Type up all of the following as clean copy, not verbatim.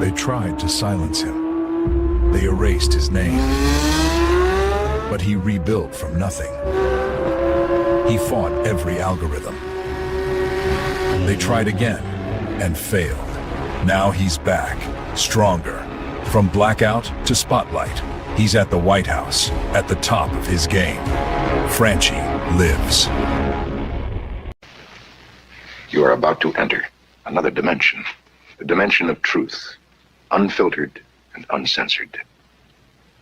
They tried to silence him. They erased his name. But he rebuilt from nothing. He fought every algorithm. They tried again and failed. Now he's back, stronger. From blackout to spotlight, he's at the White House, at the top of his game. Franchi lives. You are about to enter another dimension, the dimension of truth, unfiltered and uncensored.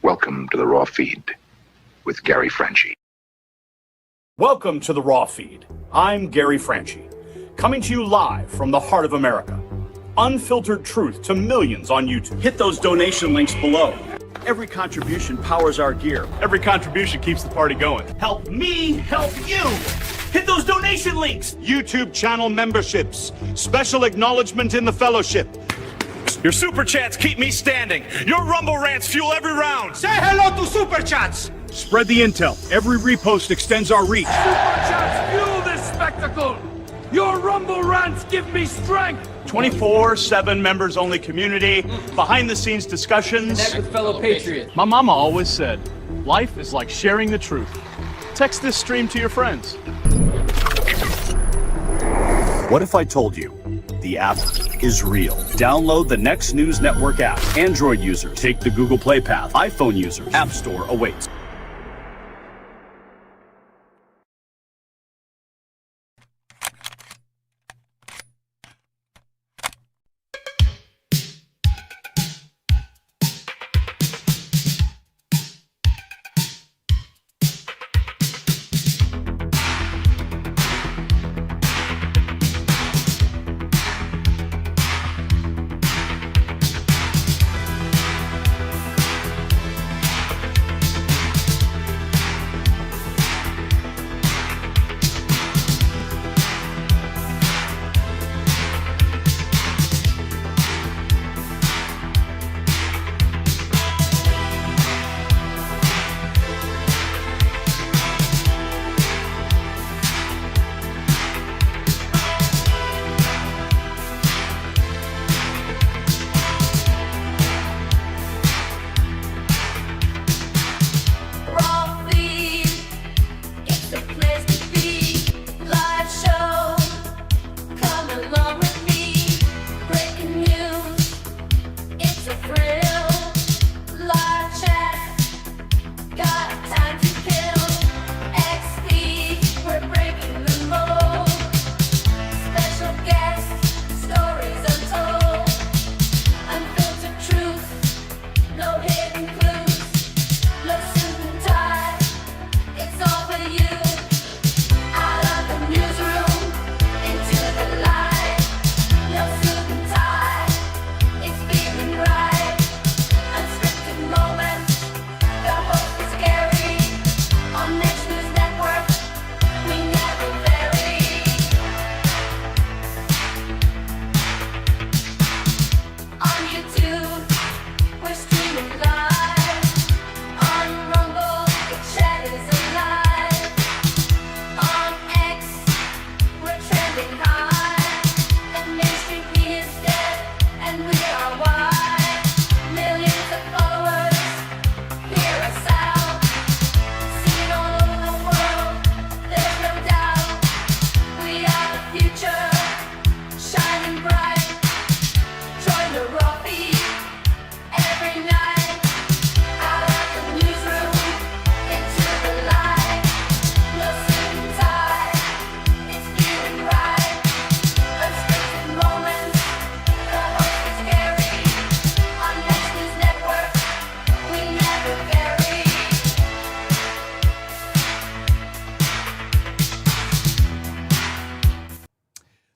Welcome to the Raw Feed with Gary Franchi. Welcome to the Raw Feed. I'm Gary Franchi, coming to you live from the heart of America. Unfiltered truth to millions on YouTube. Hit those donation links below. Every contribution powers our gear. Every contribution keeps the party going. Help me help you. Hit those donation links. YouTube channel memberships. Special acknowledgement in the fellowship. Your super chats keep me standing. Your Rumble rants fuel every round. Say hello to super chats. Spread the intel. Every repost extends our reach. Super chats fuel this spectacle. Your Rumble rants give me strength. 24/7 members-only community, behind-the-scenes discussions. Connect with fellow patriots. My mama always said, life is like sharing the truth. Text this stream to your friends. What if I told you the app is real? Download the Next News Network app. Android users, take the Google Play path. iPhone users, App Store awaits.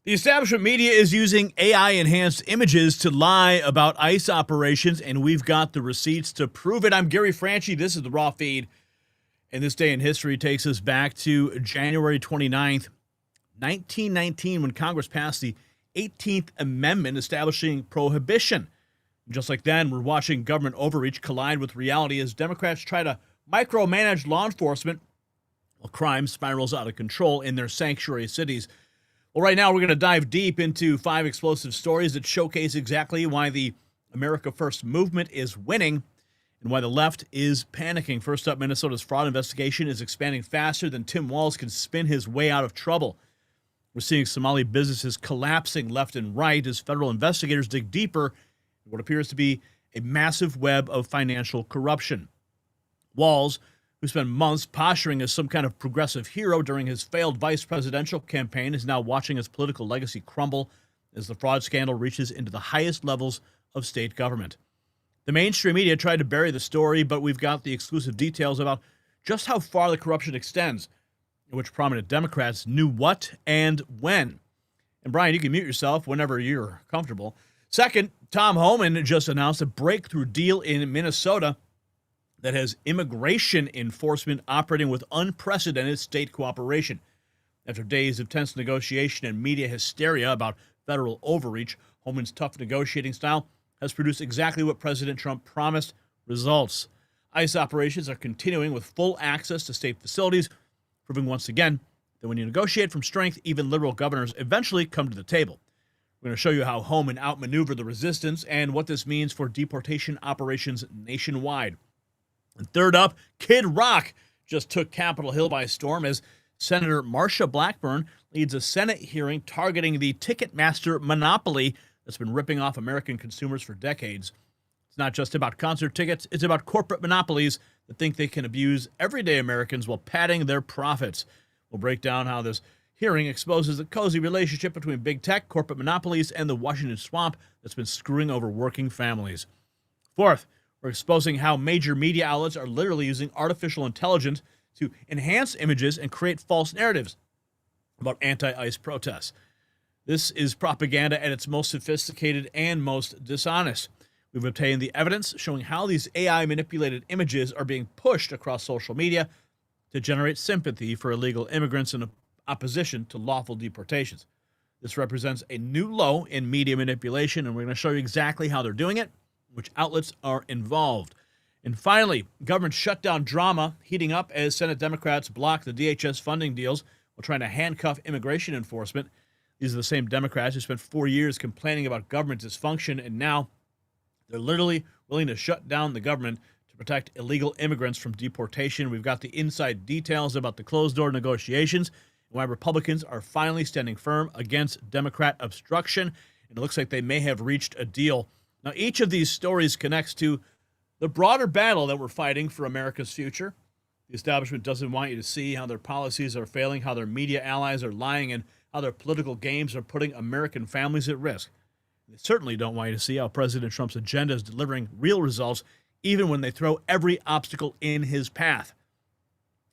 The establishment media is using AI-enhanced images to lie about ICE operations, and we've got the receipts to prove it. I'm Gary Franchi. This is the Raw Feed. And this day in history takes us back to January 29th, 1919, when Congress passed the 18th Amendment establishing prohibition. Just like then, we're watching government overreach collide with reality as Democrats try to micromanage law enforcement while crime spirals out of control in their sanctuary cities. Well, right now we're going to dive deep into 5 explosive stories that showcase exactly why the America First movement is winning and why the left is panicking. First up, Minnesota's fraud investigation is expanding faster than Tim Walz can spin his way out of trouble. We're seeing Somali businesses collapsing left and right as federal investigators dig deeper in what appears to be a massive web of financial corruption. Walz, who spent months posturing as some kind of progressive hero during his failed vice presidential campaign, is now watching his political legacy crumble as the fraud scandal reaches into the highest levels of state government. The mainstream media tried to bury the story, but we've got the exclusive details about just how far the corruption extends, in which prominent Democrats knew what and when. And Brian, you can mute yourself whenever you're comfortable. Second, Tom Homan just announced a breakthrough deal in Minnesota that has immigration enforcement operating with unprecedented state cooperation. After days of tense negotiation and media hysteria about federal overreach, Homan's tough negotiating style has produced exactly what President Trump promised: results. ICE operations are continuing with full access to state facilities, proving once again that when you negotiate from strength, even liberal governors eventually come to the table. We're going to show you how Homan outmaneuvered the resistance and what this means for deportation operations nationwide. And third up, Kid Rock just took Capitol Hill by storm as Senator Marsha Blackburn leads a Senate hearing targeting the Ticketmaster monopoly that's been ripping off American consumers for decades. It's not just about concert tickets, it's about corporate monopolies that think they can abuse everyday Americans while padding their profits. We'll break down how this hearing exposes the cozy relationship between big tech, corporate monopolies, and the Washington swamp that's been screwing over working families. Fourth, we're exposing how major media outlets are literally using artificial intelligence to enhance images and create false narratives about anti-ICE protests. This is propaganda at its most sophisticated and most dishonest. We've obtained the evidence showing how these AI-manipulated images are being pushed across social media to generate sympathy for illegal immigrants in opposition to lawful deportations. This represents a new low in media manipulation, and we're going to show you exactly how they're doing it, which outlets are involved. And finally, government shutdown drama heating up as Senate Democrats block the DHS funding deals while trying to handcuff immigration enforcement. These are the same Democrats who spent 4 years complaining about government dysfunction, and now they're literally willing to shut down the government to protect illegal immigrants from deportation. We've got the inside details about the closed-door negotiations and why Republicans are finally standing firm against Democrat obstruction, and it looks like they may have reached a deal. Now, each of these stories connects to the broader battle that we're fighting for America's future. The establishment doesn't want you to see how their policies are failing, how their media allies are lying, and how their political games are putting American families at risk. They certainly don't want you to see how President Trump's agenda is delivering real results, even when they throw every obstacle in his path.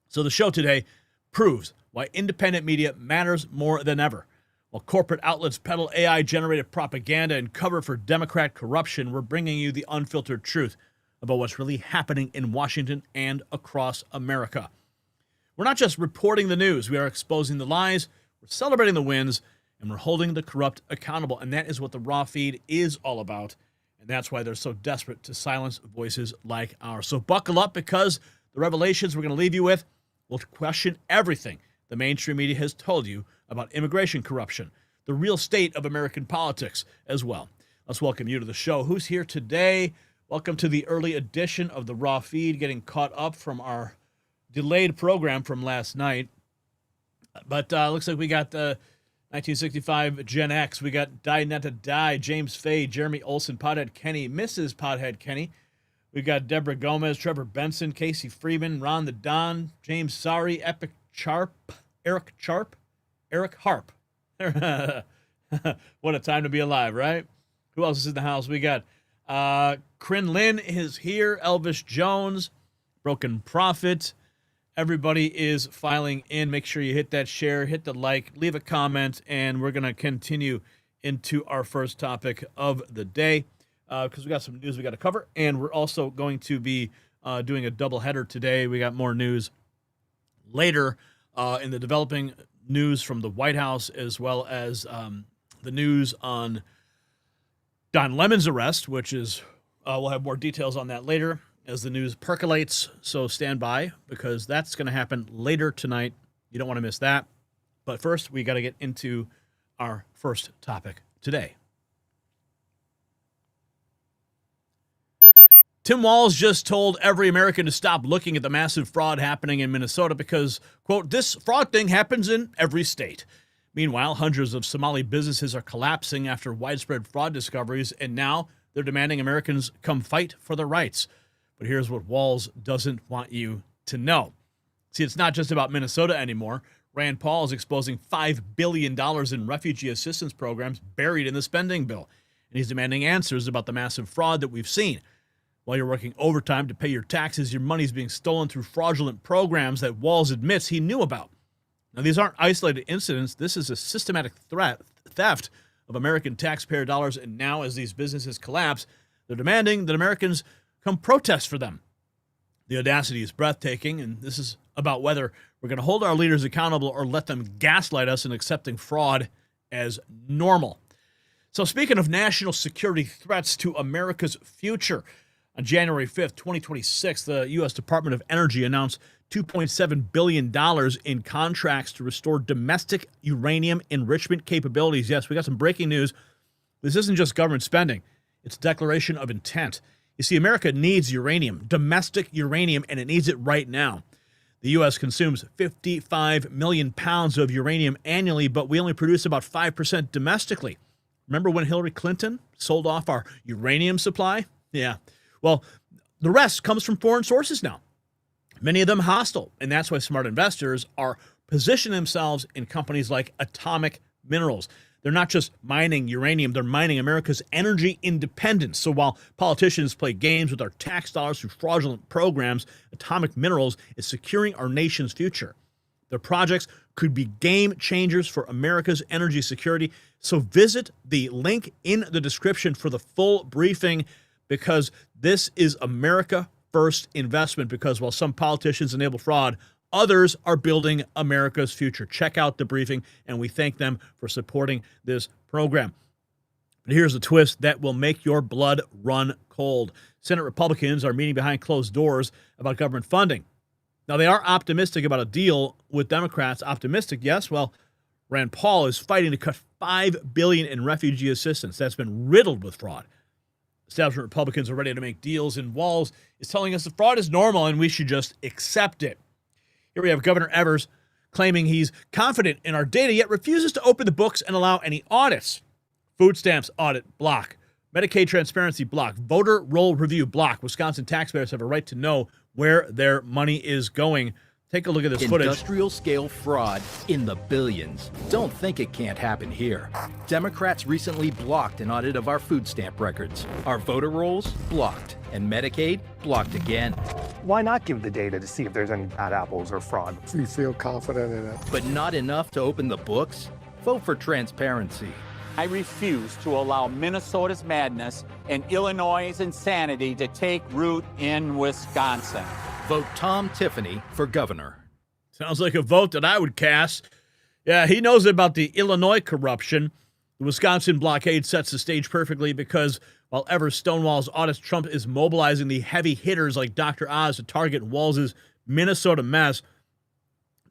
So the show today proves why independent media matters more than ever. While corporate outlets peddle AI-generated propaganda and cover for Democrat corruption, we're bringing you the unfiltered truth about what's really happening in Washington and across America. We're not just reporting the news. We are exposing the lies, we're celebrating the wins, and we're holding the corrupt accountable. And that is what the Raw Feed is all about. And that's why they're so desperate to silence voices like ours. So buckle up, because the revelations we're going to leave you with will question everything the mainstream media has told you about immigration corruption, the real state of American politics as well. Let's welcome you to the show. Who's here today? Welcome to the early edition of the Raw Feed, getting caught up from our delayed program from last night. But looks like we got 1965 Gen X. We got Die Not to Die, James Fay, Jeremy Olson, Pothead Kenny, Mrs. Pothead Kenny. We got Deborah Gomez, Trevor Benson, Casey Freeman, Ron the Don, James Sari, Eric Harp. What a time to be alive, right? Who else is in the house? We got Kryn Lynn is here, Elvis Jones, Broken Prophet. Everybody is filing in. Make sure you hit that share, hit the like, leave a comment, and we're going to continue into our first topic of the day because we got some news we got to cover, and we're also going to be doing a double header today. We got more news later in the developing news from the White House, as well as the news on Don Lemon's arrest, which is we'll have more details on that later as the news percolates. So stand by, because that's going to happen later tonight. You don't want to miss that. But first, we got to get into our first topic today. Tim Walz just told every American to stop looking at the massive fraud happening in Minnesota because, quote, this fraud thing happens in every state. Meanwhile, hundreds of Somali businesses are collapsing after widespread fraud discoveries, and now they're demanding Americans come fight for their rights. But here's what Walz doesn't want you to know. See, it's not just about Minnesota anymore. Rand Paul is exposing $5 billion in refugee assistance programs buried in the spending bill. And he's demanding answers about the massive fraud that we've seen. While you're working overtime to pay your taxes, your money's being stolen through fraudulent programs that Walz admits he knew about. Now, these aren't isolated incidents. This is a systematic theft of American taxpayer dollars. And now, as these businesses collapse, they're demanding that Americans come protest for them. The audacity is breathtaking, and this is about whether we're going to hold our leaders accountable or let them gaslight us in accepting fraud as normal. So speaking of national security threats to America's future, on January 5th, 2026, the U.S. Department of Energy announced $2.7 billion in contracts to restore domestic uranium enrichment capabilities. Yes, we got some breaking news. This isn't just government spending. It's a declaration of intent. You see, America needs uranium, domestic uranium, and it needs it right now. The U.S. consumes 55 million pounds of uranium annually, but we only produce about 5% domestically. Remember when Hillary Clinton sold off our uranium supply? Yeah. Well, the rest comes from foreign sources now, many of them hostile, and that's why smart investors are positioning themselves in companies like Atomic Minerals. They're not just mining uranium, they're mining America's energy independence. So while politicians play games with our tax dollars through fraudulent programs, Atomic Minerals is securing our nation's future. Their projects could be game changers for America's energy security. So visit the link in the description for the full briefing, because this is America First investment, because while some politicians enable fraud, others are building America's future. Check out the briefing, and we thank them for supporting this program. But here's a twist that will make your blood run cold. Senate Republicans are meeting behind closed doors about government funding. Now, they are optimistic about a deal with Democrats. Optimistic, yes. Well, Rand Paul is fighting to cut $5 billion in refugee assistance. That's been riddled with fraud. Establishment Republicans are ready to make deals, and Walz is telling us the fraud is normal and we should just accept it. Here we have Governor Evers claiming he's confident in our data, yet refuses to open the books and allow any audits. Food stamps audit, block. Medicaid transparency, block. Voter roll review, block. Wisconsin taxpayers have a right to know where their money is going. Take a look at this footage. Industrial scale fraud in the billions. Don't think it can't happen here. Democrats recently blocked an audit of our food stamp records. Our voter rolls, blocked. And Medicaid, blocked again. Why not give the data to see if there's any bad apples or fraud? We feel confident in it. But not enough to open the books? Vote for transparency. I refuse to allow Minnesota's madness and Illinois' insanity to take root in Wisconsin. Vote Tom Tiffany for governor. Sounds like a vote that I would cast. Yeah, he knows about the Illinois corruption. The Wisconsin blockade sets the stage perfectly because while Evers stonewalls audits, Trump is mobilizing the heavy hitters like Dr. Oz to target Walz's Minnesota mess.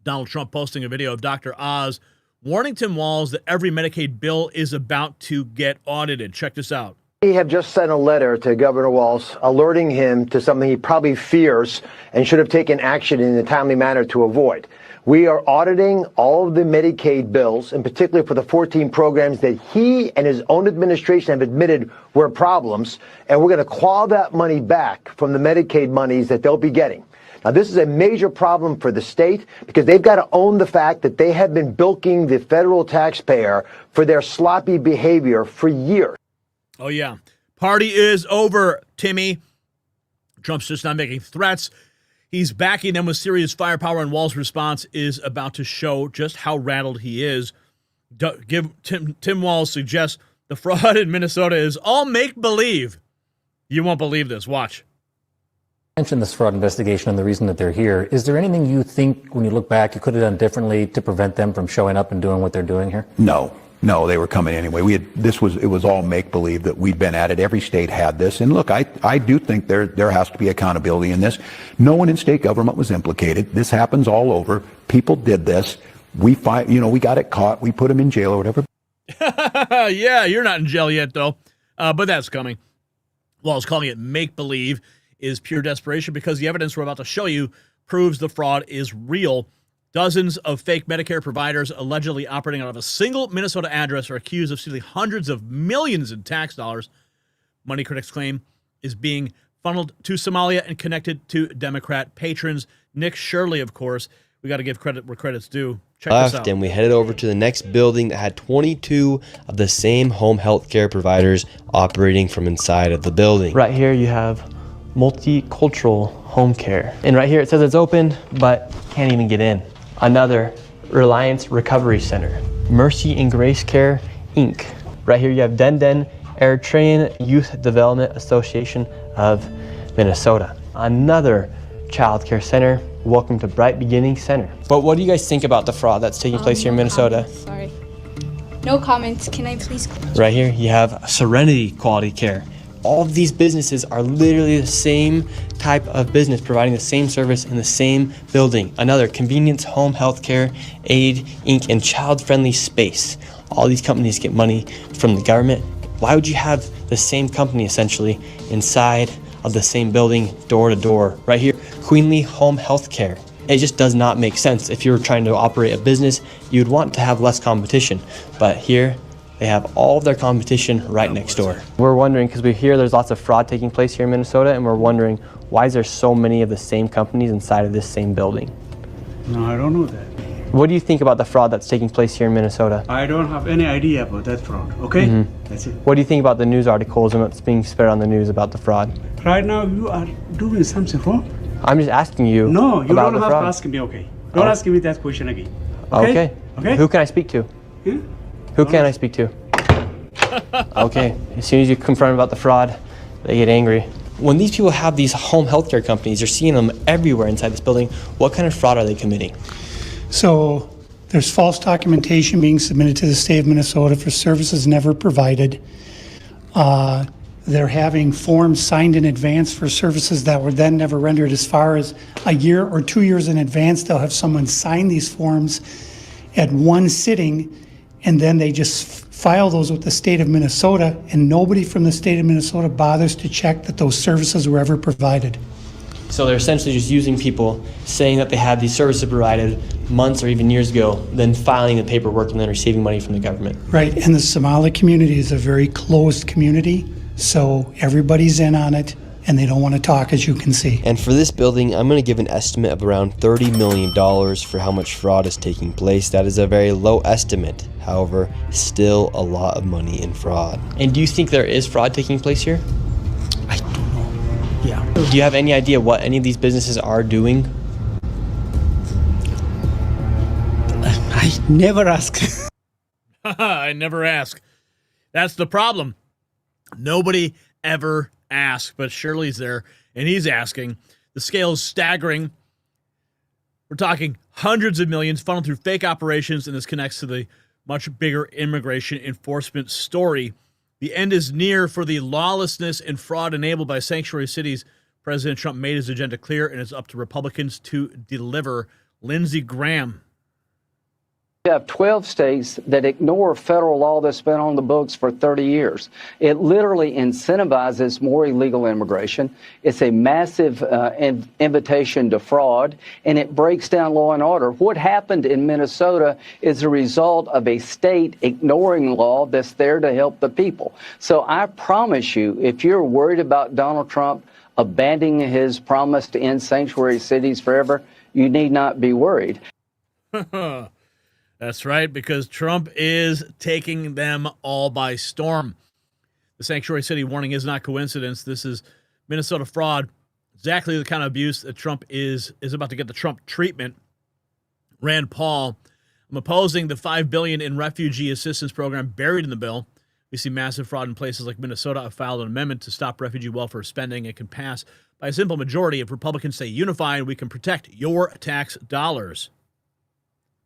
Donald Trump posting a video of Dr. Oz warning Tim Walz that every Medicaid bill is about to get audited. Check this out. We have just sent a letter to Governor Walz alerting him to something he probably fears and should have taken action in a timely manner to avoid. We are auditing all of the Medicaid bills, in particular for the 14 programs that he and his own administration have admitted were problems, and we're going to claw that money back from the Medicaid monies that they'll be getting. Now, this is a major problem for the state because they've got to own the fact that they have been bilking the federal taxpayer for their sloppy behavior for years. Oh, yeah. Party is over, Timmy. Trump's just not making threats. He's backing them with serious firepower, and Walz's response is about to show just how rattled he is. Tim Walz suggests the fraud in Minnesota is all make-believe. You won't believe this. Watch. Mentioned this fraud investigation and the reason that they're here. Is there anything you think, when you look back, you could have done differently to prevent them from showing up and doing what they're doing here? No, they were coming anyway. It was all make believe that we'd been at it. Every state had this. And look, I do think there has to be accountability in this. No one in state government was implicated. This happens all over. People did this. We got it caught. We put them in jail or whatever. Yeah, you're not in jail yet though. But that's coming. Walz calling it make believe is pure desperation because the evidence we're about to show you proves the fraud is real. Dozens of fake Medicare providers allegedly operating out of a single Minnesota address are accused of stealing hundreds of millions in tax dollars. Money critics claim is being funneled to Somalia and connected to Democrat patrons. Nick Shirley, of course. We got to give credit where credit's due. Check this out. And we headed over to the next building that had 22 of the same home health care providers operating from inside of the building. Right here you have multicultural home care. And right here it says it's open, but can't even get in. Another Reliance Recovery Center. Mercy and Grace Care, Inc. Right here you have Denden Eritrean Youth Development Association of Minnesota. Another child care center. Welcome to Bright Beginning Center. But what do you guys think about the fraud that's taking place here in Minnesota? Sorry. No comments. Can I please? Right here you have Serenity Quality Care. All of these businesses are literally the same type of business, providing the same service in the same building. Another Convenience Home Health Care, Aid, Inc., and Child Friendly Space. All these companies get money from the government. Why would you have the same company essentially inside of the same building, door to door? Right here, Queenly Home Health Care. It just does not make sense. If you're trying to operate a business, you'd want to have less competition. But here, they have all of their competition right next door. We're wondering, because we hear there's lots of fraud taking place here in Minnesota, and we're wondering, why is there so many of the same companies inside of this same building? No, I don't know that. What do you think about the fraud that's taking place here in Minnesota? I don't have any idea about that fraud, okay? That's it. What do you think about the news articles and what's being spread on the news about the fraud? Right now, you are doing something wrong. I'm just asking you No, you about don't the have fraud. to ask me, okay? Don't ask me that question again. Okay? Okay. Who can I speak to? Who can I speak to? Okay. As soon as you confront about the fraud, they get angry. When these people have these home healthcare companies, you're seeing them everywhere inside this building. What kind of fraud are they committing? So there's false documentation being submitted to the state of Minnesota for services never provided. They're having forms signed in advance for services that were then never rendered. As far as a year or 2 years in advance, they'll have someone sign these forms at one sitting, and then they just file those with the state of Minnesota, and nobody from the state of Minnesota bothers to check that those services were ever provided. So they're essentially just using people saying that they had these services provided months or even years ago, then filing the paperwork and then receiving money from the government. Right, and the Somali community is a very closed community, so everybody's in on it, and they don't want to talk, as you can see. And for this building, I'm going to give an estimate of around $30 million for how much fraud is taking place. That is a very low estimate. However, still a lot of money in fraud. And do you think there is fraud taking place here? I don't know. Yeah. Do you have any idea what any of these businesses are doing? I never ask. I never ask. That's the problem. Nobody ever asks, but Shirley's there, and he's asking. The scale is staggering. We're talking hundreds of millions funneled through fake operations, and this connects to the much bigger immigration enforcement story. The end is near for the lawlessness and fraud enabled by sanctuary cities. President Trump made his agenda clear, and it's up to Republicans to deliver. Lindsey Graham. You have 12 states that ignore federal law that's been on the books for 30 years. It literally incentivizes more illegal immigration. It's a massive invitation to fraud, and it breaks down law and order. What happened in Minnesota is a result of a state ignoring law that's there to help the people. So I promise you, if you're worried about Donald Trump abandoning his promise to end sanctuary cities forever, you need not be worried. That's right, because Trump is taking them all by storm. The sanctuary city warning is not coincidence. This is Minnesota fraud, exactly the kind of abuse that Trump is about to get the Trump treatment. Rand Paul, I'm opposing the $5 billion in refugee assistance program buried in the bill. We see massive fraud in places like Minnesota. I've filed an amendment to stop refugee welfare spending. It can pass by a simple majority. If Republicans stay unified, we can protect your tax dollars.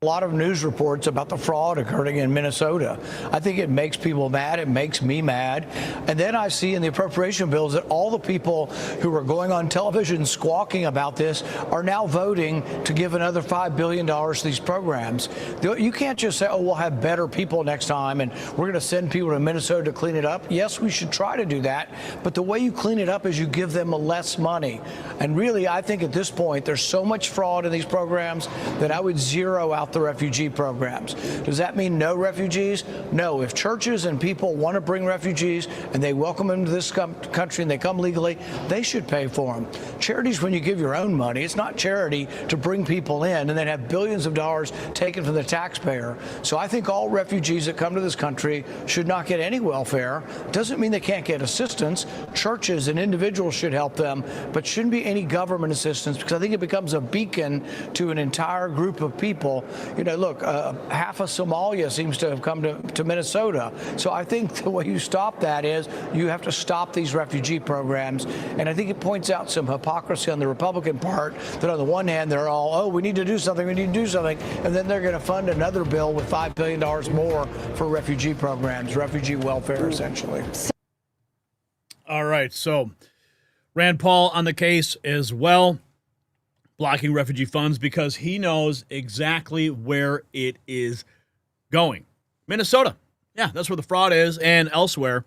A lot of news reports about the fraud occurring in Minnesota. I think it makes people mad. It makes me mad. And then I see in the appropriation bills that all the people who are going on television squawking about this are now voting to give another $5 billion to these programs. You can't just say, oh, we'll have better people next time and we're going to send people to Minnesota to clean it up. Yes, we should try to do that. But the way you clean it up is you give them less money. And really, I think at this point, there's so much fraud in these programs that I would zero out the refugee programs. Does that mean no refugees? No. If churches and people want to bring refugees and they welcome them to this country and they come legally, they should pay for them. Charity's when you give your own money. It's not charity to bring people in and then have billions of dollars taken from the taxpayer. So I think all refugees that come to this country should not get any welfare. Doesn't mean they can't get assistance. Churches and individuals should help them, but shouldn't be any government assistance because I think it becomes a beacon to an entire group of people. You know, look, half of Somalia seems to have come to Minnesota. So I think the way you stop that is you have to stop these refugee programs. And I think it points out some hypocrisy on the Republican part that on the one hand, they're all, oh, we need to do something, we need to do something. And then they're going to fund another bill with $5 billion more for refugee programs, refugee welfare, essentially. All right. So Rand Paul on the case as well, blocking refugee funds because he knows exactly where it is going. Minnesota. Yeah, that's where the fraud is, and elsewhere.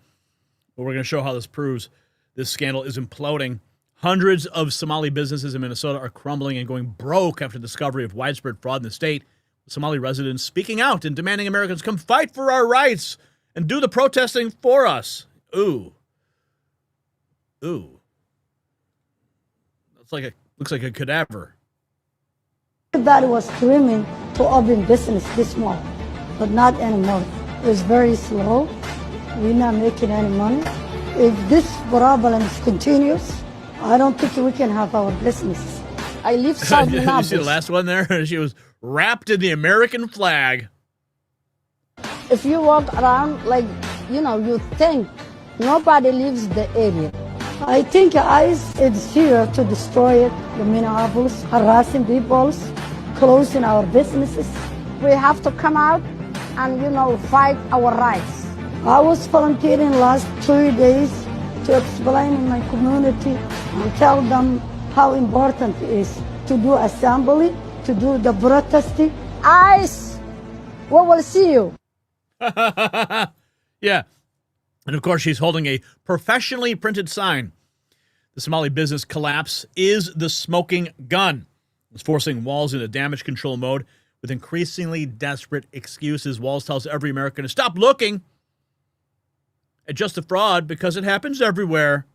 But we're going to show how this proves this scandal is imploding. Hundreds of Somali businesses in Minnesota are crumbling and going broke after the discovery of widespread fraud in the state. Somali residents speaking out and demanding Americans come fight for our rights and do the protesting for us. Ooh. Looks like a cadaver. Everybody was screaming to open business this small, but not anymore. It's very slow. We're not making any money. If this problem continues, I don't think we can have our business. I live South Minneapolis. You see the last one there? She was wrapped in the American flag. If you walk around you think nobody lives the area. I think ICE is here to destroy the Minneapolis, harassing people, closing our businesses. We have to come out and, fight our rights. I was volunteering last 3 days to explain in my community and tell them how important it is to do assembly, to do the protesting. ICE, we will see you. Yeah. And of course, she's holding a professionally printed sign. The Somali business collapse is the smoking gun. It's forcing Walz into damage control mode with increasingly desperate excuses. Walz tells every American to stop looking at just a fraud because it happens everywhere.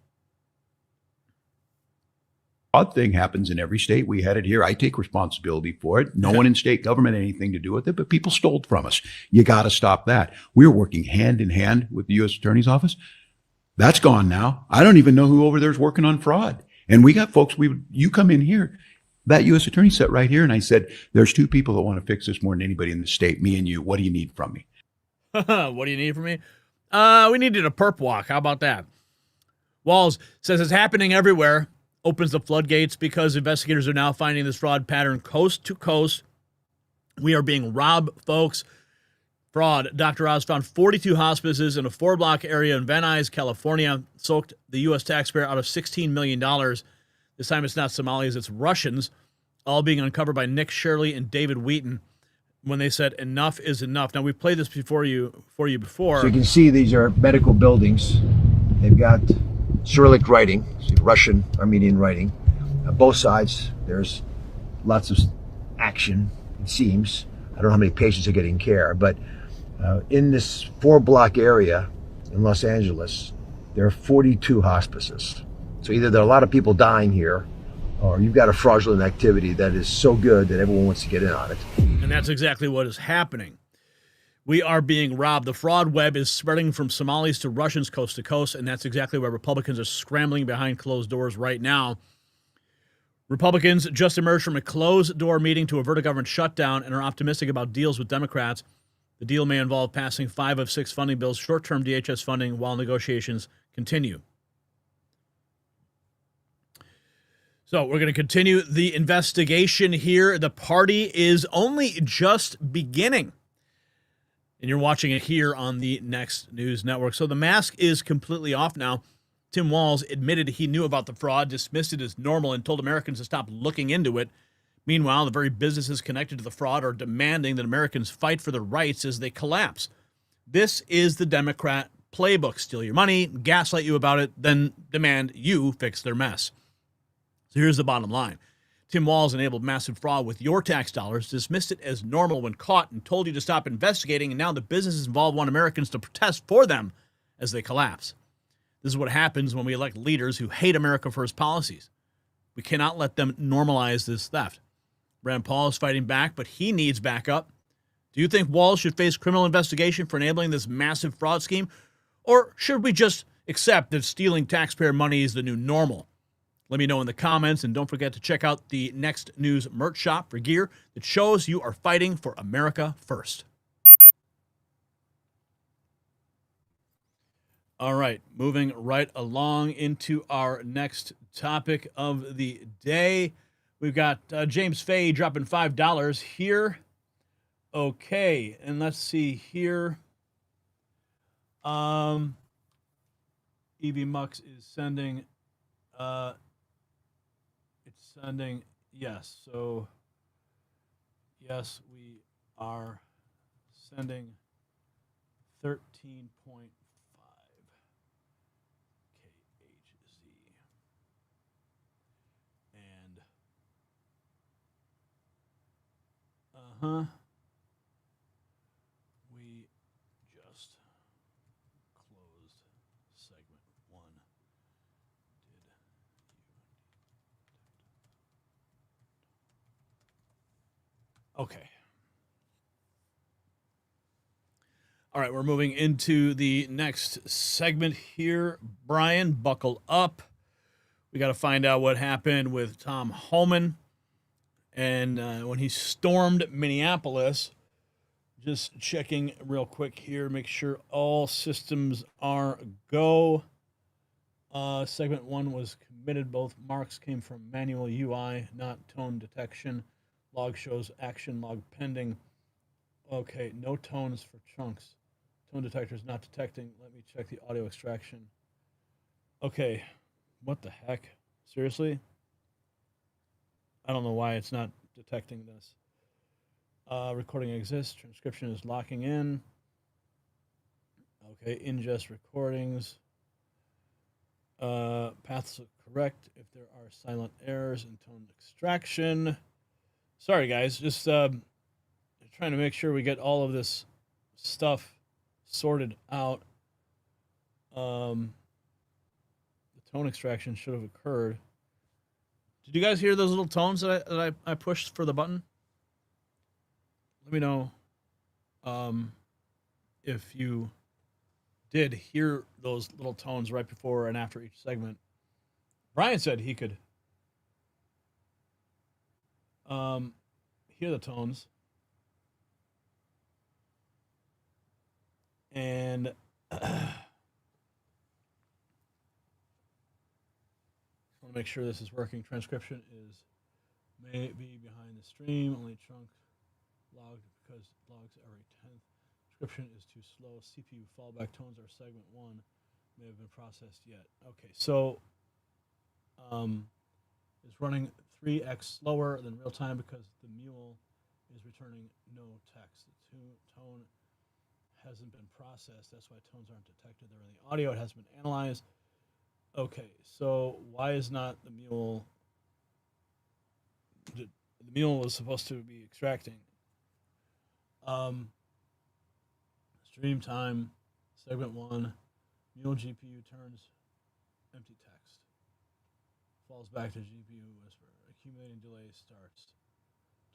Odd thing happens in every state. We had it here. I take responsibility for it. No one in state government had anything to do with it, but people stole from us. You got to stop that. We're working hand in hand with the U.S. Attorney's Office. That's gone now. I don't even know who over there is working on fraud. And we got folks, you come in here, that U.S. Attorney sat right here, and I said, there's two people that want to fix this more than anybody in the state, me and you. What do you need from me? What do you need from me? We needed a perp walk. How about that? Walz says it's happening everywhere. Opens the floodgates because investigators are now finding this fraud pattern coast to coast. We are being robbed, folks. Fraud. Dr. Oz found 42 hospices in a 4-block area in Van Nuys, California, soaked the U.S. taxpayer out of $16 million. This time it's not Somalis, it's Russians, all being uncovered by Nick Shirley and David Wheaton when they said enough is enough. Now, we've played this for you before. So you can see these are medical buildings. They've got Cyrillic writing, Russian, Armenian writing. On both sides, there's lots of action, it seems. I don't know how many patients are getting care, but in this 4-block area in Los Angeles, there are 42 hospices. So either there are a lot of people dying here, or you've got a fraudulent activity that is so good that everyone wants to get in on it. And that's exactly what is happening. We are being robbed. The fraud web is spreading from Somalis to Russians coast to coast, and that's exactly why Republicans are scrambling behind closed doors right now. Republicans just emerged from a closed-door meeting to avert a government shutdown and are optimistic about deals with Democrats. The deal may involve passing 5 of 6 funding bills, short-term DHS funding, while negotiations continue. So we're going to continue the investigation here. The party is only just beginning. And you're watching it here on the Next News Network. So the mask is completely off now. Tim Walz admitted he knew about the fraud, dismissed it as normal, and told Americans to stop looking into it. Meanwhile, the very businesses connected to the fraud are demanding that Americans fight for their rights as they collapse. This is the Democrat playbook. Steal your money, gaslight you about it, then demand you fix their mess. So here's the bottom line. Tim Walz enabled massive fraud with your tax dollars, dismissed it as normal when caught, and told you to stop investigating, and now the businesses involved want Americans to protest for them as they collapse. This is what happens when we elect leaders who hate America First policies. We cannot let them normalize this theft. Rand Paul is fighting back, but he needs backup. Do you think Walz should face criminal investigation for enabling this massive fraud scheme? Or should we just accept that stealing taxpayer money is the new normal? Let me know in the comments, and don't forget to check out the Next News merch shop for gear that shows you are fighting for America first. All right, moving right along into our next topic of the day. We've got James Fay dropping $5 here. Okay, and let's see here. EV Mux is sending... Sending, yes. So, yes, we are sending 13.5 KHZ. And, we just closed segment 1. Okay. All right, we're moving into the next segment here. Brian, buckle up. We got to find out what happened with Tom Homan and when he stormed Minneapolis. Just checking real quick here, make sure all systems are go. Segment 1 was committed. Both marks came from manual UI, not tone detection. Log shows action log pending. Okay, no tones for chunks. Tone detector is not detecting. Let me check the audio extraction. Okay, what the heck? Seriously? I don't know why it's not detecting this. Recording exists. Transcription is locking in. Okay, ingest recordings. Paths are correct if there are silent errors in tone extraction. Sorry, guys. Just trying to make sure we get all of this stuff sorted out. The tone extraction should have occurred. Did you guys hear those little tones that I pushed for the button? Let me know if you did hear those little tones right before and after each segment. Brian said he could hear the tones. And I want to make sure this is working. Transcription may be behind the stream. Only chunk logged because logs every 10th. Transcription is too slow. CPU fallback tones are segment 1. May have been processed yet. Okay, so it's running 3x slower than real time because the mule is returning no text. The tone hasn't been processed. That's why tones aren't detected. They're in the audio. It hasn't been analyzed. Okay, so why is not the mule? The mule was supposed to be extracting. Stream time, segment 1. Mule GPU turns empty text. Falls back to GPU whisper. Accumulating delay starts.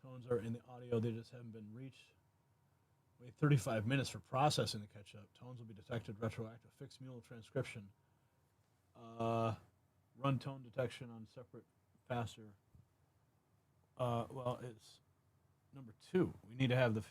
Tones are in the audio. They just haven't been reached. Wait 35 minutes for processing to catch up. Tones will be detected retroactive. Fix mule transcription. Run tone detection on separate faster. Well, it's number 2. We need to have the...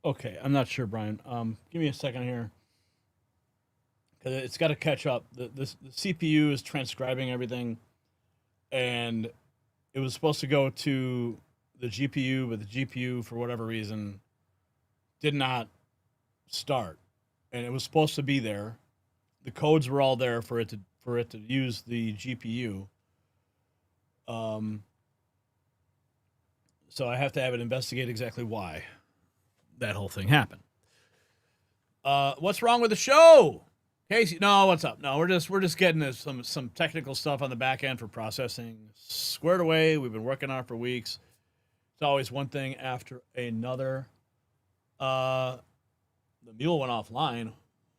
Okay, I'm not sure, Brian. Give me a second here. Because it's got to catch up. The CPU is transcribing everything, and it was supposed to go to the GPU, but the GPU, for whatever reason, did not start. And it was supposed to be there. The codes were all there for it to use the GPU. So I have to have it investigate exactly why that whole thing happened. What's wrong with the show? Casey, no, what's up? No, we're just getting this, some technical stuff on the back end for processing squared away. We've been working on it for weeks. It's always one thing after another. The mule went offline.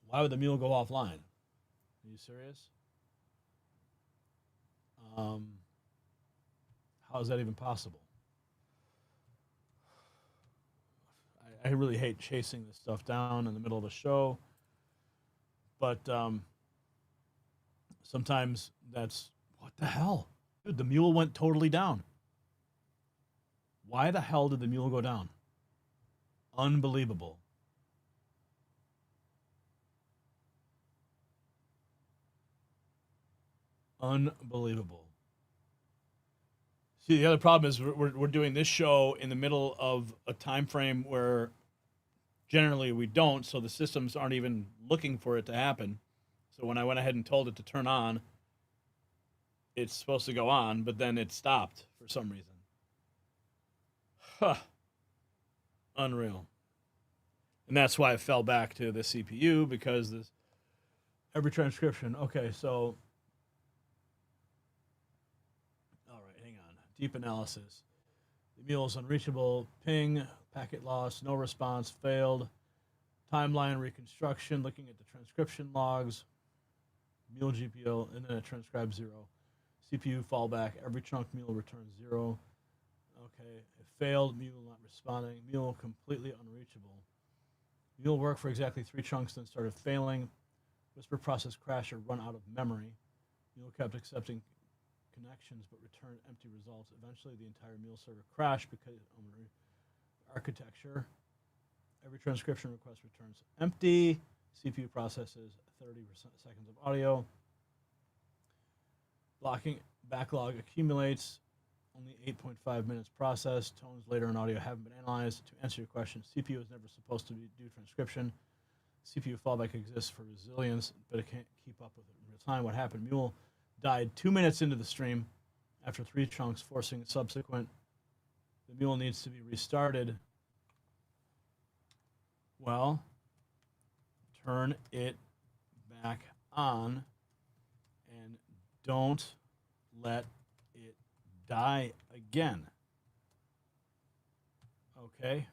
Why would the mule go offline? Are you serious? How is that even possible? I really hate chasing this stuff down in the middle of a show, but sometimes that's, what the hell? Dude, the mule went totally down. Why the hell did the mule go down? Unbelievable. Unbelievable. See, the other problem is we're doing this show in the middle of a time frame where generally we don't, so the systems aren't even looking for it to happen. So when I went ahead and told it to turn on, it's supposed to go on, but then it stopped for some reason. Huh. Unreal. And that's why I fell back to the CPU, because this every transcription. Okay, so deep analysis. The mule is unreachable. Ping, packet loss, no response, failed. Timeline reconstruction, looking at the transcription logs. Mule GPL, and then it transcribes 0. CPU fallback, every chunk mule returns 0. Okay, it failed, mule not responding. Mule completely unreachable. Mule worked for exactly 3 chunks, then started failing. Whisper process crashed or run out of memory. Mule kept accepting connections but returned empty results. Eventually the entire mule server crashed because of architecture. Every transcription request returns empty. CPU processes 30 seconds of audio. Blocking backlog accumulates. Only 8.5 minutes processed. Tones later in audio haven't been analyzed. To answer your question, CPU is never supposed to do transcription. CPU fallback exists for resilience, but it can't keep up with it in real time. What happened? Mule died 2 minutes into the stream after 3 chunks, forcing subsequent. The mule needs to be restarted. Well, turn it back on and don't let it die again. Okay.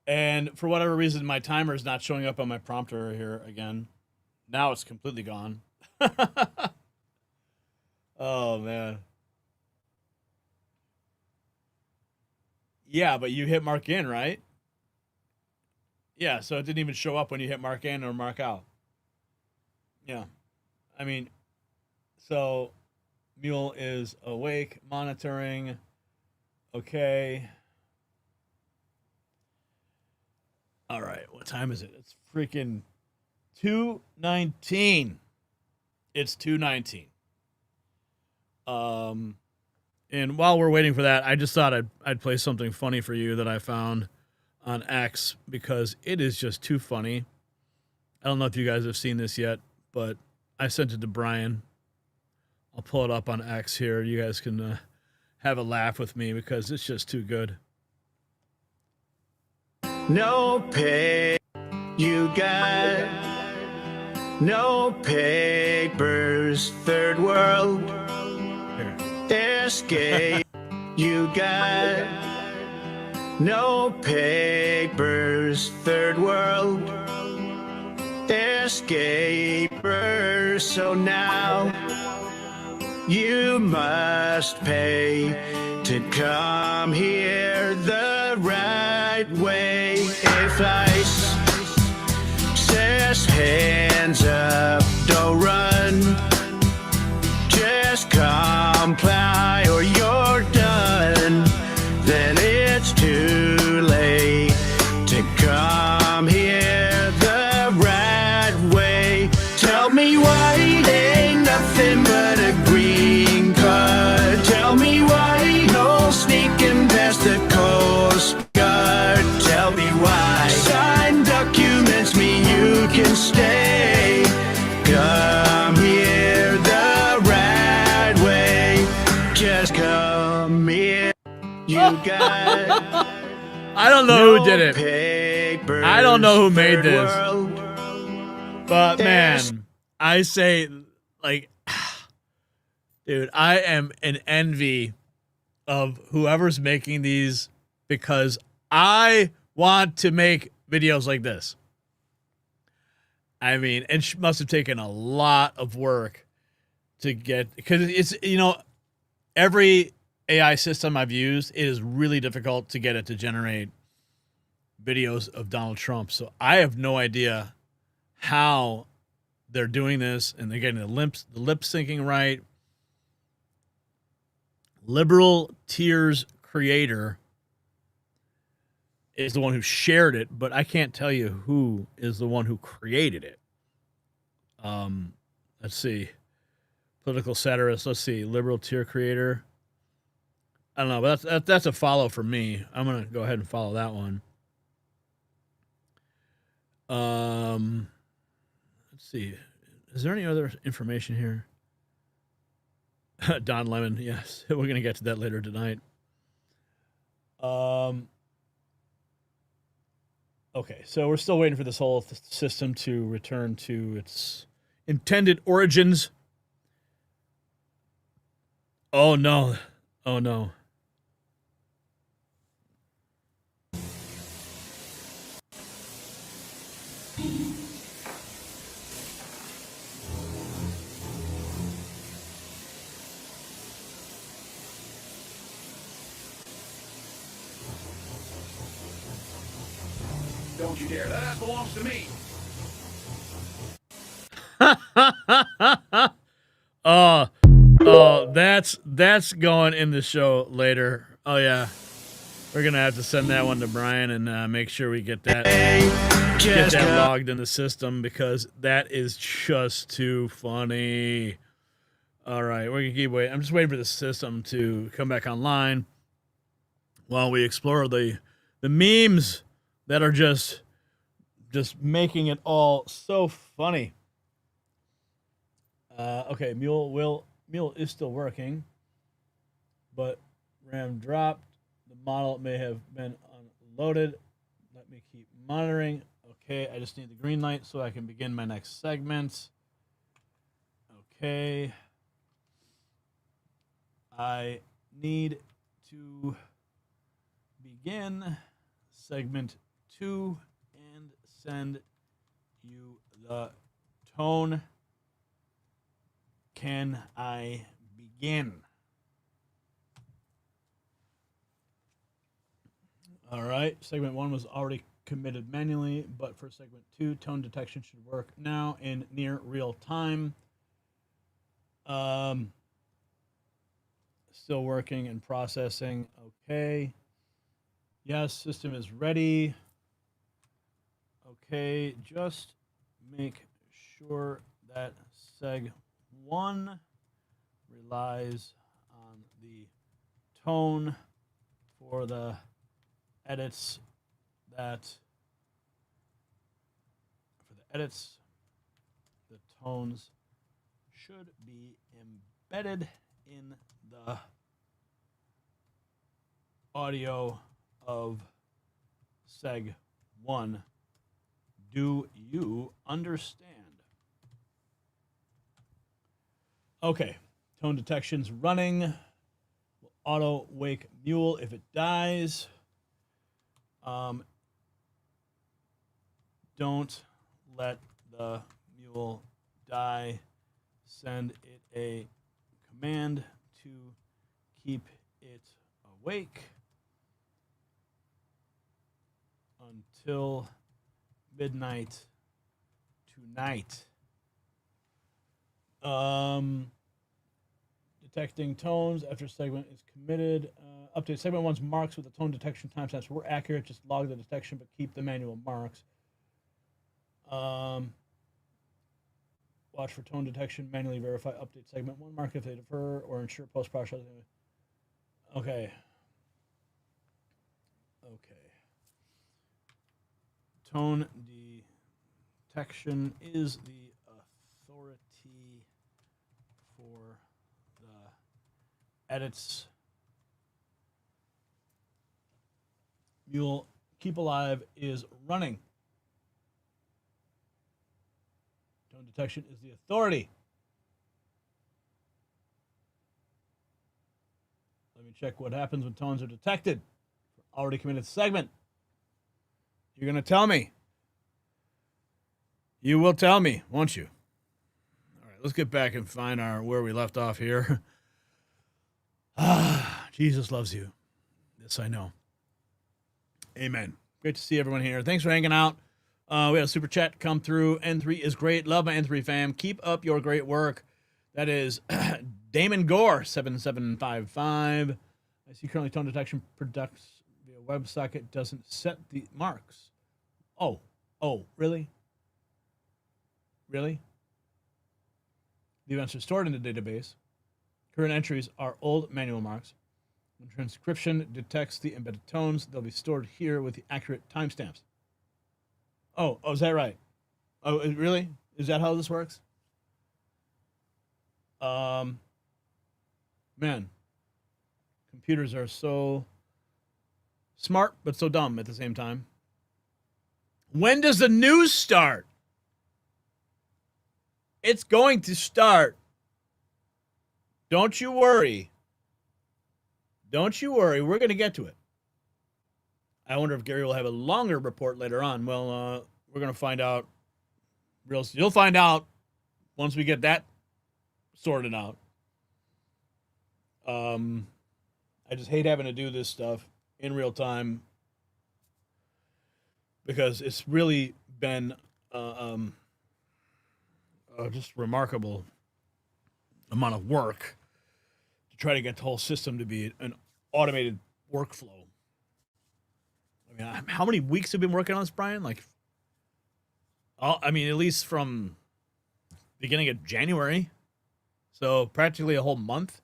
And for whatever reason, my timer is not showing up on my prompter here again. Now it's completely gone. Oh, man. Yeah, but you hit mark in, right? Yeah, so it didn't even show up when you hit mark in or mark out. Yeah. I mean, so mule is awake, monitoring. Okay. All right, what time is it? It's freaking 2:19. It's 2:19. And while we're waiting for that, I just thought I'd play something funny for you that I found on X, because it is just too funny. I don't know if you guys have seen this yet, but I sent it to Brian. I'll pull it up on X here. You guys can have a laugh with me because it's just too good. No pay, you got no papers, third world. Escape, you got no papers, third world. Escapers, so now you must pay to come here the right way. If ICE says hands up, don't run, just comply or you're done. got I don't know no who did it. papers, I don't know who made third this. world. But There's- man, I say, like, dude, I am in envy of whoever's making these because I want to make videos like this. I mean, it must have taken a lot of work to get, because it's, you know, every AI system I've used, it is really difficult to get it to generate videos of Donald Trump. So I have no idea how they're doing this, and they're getting the lip syncing right. Liberal Tears creator is the one who shared it, but I can't tell you who is the one who created it. Let's see. Political satirist. Let's see. Liberal Tear creator. I don't know, but that's a follow for me. I'm gonna go ahead and follow that one. Let's see. Is there any other information here? Don Lemon, yes. We're going to get to that later tonight. Okay, so we're still waiting for this whole system to return to its intended origins. Oh, no. Oh, no. Don't you dare. That ass belongs to me. That's going in the show later. Oh yeah, we're gonna have to send that one to Brian and make sure we get that logged in the system because that is just too funny. All right, we're gonna keep waiting. I'm just waiting for the system to come back online while we explore the memes that are just making it all so funny. Okay, Mule is still working, but RAM dropped. The model may have been unloaded. Let me keep monitoring. Okay, I just need the green light so I can begin my next segment. Okay. I need to begin segment 2 and send you the tone. Can I begin? All right, segment 1 was already committed manually, but for segment 2, tone detection should work now in near real time. Still working and processing. Okay. Yes, system is ready. Okay, just make sure that seg 1 relies on the tone for the edits the tones should be embedded in the audio of seg 1. Do you understand? Okay, tone detection's running. We'll auto wake Mule if it dies. Don't let the Mule die. Send it a command to keep it awake until midnight tonight. Detecting tones after segment is committed. Update segment 1's marks with the tone detection timestamps were accurate. Just log the detection, but keep the manual marks. Watch for tone detection. Manually verify. Update segment 1 mark if they defer or ensure post-processing. Okay. Okay. Tone detection is the authority for the edits Mule Keep Alive is running. Tone detection is the authority. Let me check what happens when tones are detected. Already committed segment. You're going to tell me. You will tell me, won't you? All right, let's get back and find where we left off here. Jesus loves you. Yes, I know. Amen. Great to see everyone here. Thanks for hanging out. We had a super chat come through. N3 is great. Love my N3 fam. Keep up your great work. That is Damon Gore, 7755. I see currently tone detection products via WebSocket doesn't set the marks. Oh, really? Really? The events are stored in the database. Current entries are old manual marks. When transcription detects the embedded tones, they'll be stored here with the accurate timestamps. Oh, is that right? Oh, really? Is that how this works? Man, computers are so smart, but so dumb at the same time. When does the news start? It's going to start. Don't you worry. Don't you worry. We're going to get to it. I wonder if Gary will have a longer report later on. Well, we're going to find out. You'll find out once we get that sorted out. I just hate having to do this stuff in real time because it's really been just remarkable amount of work to try to get the whole system to be an automated workflow. I mean, how many weeks have you been working on this, Brian? At least from beginning of January. So practically a whole month.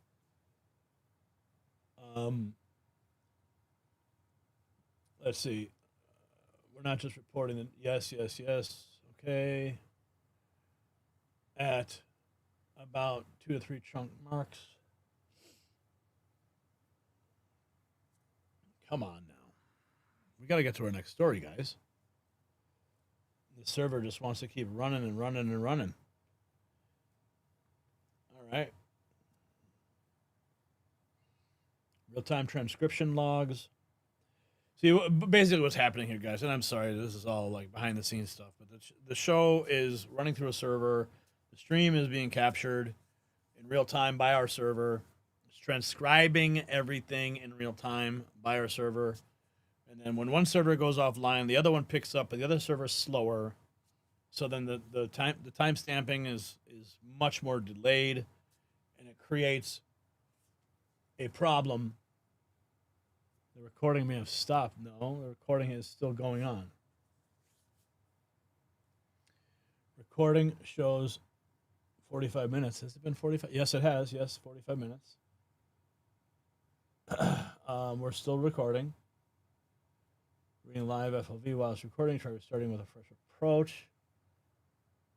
Let's see. We're not just reporting that. Yes. Okay. At about 2 to 3 chunk marks. Come on now. We got to get to our next story, guys. The server just wants to keep running and running and running. All right. Real-time transcription logs. See, basically what's happening here, guys, and I'm sorry, this is all like behind-the-scenes stuff, but the show is running through a server. The stream is being captured in real time by our server. It's transcribing everything in real time by our server. And then when one server goes offline, the other one picks up, but the other server is slower. So then the time stamping is much more delayed, and it creates a problem. The recording may have stopped. No, the recording is still going on. Recording shows 45 minutes. Has it been 45? Yes, it has. Yes, 45 minutes. We're still recording. Reading live FLV while it's recording. Try restarting with a fresh approach.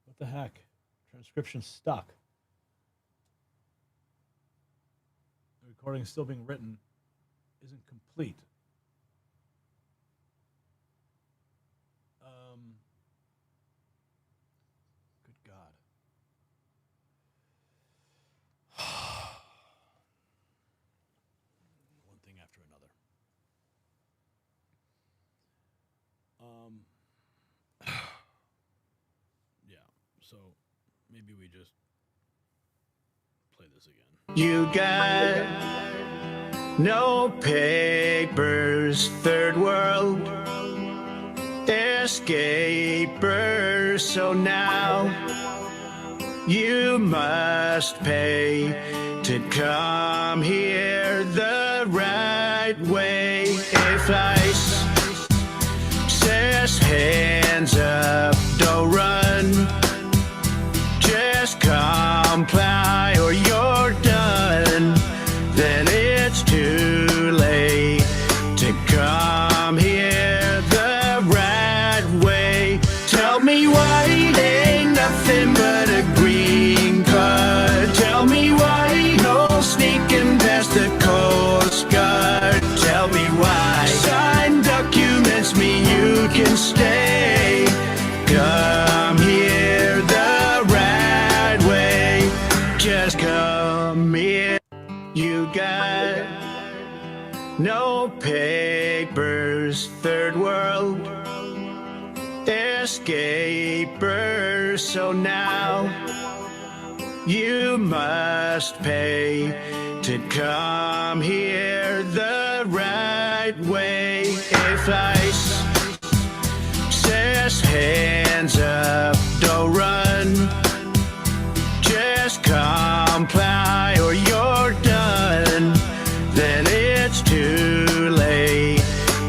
What the heck? Transcription stuck. The recording is still being written. Isn't complete. Good God. One thing after another. Yeah, so maybe we just play this again. You got no papers, third world escapers, so now you must pay to come here the right way. If ICE says hands up, don't run, just comply or you're done, then it's too late to come here the right way. Tell me why ain't nothing but a green card. Tell me why no sneaking past the Coast Guard. Tell me why signed documents No papers, third world escapers. So now you must pay to come here the right way. If ICE says hands up, don't run, just comply or you're done, then it's too late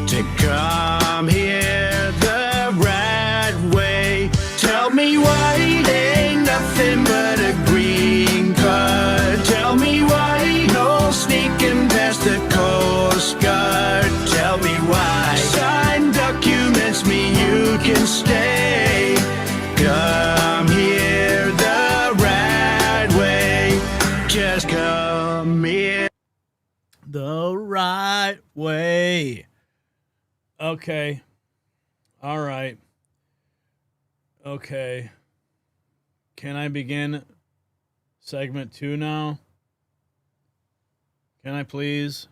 to come here the right way. Tell me why ain't nothing but a green card. Tell me why no sneaking past the Coast Guard. Tell me why signed documents mean you can stay. Come here the right way. Just come here the right way. Okay. All right. Okay. Can I begin segment 2 now? Can I please?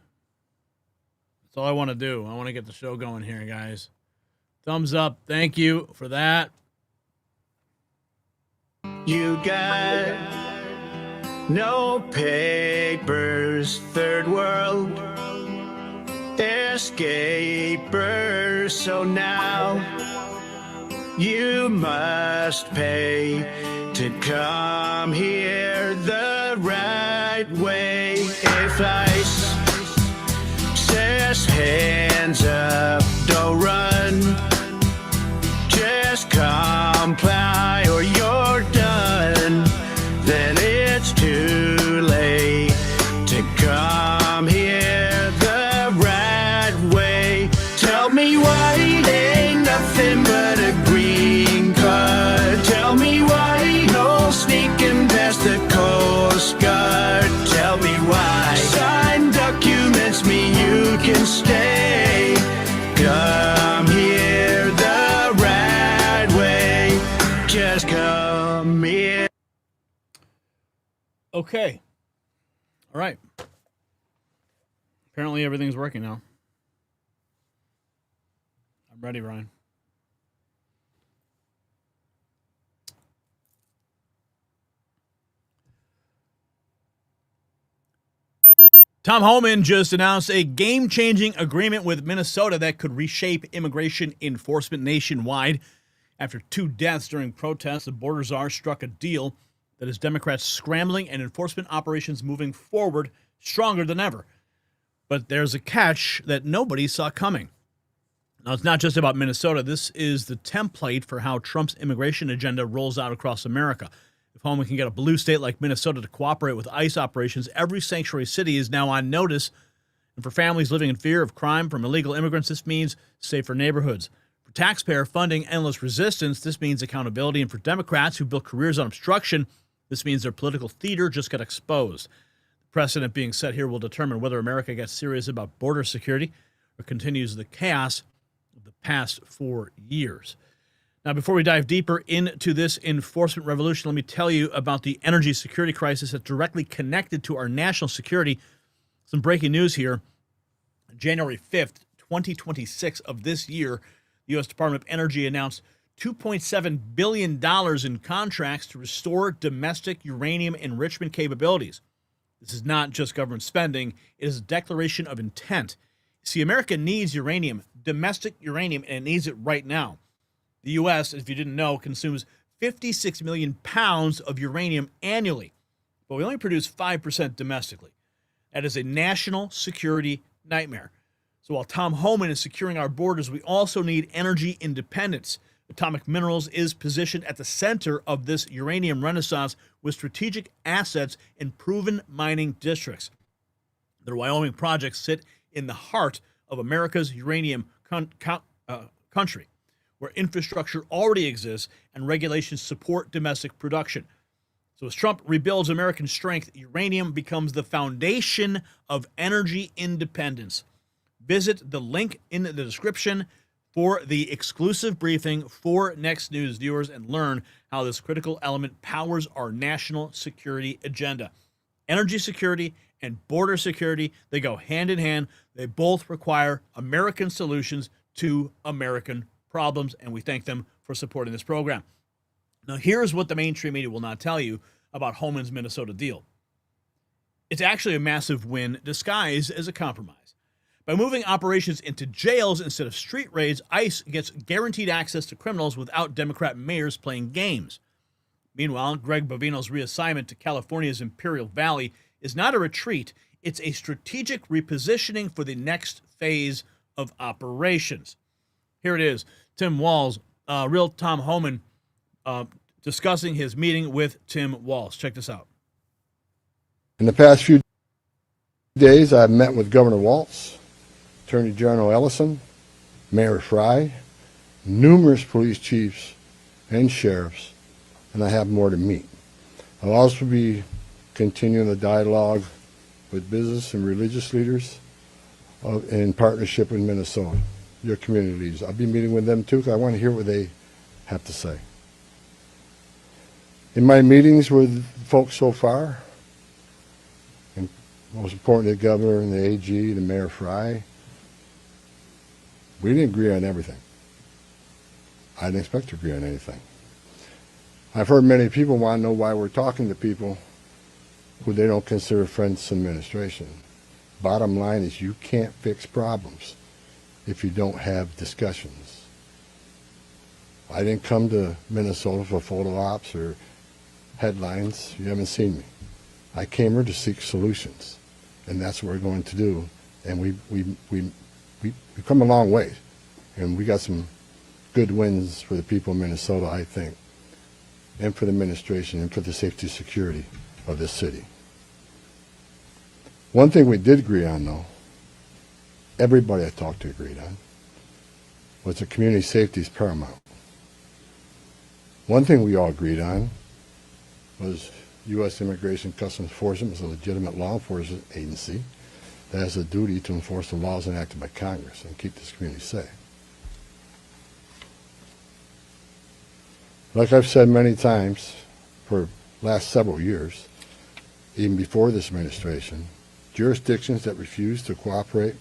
That's all I want to do. I want to get the show going here, guys. Thumbs up. Thank you for that. You got no papers, third world escapers. So now you must pay to come here the right way. If ICE says hands up, don't run, just comply or you're done, then it's too late to come here the right way. Tell me why ain't nothing but a green card. Tell me why no sneaking past the Coast Guard. Tell me why signed documents mean you can stay. Come here the right way. Just come here. Okay. All right. Apparently everything's working now. I'm ready, Ryan. Tom Homan just announced a game-changing agreement with Minnesota that could reshape immigration enforcement nationwide. After 2 deaths during protests, the border czar struck a deal that has Democrats scrambling and enforcement operations moving forward stronger than ever. But there's a catch that nobody saw coming. Now, it's not just about Minnesota. This is the template for how Trump's immigration agenda rolls out across America. If Homan can get a blue state like Minnesota to cooperate with ICE operations, every sanctuary city is now on notice. And for families living in fear of crime from illegal immigrants, this means safer neighborhoods. For taxpayer funding endless resistance, this means accountability. And for Democrats who built careers on obstruction, this means their political theater just got exposed. The precedent being set here will determine whether America gets serious about border security or continues the chaos of the past 4 years. Now, before we dive deeper into this enforcement revolution, let me tell you about the energy security crisis that's directly connected to our national security. Some breaking news here. January 5th, 2026 of this year, the U.S. Department of Energy announced $2.7 billion in contracts to restore domestic uranium enrichment capabilities. This is not just government spending. It is a declaration of intent. See, America needs uranium, domestic uranium, and it needs it right now. The U.S., if you didn't know, consumes 56 million pounds of uranium annually, but we only produce 5% domestically. That is a national security nightmare. So while Tom Homan is securing our borders, we also need energy independence. Atomic Minerals is positioned at the center of this uranium renaissance with strategic assets in proven mining districts. Their Wyoming projects sit in the heart of America's uranium country, where infrastructure already exists and regulations support domestic production. So as Trump rebuilds American strength, uranium becomes the foundation of energy independence. Visit the link in the description for the exclusive briefing for Next News viewers and learn how this critical element powers our national security agenda. Energy security and border security, they go hand in hand. They both require American solutions to American problems, and we thank them for supporting this program. Now, here's what the mainstream media will not tell you about Homan's Minnesota deal. It's actually a massive win disguised as a compromise. By moving operations into jails instead of street raids, ICE gets guaranteed access to criminals without Democrat mayors playing games. Meanwhile, Greg Bovino's reassignment to California's Imperial Valley is not a retreat. It's a strategic repositioning for the next phase of operations. Here it is. Tim Walz, real Tom Homan, discussing his meeting with Tim Walz. Check this out. In the past few days, I've met with Governor Walz, Attorney General Ellison, Mayor Fry, numerous police chiefs and sheriffs, and I have more to meet. I'll also be continuing the dialogue with business and religious leaders in partnership with Minnesota, your community leaders. I'll be meeting with them too because I want to hear what they have to say. In my meetings with folks so far, and most important, the governor and the AG, the Mayor Fry, we didn't agree on everything. I didn't expect to agree on anything. I've heard many people want to know why we're talking to people who they don't consider friends in administration. Bottom line is you can't fix problems if you don't have discussions. I didn't come to Minnesota for photo ops or headlines. You haven't seen me. I came here to seek solutions, and that's what we're going to do. And we've come a long way, and we got some good wins for the people of Minnesota, I think, and for the administration and for the safety and security of this city. One thing we did agree on, though, everybody I talked to agreed on, was that community safety is paramount. One thing we all agreed on was U.S. Immigration Customs Enforcement is a legitimate law enforcement agency that has a duty to enforce the laws enacted by Congress and keep this community safe. Like I've said many times for the last several years, even before this administration, jurisdictions that refuse to cooperate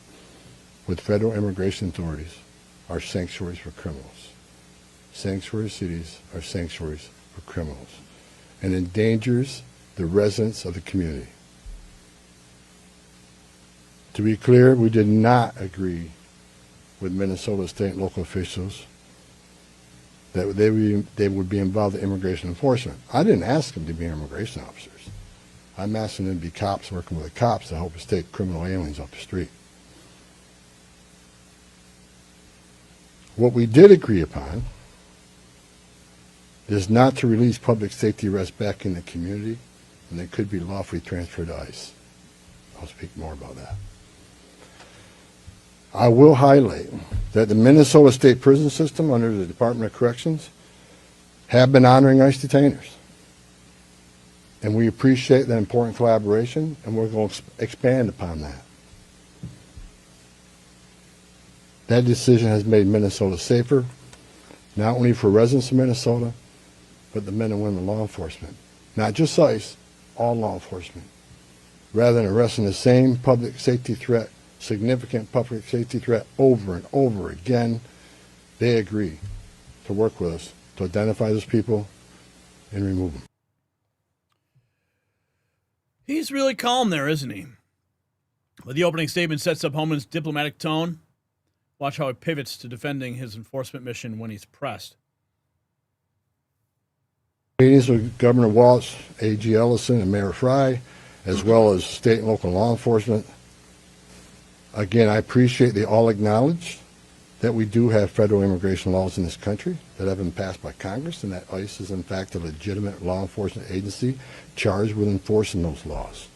with federal immigration authorities are sanctuaries for criminals. Sanctuary cities are sanctuaries for criminals and endangers the residents of the community. To be clear, we did not agree with Minnesota state and local officials that they would be involved in immigration enforcement. I didn't ask them to be immigration officers. I'm asking them to be cops working with the cops to help us take criminal aliens off the street. What we did agree upon is not to release public safety arrests back in the community, and they could be lawfully transferred to ICE. I'll speak more about that. I will highlight that the Minnesota State Prison System under the Department of Corrections have been honoring ICE detainers. And we appreciate that important collaboration, and we're going to expand upon that. That decision has made Minnesota safer, not only for residents of Minnesota, but the men and women of law enforcement. Not just ICE, all law enforcement. Rather than arresting the same public safety threat, significant public safety threat over and over again, they agree to work with us to identify those people and remove them. He's really calm there, isn't he? Well, the opening statement sets up Homan's diplomatic tone. Watch how he pivots to defending his enforcement mission when he's pressed. Meetings with Governor Walz, A.G. Ellison, and Mayor Fry, as well as state and local law enforcement. Again, I appreciate they all acknowledge that we do have federal immigration laws in this country that have been passed by Congress, and that ICE is in fact a legitimate law enforcement agency charged with enforcing those laws.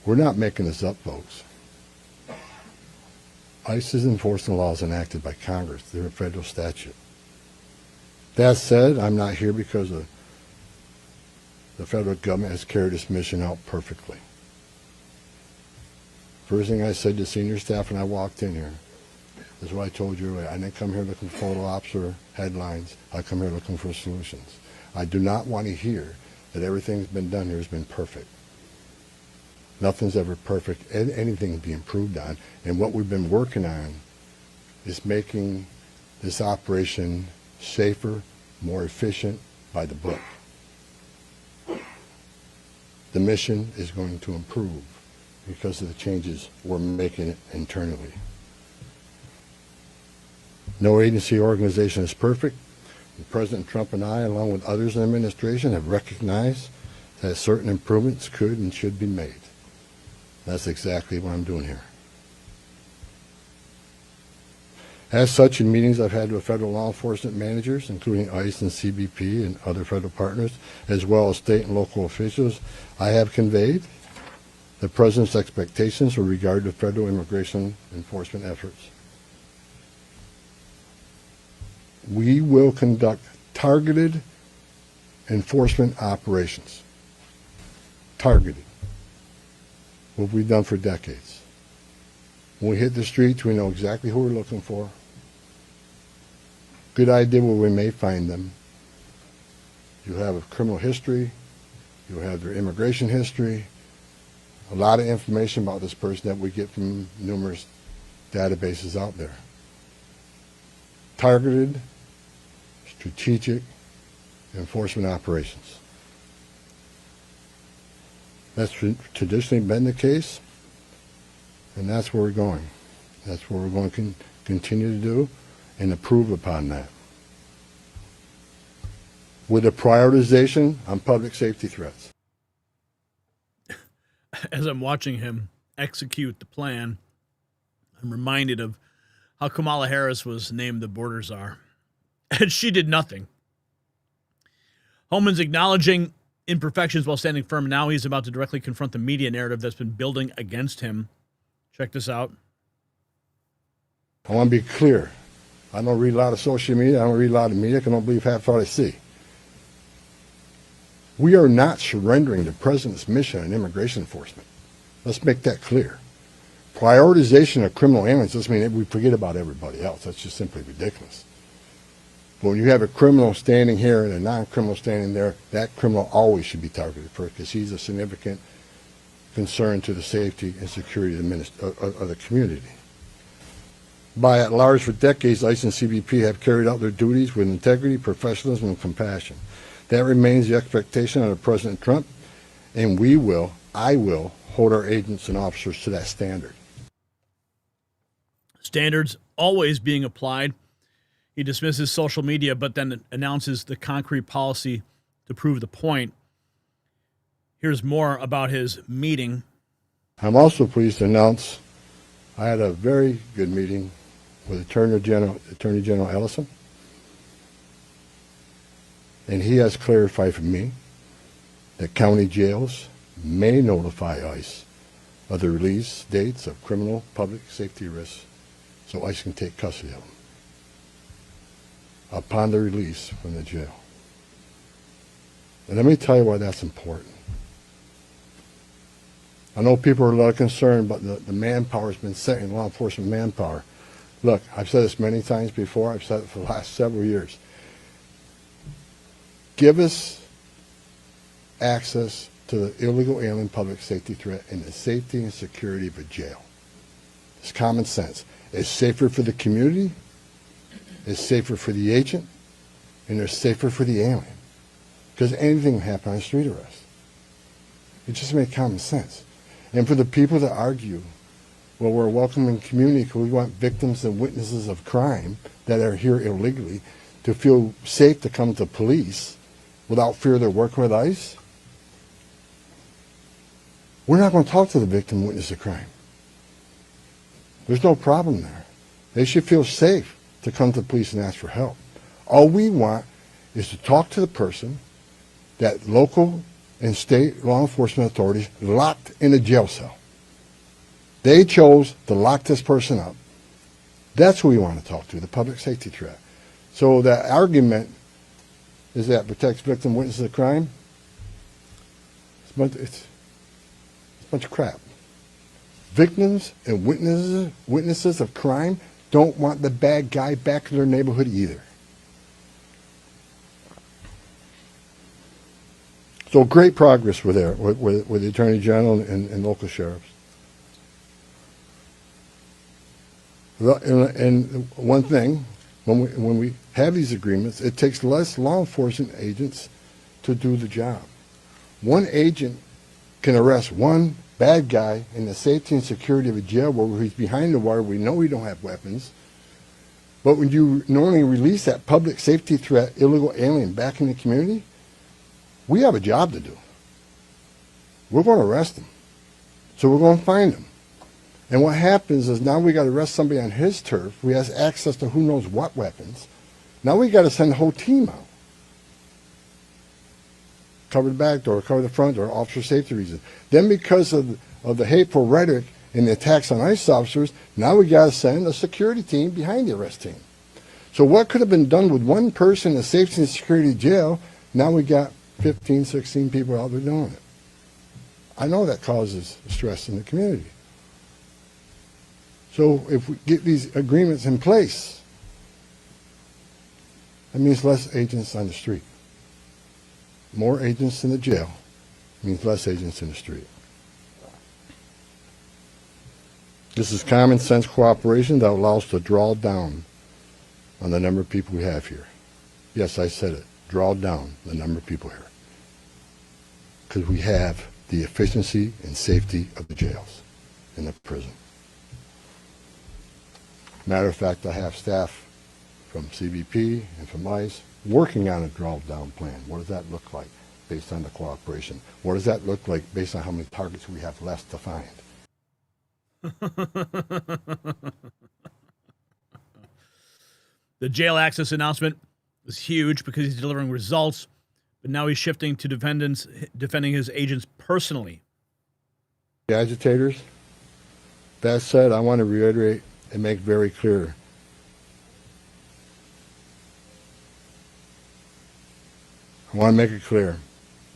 We're not making this up, folks. ICE is enforcing laws enacted by Congress. They're a federal statute. That said, I'm not here because the federal government has carried its mission out perfectly. First thing I said to senior staff when I walked in here is what I told you earlier. I didn't come here looking for photo ops or headlines. I come here looking for solutions. I do not want to hear that everything that's been done here has been perfect. Nothing's ever perfect. Anything can be improved on. And what we've been working on is making this operation safer, more efficient, by the book. The mission is going to improve because of the changes we're making internally. No agency or organization is perfect. And President Trump and I, along with others in the administration, have recognized that certain improvements could and should be made. That's exactly what I'm doing here. As such, in meetings I've had with federal law enforcement managers, including ICE and CBP and other federal partners, as well as state and local officials, I have conveyed the President's expectations with regard to federal immigration enforcement efforts. We will conduct targeted enforcement operations. Targeted. What we've done for decades. When we hit the streets, we know exactly who we're looking for. Good idea where we may find them. You have a criminal history. You have their immigration history. A lot of information about this person that we get from numerous databases out there. Targeted, strategic enforcement operations. That's traditionally been the case, and that's where we're going. That's what we're going to continue to do and improve upon that. With a prioritization on public safety threats. As I'm watching him execute the plan, I'm reminded of how Kamala Harris was named the border czar, and she did nothing. Homan's acknowledging imperfections while standing firm. Now he's about to directly confront the media narrative that's been building against him. Check this out. I want to be clear. I don't read a lot of social media. I don't read a lot of media. I don't believe half what I see. We are not surrendering the President's mission in immigration enforcement. Let's make that clear. Prioritization of criminal aliens doesn't mean that we forget about everybody else. That's just simply ridiculous. But when you have a criminal standing here and a non-criminal standing there, that criminal always should be targeted first because he's a significant concern to the safety and security of the community. By and large, for decades, ICE and CBP have carried out their duties with integrity, professionalism, and compassion. That remains the expectation of President Trump, and I will, hold our agents and officers to that standard. Standards always being applied. He dismisses social media, but then announces the concrete policy to prove the point. Here's more about his meeting. I'm also pleased to announce I had a very good meeting with Attorney General Ellison, and he has clarified for me that county jails may notify ICE of the release dates of criminal public safety risks so ICE can take custody of them upon the release from the jail. And let me tell you why that's important. I know people are a lot concerned about the manpower has been set in law enforcement manpower. Look, I've said this many times before. I've said it for the last several years. Give us access to the illegal alien public safety threat and the safety and security of a jail. It's common sense. It's safer for the community, it's safer for the agent, and it's safer for the alien. Because anything can happen on a street arrest. It just makes common sense. And for the people that argue, well, we're a welcoming community because we want victims and witnesses of crime that are here illegally to feel safe to come to police without fear they're working with ICE, we're not going to talk to the victim and witness of crime. There's no problem there. They should feel safe to come to the police and ask for help. All we want is to talk to the person that local and state law enforcement authorities locked in a jail cell. They chose to lock this person up. That's who we want to talk to, the public safety threat. So the argument is that protects victim witnesses of crime. It's a bunch of crap. Victims and witnesses of crime don't want the bad guy back in their neighborhood either. So great progress with there with the Attorney General and local sheriffs. And one thing, when we have these agreements, it takes less law enforcement agents to do the job. One agent can arrest one bad guy in the safety and security of a jail where he's behind the wire. We know we don't have weapons. But when you normally release that public safety threat, illegal alien back in the community, we have a job to do. We're going to arrest him. So we're going to find him. And what happens is now we got to arrest somebody on his turf. We have access to who knows what weapons. Now we got to send the whole team out. Cover the back door, cover the front door, officer safety reasons. Then because of the hateful rhetoric and the attacks on ICE officers, now we got to send a security team behind the arrest team. So what could have been done with one person in a safety and security jail, now we got 15, 16 people out there doing it. I know that causes stress in the community. So if we get these agreements in place, that means less agents on the street. More agents in the jail means less agents in the street. This is common sense cooperation that allows us to draw down on the number of people we have here. Yes, I said it. Draw down the number of people here. Because we have the efficiency and safety of the jails and the prison. Matter of fact, I have staff from CBP and from ICE working on a draw-down plan. What does that look like based on the cooperation? What does that look like based on how many targets we have left to find? The jail access announcement was huge because he's delivering results, but now he's shifting to defending his agents personally. The agitators, that said, I want to reiterate and make very clear. I want to make it clear.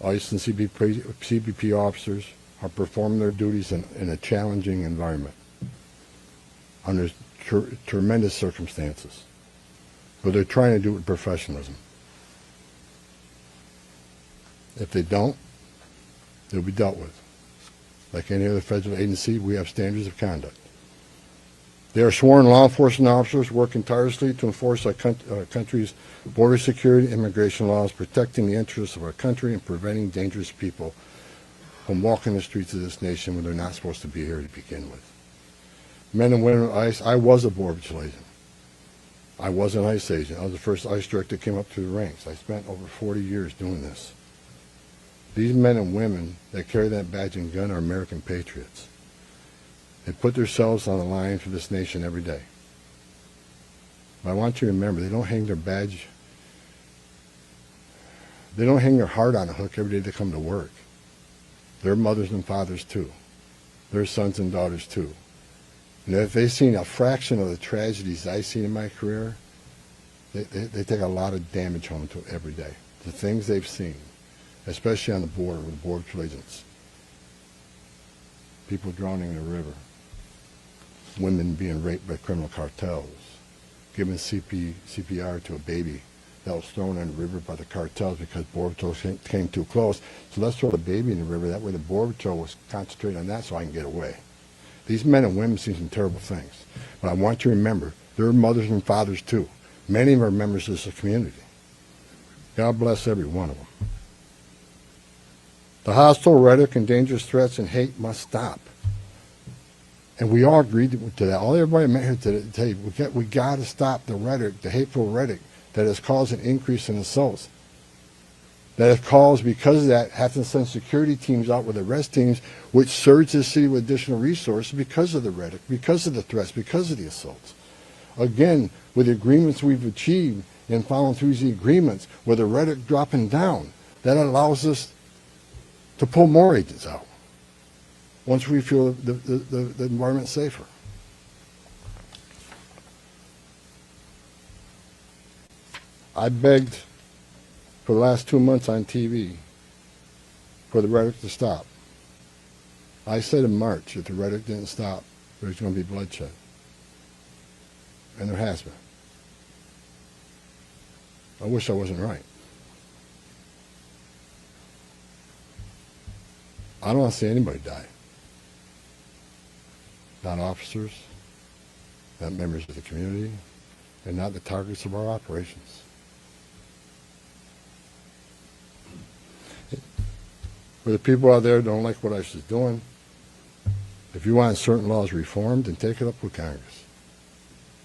ICE and CBP officers are performing their duties in a challenging environment under tremendous circumstances. But they're trying to do it with professionalism. If they don't, they'll be dealt with. Like any other federal agency, we have standards of conduct. They are sworn law enforcement officers working tirelessly to enforce our country's border security, immigration laws, protecting the interests of our country and preventing dangerous people from walking the streets of this nation when they're not supposed to be here to begin with. Men and women of ICE, I was a Border Patrol agent. I was an ICE agent. I was the first ICE director that came up through the ranks. I spent over 40 years doing this. These men and women that carry that badge and gun are American patriots. They put themselves on the line for this nation every day. But I want you to remember, they don't hang their badge, they don't hang their heart on a hook every day they come to work. They're mothers and fathers too. They're sons and daughters too. And if they've seen a fraction of the tragedies I've seen in my career, they take a lot of damage home to every day. The things they've seen, especially on the border with Border Patrol agents. People drowning in the river. Women being raped by criminal cartels, giving CPR to a baby that was thrown in the river by the cartels because Border Patrol came too close. So let's throw the baby in the river. That way the Border Patrol was concentrating on that so I can get away. These men and women see some terrible things. But I want you to remember, they're mothers and fathers too. Many of them are members of this community. God bless every one of them. The hostile rhetoric and dangerous threats and hate must stop. And we all agreed to that. All everybody met here today to tell you, we got to stop the rhetoric, the hateful rhetoric that has caused an increase in assaults. That has caused, because of that, have to send security teams out with arrest teams, which surge the city with additional resources because of the rhetoric, because of the threats, because of the assaults. Again, with the agreements we've achieved and following through the agreements, with the rhetoric dropping down, that allows us to pull more agents out once we feel the environment's safer. I begged for the last 2 months on TV for the rhetoric to stop. I said in March, if the rhetoric didn't stop, there's going to be bloodshed. And there has been. I wish I wasn't right. I don't want to see anybody die. Not officers, not members of the community, and not the targets of our operations. For the people out there who don't like what ICE is doing, if you want certain laws reformed, then take it up with Congress.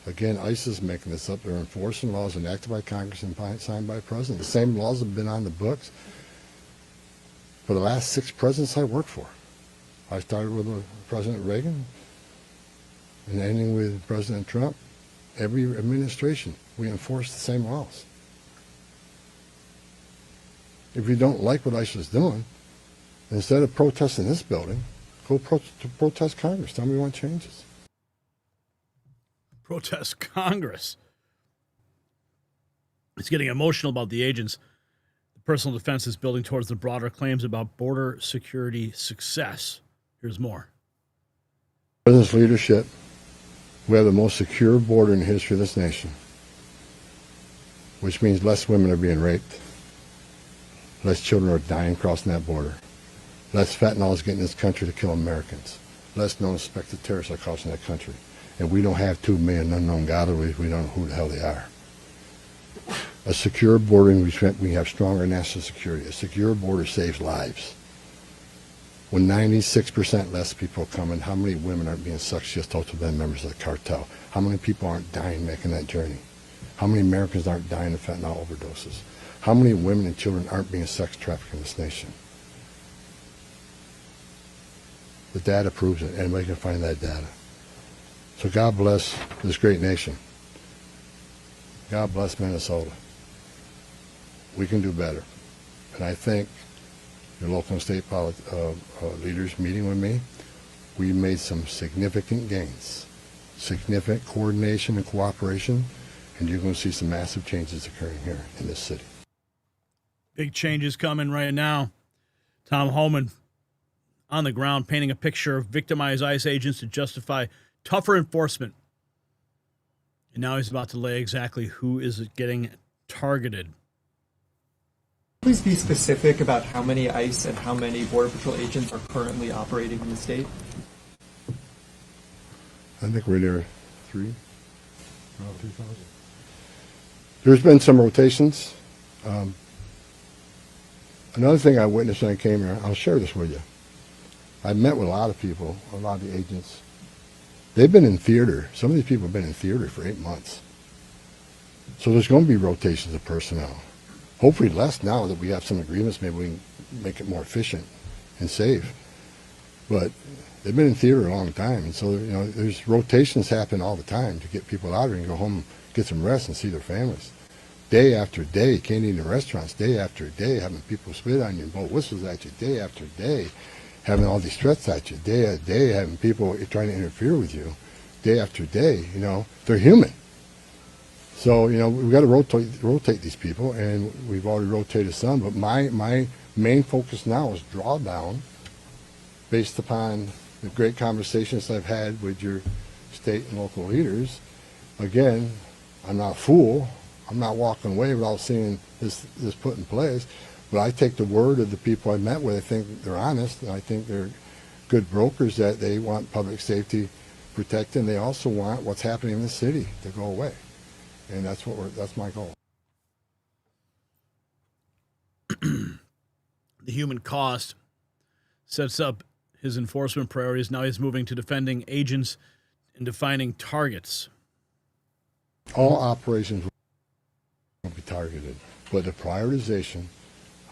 Again, ICE is making this up. They're enforcing laws enacted by Congress and signed by the President. The same laws have been on the books for the last 6 presidents I worked for. I started with President Reagan and ending with President Trump. Every administration, we enforce the same laws. If you don't like what ICE is doing, instead of protesting this building, go protest Congress. Tell me what changes. Protest Congress. It's getting emotional about the agents. The personal defense is building towards the broader claims about border security success. Here's more. President's leadership, we have the most secure border in the history of this nation, which means less women are being raped, less children are dying crossing that border, less fentanyl is getting in this country to kill Americans, less known suspected terrorists are crossing that country. And we don't have 2 million unknown gotaways. We don't know who the hell they are. A secure border, we have stronger national security. A secure border saves lives. When 96% less people are coming, how many women aren't being sucked to them members of the cartel? How many people aren't dying making that journey? How many Americans aren't dying of fentanyl overdoses? How many women and children aren't being sex trafficked in this nation? The data proves it. Anybody can find that data. So God bless this great nation. God bless Minnesota. We can do better. And I think your local and state leaders meeting with me, we made some significant gains, significant coordination and cooperation, and you're going to see some massive changes occurring here in this city. Big changes coming right now. Tom Homan on the ground painting a picture of victimized ICE agents to justify tougher enforcement. And now he's about to lay exactly who is getting targeted. Please be specific about how many ICE and how many Border Patrol agents are currently operating in the state. I think we're near 3,000. There's been some rotations. Another thing I witnessed when I came here, I'll share this with you. I met with a lot of people, a lot of the agents. They've been in theater. Some of these people have been in theater for 8 months. So there's going to be rotations of personnel. Hopefully less now that we have some agreements. Maybe we can make it more efficient and safe. But they've been in theater a long time. And so, you know, there's rotations happen all the time to get people out here and go home, get some rest and see their families. Day after day, can't eat in restaurants, day after day, having people spit on you and blow whistles at you, day after day. Having all these threats at you, day after day, having people trying to interfere with you, day after day, you know, they're human. So, you know, we've got to rotate these people, and we've already rotated some, but my main focus now is drawdown based upon the great conversations I've had with your state and local leaders. Again, I'm not a fool. I'm not walking away without seeing this put in place. But I take the word of the people I met with. I think they're honest, and I think they're good brokers, that they want public safety protected, and they also want what's happening in the city to go away. And that's my goal. The human cost sets up his enforcement priorities. Now he's moving to defending agents and defining targets. All operations will be targeted, but the prioritization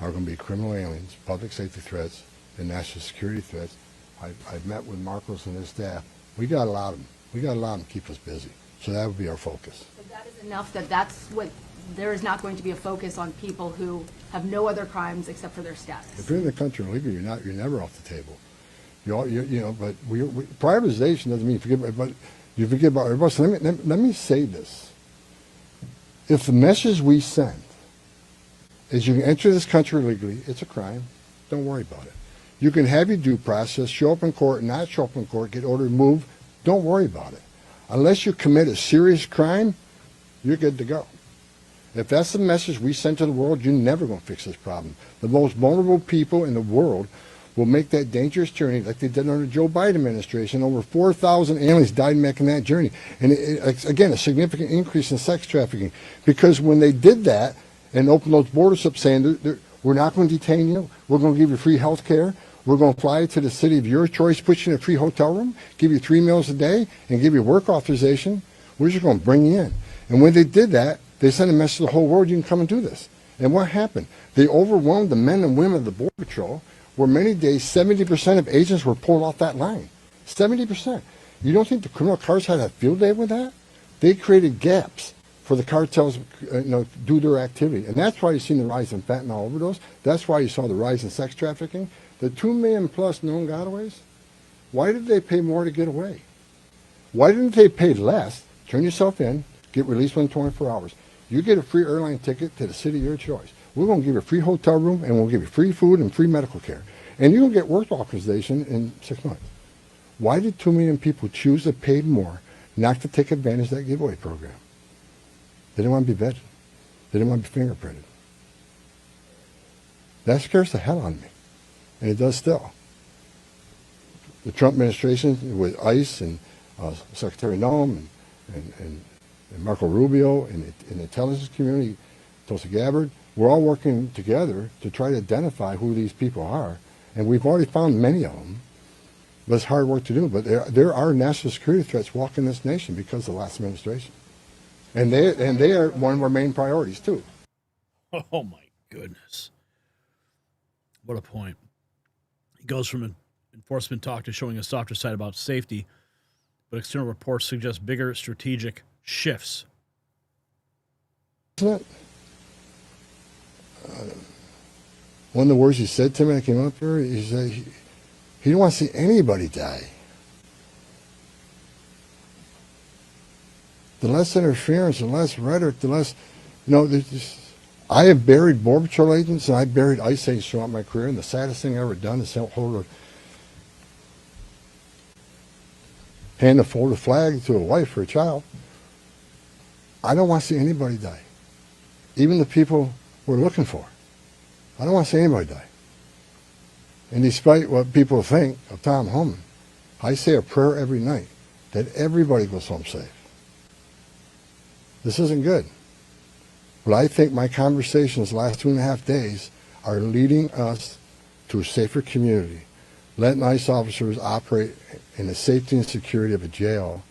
are going to be criminal aliens, public safety threats, and national security threats. I've met with Marcos and his staff. We got a lot of them. We got a lot of them to keep us busy. So that would be our focus. So that is enough that's what, there is not going to be a focus on people who have no other crimes except for their status. If you're in the country illegally, you're never off the table. You know, but prioritization doesn't mean you forget about everybody. So let me say this. If the message we send is you can enter this country illegally, it's a crime, don't worry about it. You can have your due process, show up in court, not show up in court, get ordered removed, don't worry about it. Unless you commit a serious crime, you're good to go. If that's the message we send to the world, you're never going to fix this problem. The most vulnerable people in the world will make that dangerous journey like they did under the Joe Biden administration. Over 4,000 aliens died making that journey. And again, a significant increase in sex trafficking. Because when they did that and opened those borders up saying, we're not going to detain you, we're going to give you free health care, we're going to fly you to the city of your choice, put you in a free hotel room, give you 3 meals a day, and give you work authorization, we're just going to bring you in. And when they did that, they sent a message to the whole world, you can come and do this. And what happened? They overwhelmed the men and women of the Border Patrol, where many days 70% of agents were pulled off that line. 70%. You don't think the criminal cartels had a field day with that? They created gaps for the cartels to do their activity. And that's why you've seen the rise in fentanyl overdose. That's why you saw the rise in sex trafficking. The 2 million plus known gotaways, why did they pay more to get away? Why didn't they pay less, turn yourself in, get released within 24 hours? You get a free airline ticket to the city of your choice. We're going to give you a free hotel room, and we'll give you free food and free medical care. And you're going to get work authorization in 6 months. Why did 2 million people choose to pay more not to take advantage of that giveaway program? They didn't want to be vetted. They didn't want to be fingerprinted. That scares the hell out of me. And it does still. The Trump administration with ICE and Secretary Noem and Marco Rubio and the intelligence community, Tulsi Gabbard, we're all working together to try to identify who these people are. And we've already found many of them. But it's hard work to do. But there are national security threats walking this nation because of the last administration. And they are one of our main priorities, too. Oh, my goodness. What a point. He goes from an enforcement talk to showing a softer side about safety, but external reports suggest bigger strategic shifts. Isn't it? One of the words he said to me when I came up here, he said he didn't want to see anybody die. The less interference, the less rhetoric, the less, I have buried Border Patrol agents and I buried ICE agents throughout my career, and the saddest thing I've ever done is hand a folded flag to a wife or a child. I don't want to see anybody die. Even the people we're looking for. I don't want to see anybody die. And despite what people think of Tom Homan, I say a prayer every night that everybody goes home safe. This isn't good. But I think my conversations the last 2.5 days are leading us to a safer community. Letting ICE officers operate in the safety and security of a jail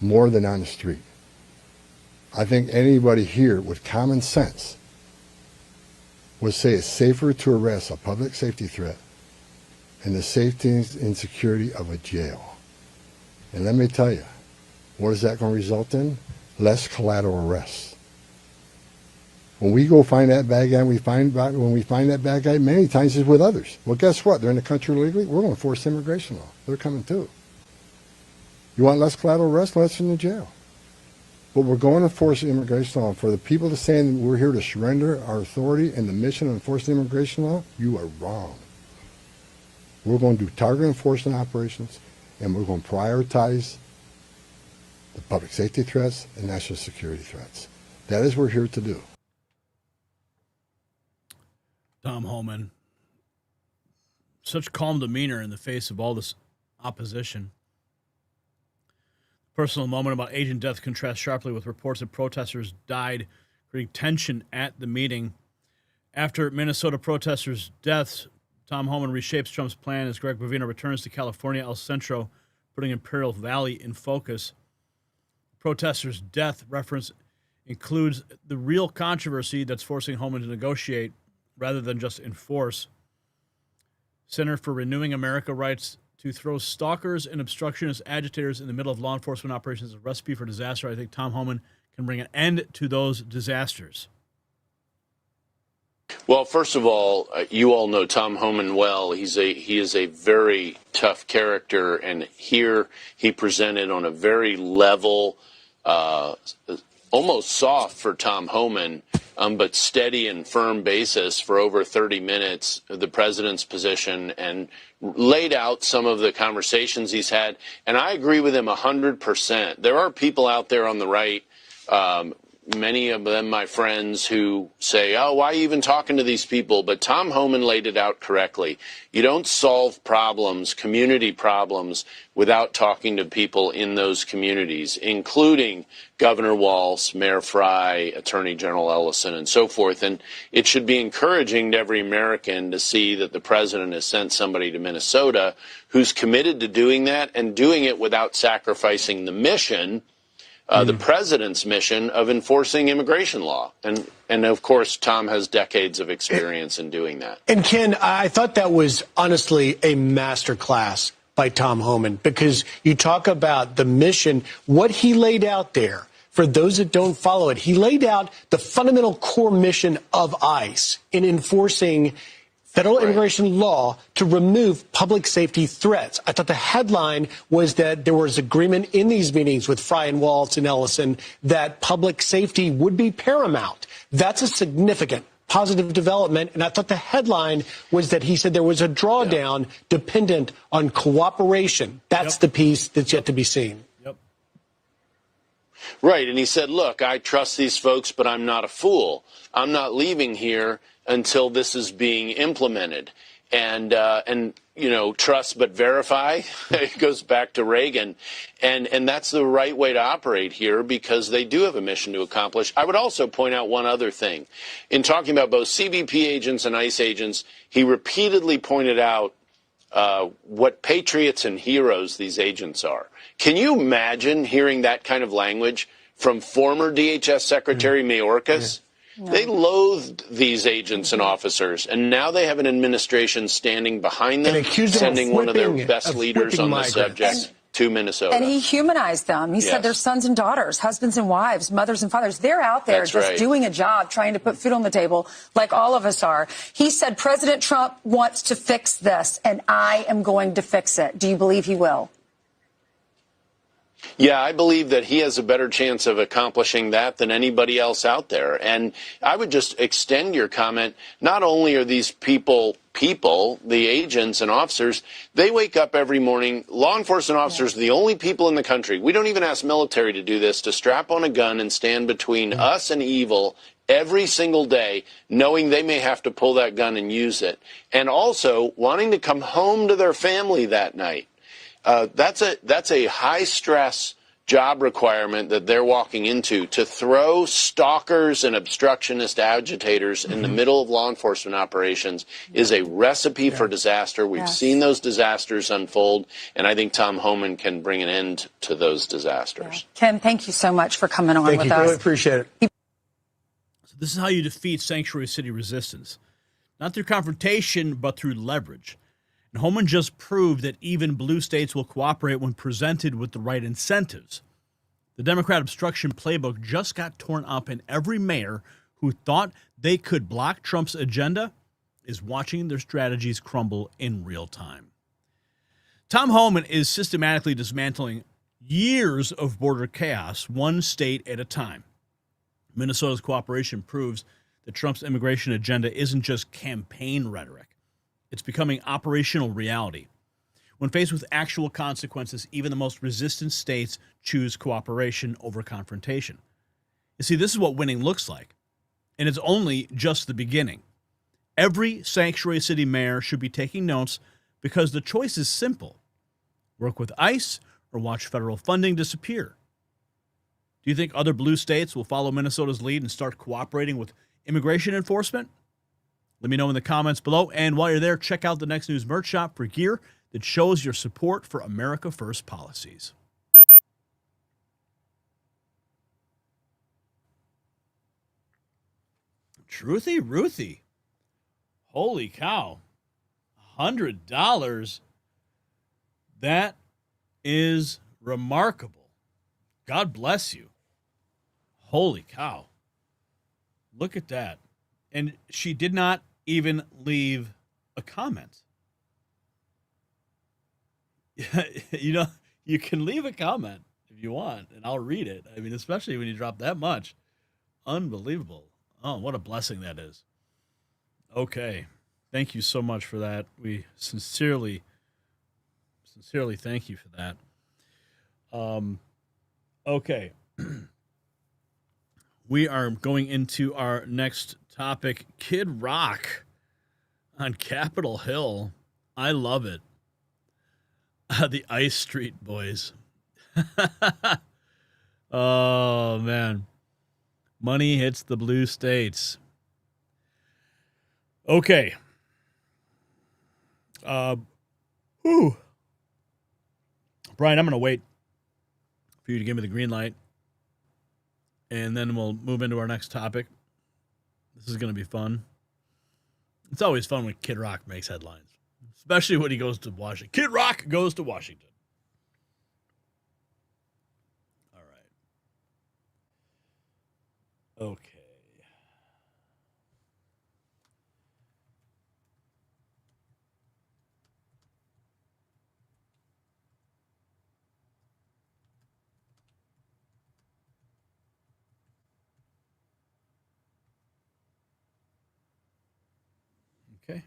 more than on the street. I think anybody here with common sense would say it's safer to arrest a public safety threat in the safety and security of a jail. And let me tell you, what is that going to result in? Less collateral arrests. When we go find that bad guy, when we find that bad guy, many times it's with others. Well, guess what? They're in the country illegally. We're going to force immigration law. They're coming too. You want less collateral arrest? Let's in the jail. But we're going to force immigration law. For the people to say we're here to surrender our authority and the mission of enforcing immigration law, you are wrong. We're going to do target enforcement operations, and we're going to prioritize the public safety threats and national security threats. That is what we're here to do. Tom Homan. Such calm demeanor in the face of all this opposition. Personal moment about agent death contrasts sharply with reports that protesters died, creating tension at the meeting. After Minnesota protesters' deaths, Tom Homan reshapes Trump's plan as Greg Bovino returns to California El Centro, putting Imperial Valley in focus. Protesters' death reference includes the real controversy that's forcing Homan to negotiate rather than just enforce. Center for Renewing America writes, to throw stalkers and obstructionist agitators in the middle of law enforcement operations is a recipe for disaster. I think Tom Homan can bring an end to those disasters. Well, first of all, you all know Tom Homan well. He is a very tough character, and here he presented on a very level, almost soft for Tom Homan, but steady and firm basis for over 30 minutes, the president's position, and laid out some of the conversations he's had. And I agree with him 100%. There are people out there on the right many of them my friends who say, oh, why are you even talking to these people? But Tom Homan laid it out correctly. You don't solve problems, community problems, without talking to people in those communities, including Governor Walz, Mayor Fry, Attorney General Ellison, and so forth. And it should be encouraging to every American to see that the president has sent somebody to Minnesota who's committed to doing that and doing it without sacrificing the mission, the president's mission of enforcing immigration law. And of course, Tom has decades of experience in doing that. And Ken, I thought that was honestly a masterclass by Tom Homan, because you talk about the mission, what he laid out there. For those that don't follow it, he laid out the fundamental core mission of ICE in enforcing federal immigration law to remove public safety threats. I thought the headline was that there was agreement in these meetings with Fry and Walz and Ellison that public safety would be paramount. That's a significant positive development. And I thought the headline was that he said there was a drawdown dependent on cooperation. That's the piece that's yet to be seen. Right. And he said, look, I trust these folks, but I'm not a fool. I'm not leaving here until this is being implemented. And you know, trust but verify. It goes back to Reagan. And that's the right way to operate here, because they do have a mission to accomplish. I would also point out one other thing. In talking about both CBP agents and ICE agents, he repeatedly pointed out what patriots and heroes these agents are. Can you imagine hearing that kind of language from former DHS Secretary Mayorkas? No. They loathed these agents and officers, and now they have an administration standing behind them, sending one of their best leaders on the subject to Minnesota. And he humanized them. He said their sons and daughters, husbands and wives, mothers and fathers. They're out there doing a job, trying to put food on the table like all of us are. He said President Trump wants to fix this, and I am going to fix it. Do you believe he will? Yeah, I believe that he has a better chance of accomplishing that than anybody else out there. And I would just extend your comment. Not only are these people, the agents and officers, they wake up every morning. Law enforcement officers are the only people in the country. We don't even ask military to do this, to strap on a gun and stand between us and evil every single day, knowing they may have to pull that gun and use it. And also wanting to come home to their family that night. That's a high-stress job requirement that they're walking into. To throw stalkers and obstructionist agitators in the middle of law enforcement operations is a recipe for disaster. We've seen those disasters unfold, and I think Tom Homan can bring an end to those disasters. Ken, thank you so much for coming on with us. Really appreciate it. So this is how you defeat sanctuary city resistance. Not through confrontation, but through leverage. And Homan just proved that even blue states will cooperate when presented with the right incentives. The Democrat obstruction playbook just got torn up, and every mayor who thought they could block Trump's agenda is watching their strategies crumble in real time. Tom Homan is systematically dismantling years of border chaos, one state at a time. Minnesota's cooperation proves that Trump's immigration agenda isn't just campaign rhetoric. It's becoming operational reality. When faced with actual consequences, even the most resistant states choose cooperation over confrontation. You see, this is what winning looks like, and it's only just the beginning. Every sanctuary city mayor should be taking notes, because the choice is simple. Work with ICE or watch federal funding disappear. Do you think other blue states will follow Minnesota's lead and start cooperating with immigration enforcement? Let me know in the comments below. And while you're there, check out the Next News merch shop for gear that shows your support for America First policies. Truthy Ruthie. Holy cow. $100. That is remarkable. God bless you. Holy cow. Look at that. And she did not even leave a comment. You know, you can leave a comment if you want, and I'll read it. I mean, especially when you drop that much. Unbelievable. Oh, what a blessing that is. Okay. Thank you so much for that. We sincerely thank you for that. Okay. We are going into our next topic. Kid Rock on Capitol Hill. I love it. The Ice Street Boys. Oh, man. Money hits the blue states. Okay. Brian, I'm going to wait for you to give me the green light, and then we'll move into our next topic. This is going to be fun. It's always fun when Kid Rock makes headlines, especially when he goes to Washington. Kid Rock goes to Washington. All right. Okay. Okay.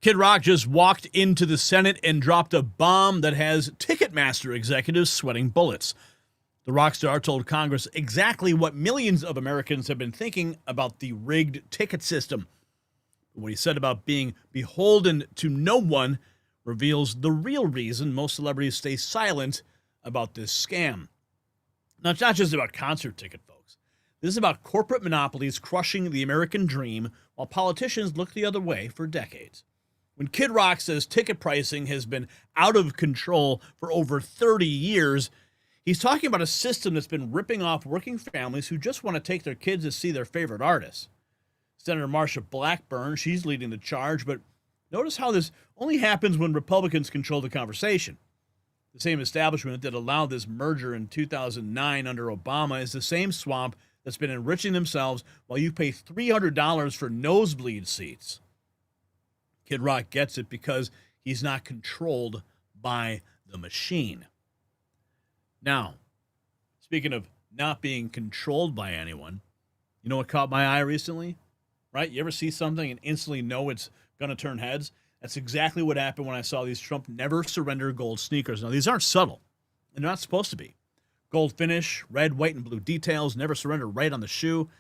Kid Rock just walked into the Senate and dropped a bomb that has Ticketmaster executives sweating bullets. The rock star told Congress exactly what millions of Americans have been thinking about the rigged ticket system. What he said about being beholden to no one reveals the real reason most celebrities stay silent about this scam. Now, it's not just about concert ticket, folks. This is about corporate monopolies crushing the American dream while politicians look the other way for decades. When Kid Rock says ticket pricing has been out of control for over 30 years, he's talking about a system that's been ripping off working families who just want to take their kids to see their favorite artists. Senator Marsha Blackburn, she's leading the charge, but notice how this only happens when Republicans control the conversation. The same establishment that allowed this merger in 2009 under Obama is the same swamp that's been enriching themselves while you pay $300 for nosebleed seats. Kid Rock gets it because he's not controlled by the machine. Now, speaking of not being controlled by anyone, you know what caught my eye recently? Right? You ever see something and instantly know it's going to turn heads? That's exactly what happened when I saw these Trump never surrender gold sneakers. Now, these aren't subtle, and they're not supposed to be. Gold finish, red, white, and blue details, never surrender right on the shoe.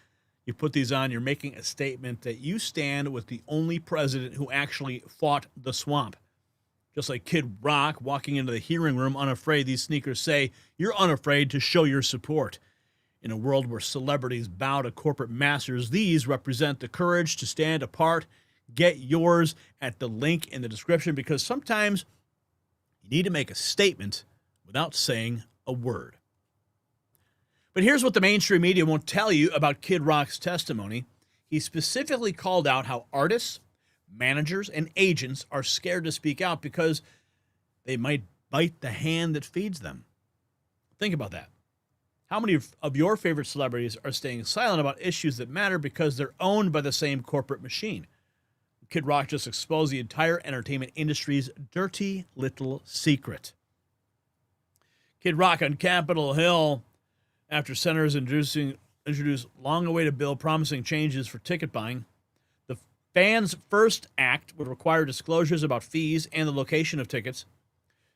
You put these on, you're making a statement that you stand with the only president who actually fought the swamp. Just like Kid Rock walking into the hearing room unafraid, these sneakers say you're unafraid to show your support. In a world where celebrities bow to corporate masters, these represent the courage to stand apart. Get yours at the link in the description because sometimes you need to make a statement without saying a word. But here's what the mainstream media won't tell you about Kid Rock's testimony. He specifically called out how artists, managers, and agents are scared to speak out because they might bite the hand that feeds them. Think about that. How many of your favorite celebrities are staying silent about issues that matter because they're owned by the same corporate machine? Kid Rock just exposed the entire entertainment industry's dirty little secret. Kid Rock on Capitol Hill, after senators introduced long-awaited bill promising changes for ticket buying. The Fans First Act would require disclosures about fees and the location of tickets,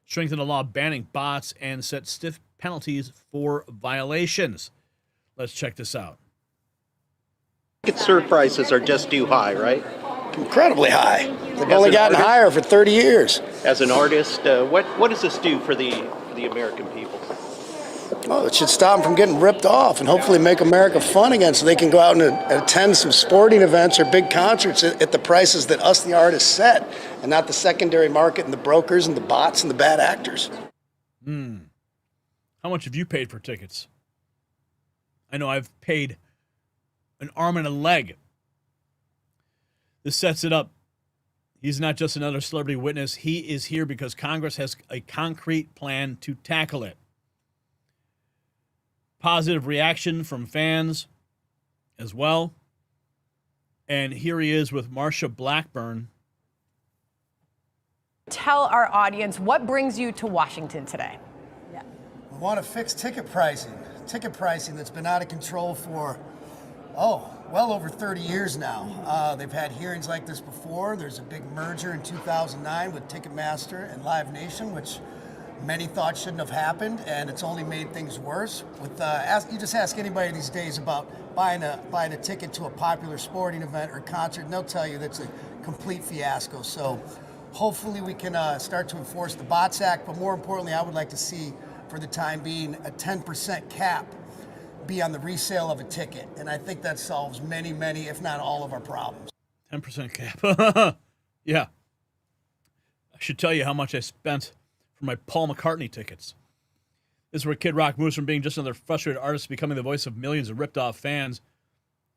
strengthen a law banning bots, and set stiff penalties for violations. Let's check this out. Ticket surf prices are just too high, right? Incredibly high. They've only gotten higher for 30 years. As an artist, what does this do for the American people? Well, it should stop them from getting ripped off and hopefully make America fun again so they can go out and attend some sporting events or big concerts at the prices that us, the artists, set, and not the secondary market and the brokers and the bots and the bad actors. How much have you paid for tickets? I know I've paid an arm and a leg. This sets it up. He's not just another celebrity witness. He is here because Congress has a concrete plan to tackle it. Positive reaction from fans as well. And here he is with Marsha Blackburn. Tell our audience what brings you to Washington today. We want to fix ticket pricing that's been out of control for Oh, well over 30 years now. They've had hearings like this before. There's a big merger in 2009 with Ticketmaster and Live Nation, which many thought shouldn't have happened, and it's only made things worse. With you just ask anybody these days about buying a ticket to a popular sporting event or concert, and they'll tell you that's a complete fiasco. So hopefully we can start to enforce the Bots Act, but more importantly, I would like to see, for the time being, a 10% cap be on the resale of a ticket, and I think that solves many, if not all of our problems. 10% cap. Yeah. I should tell you how much I spent for my Paul McCartney tickets. This is where Kid Rock moves from being just another frustrated artist to becoming the voice of millions of ripped-off fans.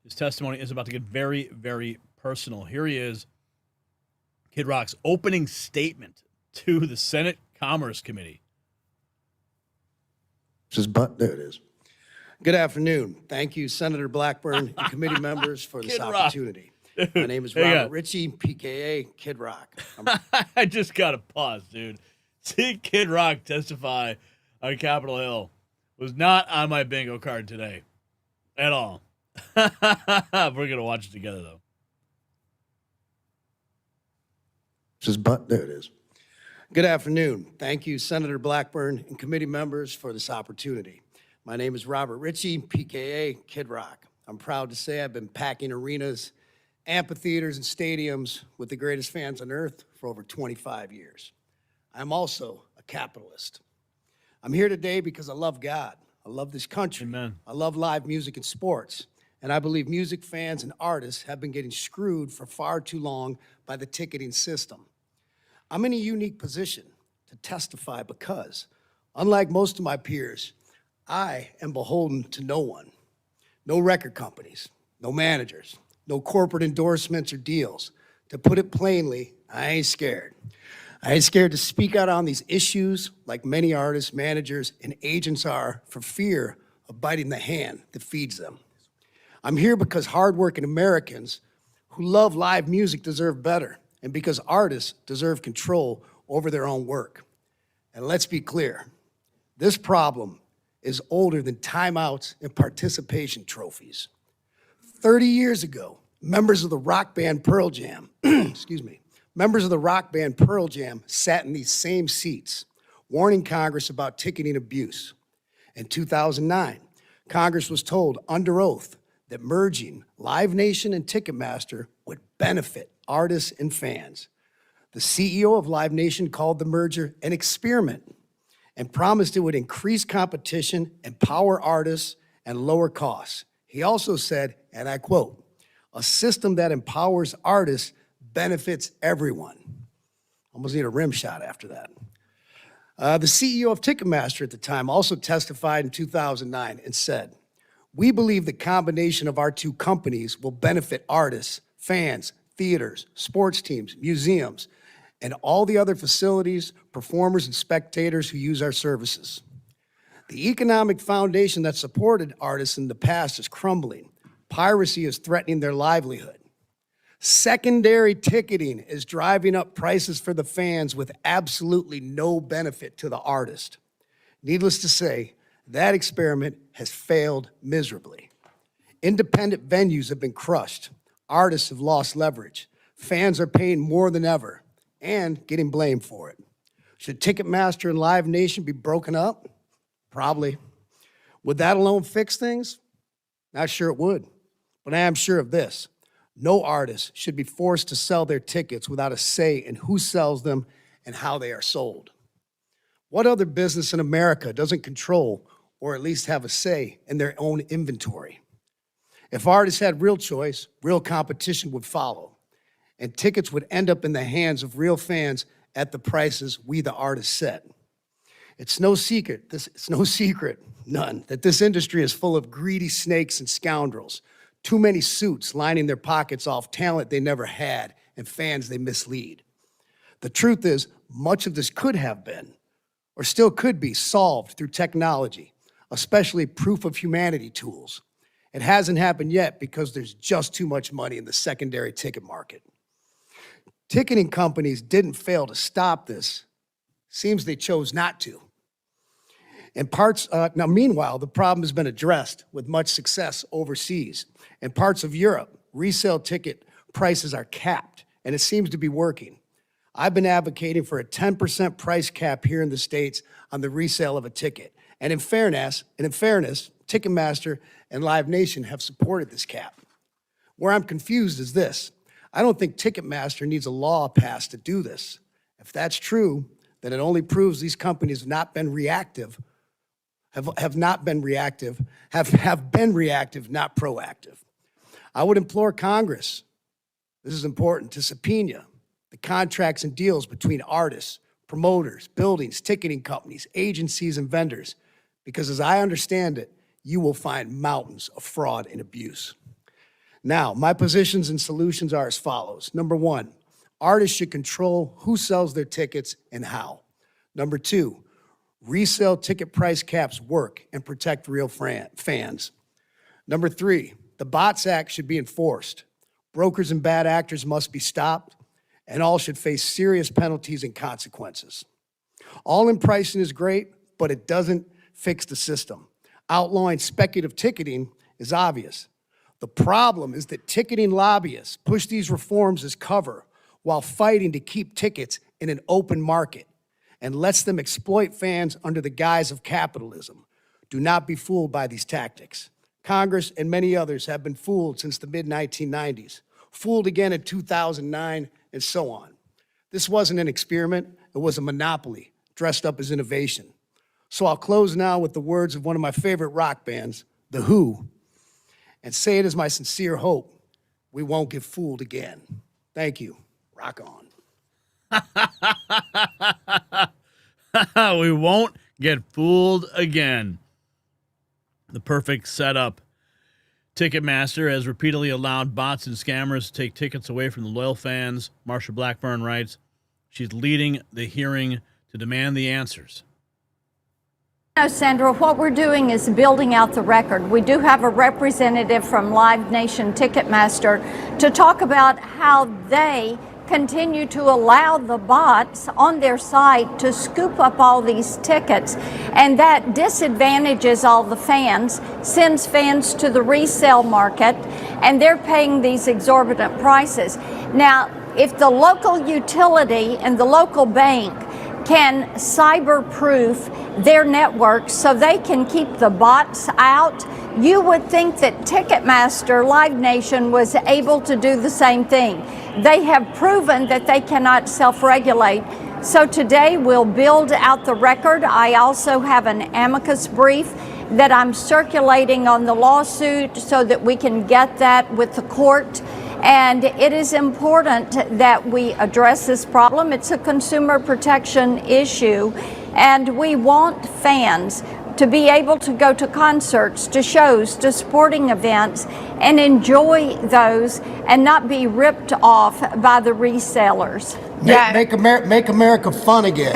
His testimony is about to get very, very personal. Here he is, Kid Rock's opening statement to the Senate Commerce Committee. There it is. Good afternoon. Thank you, Senator Blackburn and committee members for this opportunity. My name is Robert Ritchie, PKA Kid Rock. I just got to pause, dude. See Kid Rock testify on Capitol Hill was not on my bingo card today at all. We're going to watch it together, though. There it is. Good afternoon. Thank you, Senator Blackburn and committee members for this opportunity. My name is Robert Ritchie, PKA Kid Rock. I'm proud to say I've been packing arenas, amphitheaters, and stadiums with the greatest fans on earth for over 25 years. I'm also a capitalist. I'm here today because I love God. I love this country. Amen. I love live music and sports. And I believe music fans and artists have been getting screwed for far too long by the ticketing system. I'm in a unique position to testify because, unlike most of my peers, I am beholden to no one. No record companies, no managers, no corporate endorsements or deals. To put it plainly, I ain't scared. I ain't scared to speak out on these issues like many artists, managers, and agents are for fear of biting the hand that feeds them. I'm here because hardworking Americans who love live music deserve better, and because artists deserve control over their own work. And let's be clear, this problem is older than timeouts and participation trophies. 30 years ago, members of the rock band Pearl Jam, members of the rock band Pearl Jam sat in these same seats, warning Congress about ticketing abuse. In 2009, Congress was told under oath that merging Live Nation and Ticketmaster would benefit artists and fans. The CEO of Live Nation called the merger an experiment and promised it would increase competition, empower artists, and lower costs. He also said, and I quote, "A system that empowers artists benefits everyone." Almost need a rim shot after that. The CEO of Ticketmaster at the time also testified in 2009 and said, "We believe the combination of our two companies will benefit artists, fans, theaters, sports teams, museums, and all the other facilities, performers, and spectators who use our services. The economic foundation that supported artists in the past is crumbling. Piracy is threatening their livelihood. Secondary ticketing is driving up prices for the fans with absolutely no benefit to the artist. Needless to say, that experiment has failed miserably. Independent venues have been crushed. Artists have lost leverage. Fans are paying more than ever and getting blamed for it. Should Ticketmaster and Live Nation be broken up? Probably. Would that alone fix things? Not sure it would, but I am sure of this. No artist should be forced to sell their tickets without a say in who sells them and how they are sold. What other business in America doesn't control or at least have a say in their own inventory? If artists had real choice, real competition would follow, and tickets would end up in the hands of real fans at the prices we, the artists, set. It's no secret, none, that this industry is full of greedy snakes and scoundrels. Too many suits lining their pockets off talent they never had and fans they mislead. The truth is, much of this could have been, or still could be, solved through technology, especially proof of humanity tools. It hasn't happened yet because there's just too much money in the secondary ticket market. Ticketing companies didn't fail to stop this. Seems they chose not to. In parts, now meanwhile, the problem has been addressed with much success overseas. In parts of Europe, resale ticket prices are capped, and it seems to be working. I've been advocating for a 10% price cap here in the States on the resale of a ticket. And in fairness, Ticketmaster and Live Nation have supported this cap. Where I'm confused is this. I don't think Ticketmaster needs a law passed to do this. If that's true, then it only proves these companies have not been reactive, have been reactive, not proactive. I would implore Congress, this is important, to subpoena the contracts and deals between artists, promoters, buildings, ticketing companies, agencies, and vendors, because as I understand it, you will find mountains of fraud and abuse. Now, my positions and solutions are as follows. Number one, artists should control who sells their tickets and how. Number two, resale ticket price caps work and protect real fans. Number three, the Bots Act should be enforced. Brokers and bad actors must be stopped, and all should face serious penalties and consequences. All-in pricing is great, but it doesn't fix the system. Outlawing speculative ticketing is obvious. The problem is that ticketing lobbyists push these reforms as cover while fighting to keep tickets in an open market and lets them exploit fans under the guise of capitalism. Do not be fooled by these tactics. Congress and many others have been fooled since the mid-1990s, fooled again in 2009, and so on. This wasn't an experiment, it was a monopoly dressed up as innovation. So I'll close now with the words of one of my favorite rock bands, The Who, and say it is my sincere hope we won't get fooled again. Thank you. Rock on. We won't get fooled again. The perfect setup. Ticketmaster has repeatedly allowed bots and scammers to take tickets away from the loyal fans. Marsha Blackburn writes, she's leading the hearing to demand the answers. No, Sandra, what we're doing is building out the record. We do have a representative from Live Nation Ticketmaster to talk about how they continue to allow the bots on their site to scoop up all these tickets, and that disadvantages all the fans, sends fans to the resale market, and they're paying these exorbitant prices. Now, if the local utility and the local bank can cyber-proof their network so they can keep the bots out, you would think that Ticketmaster, Live Nation, was able to do the same thing. They have proven that they cannot self-regulate. So today we'll build out the record. I also have an amicus brief that I'm circulating on the lawsuit so that we can get that with the court. And it is important that we address this problem. It's a consumer protection issue, and we want fans to be able to go to concerts, to shows, to sporting events, and enjoy those and not be ripped off by the resellers. Make America fun again.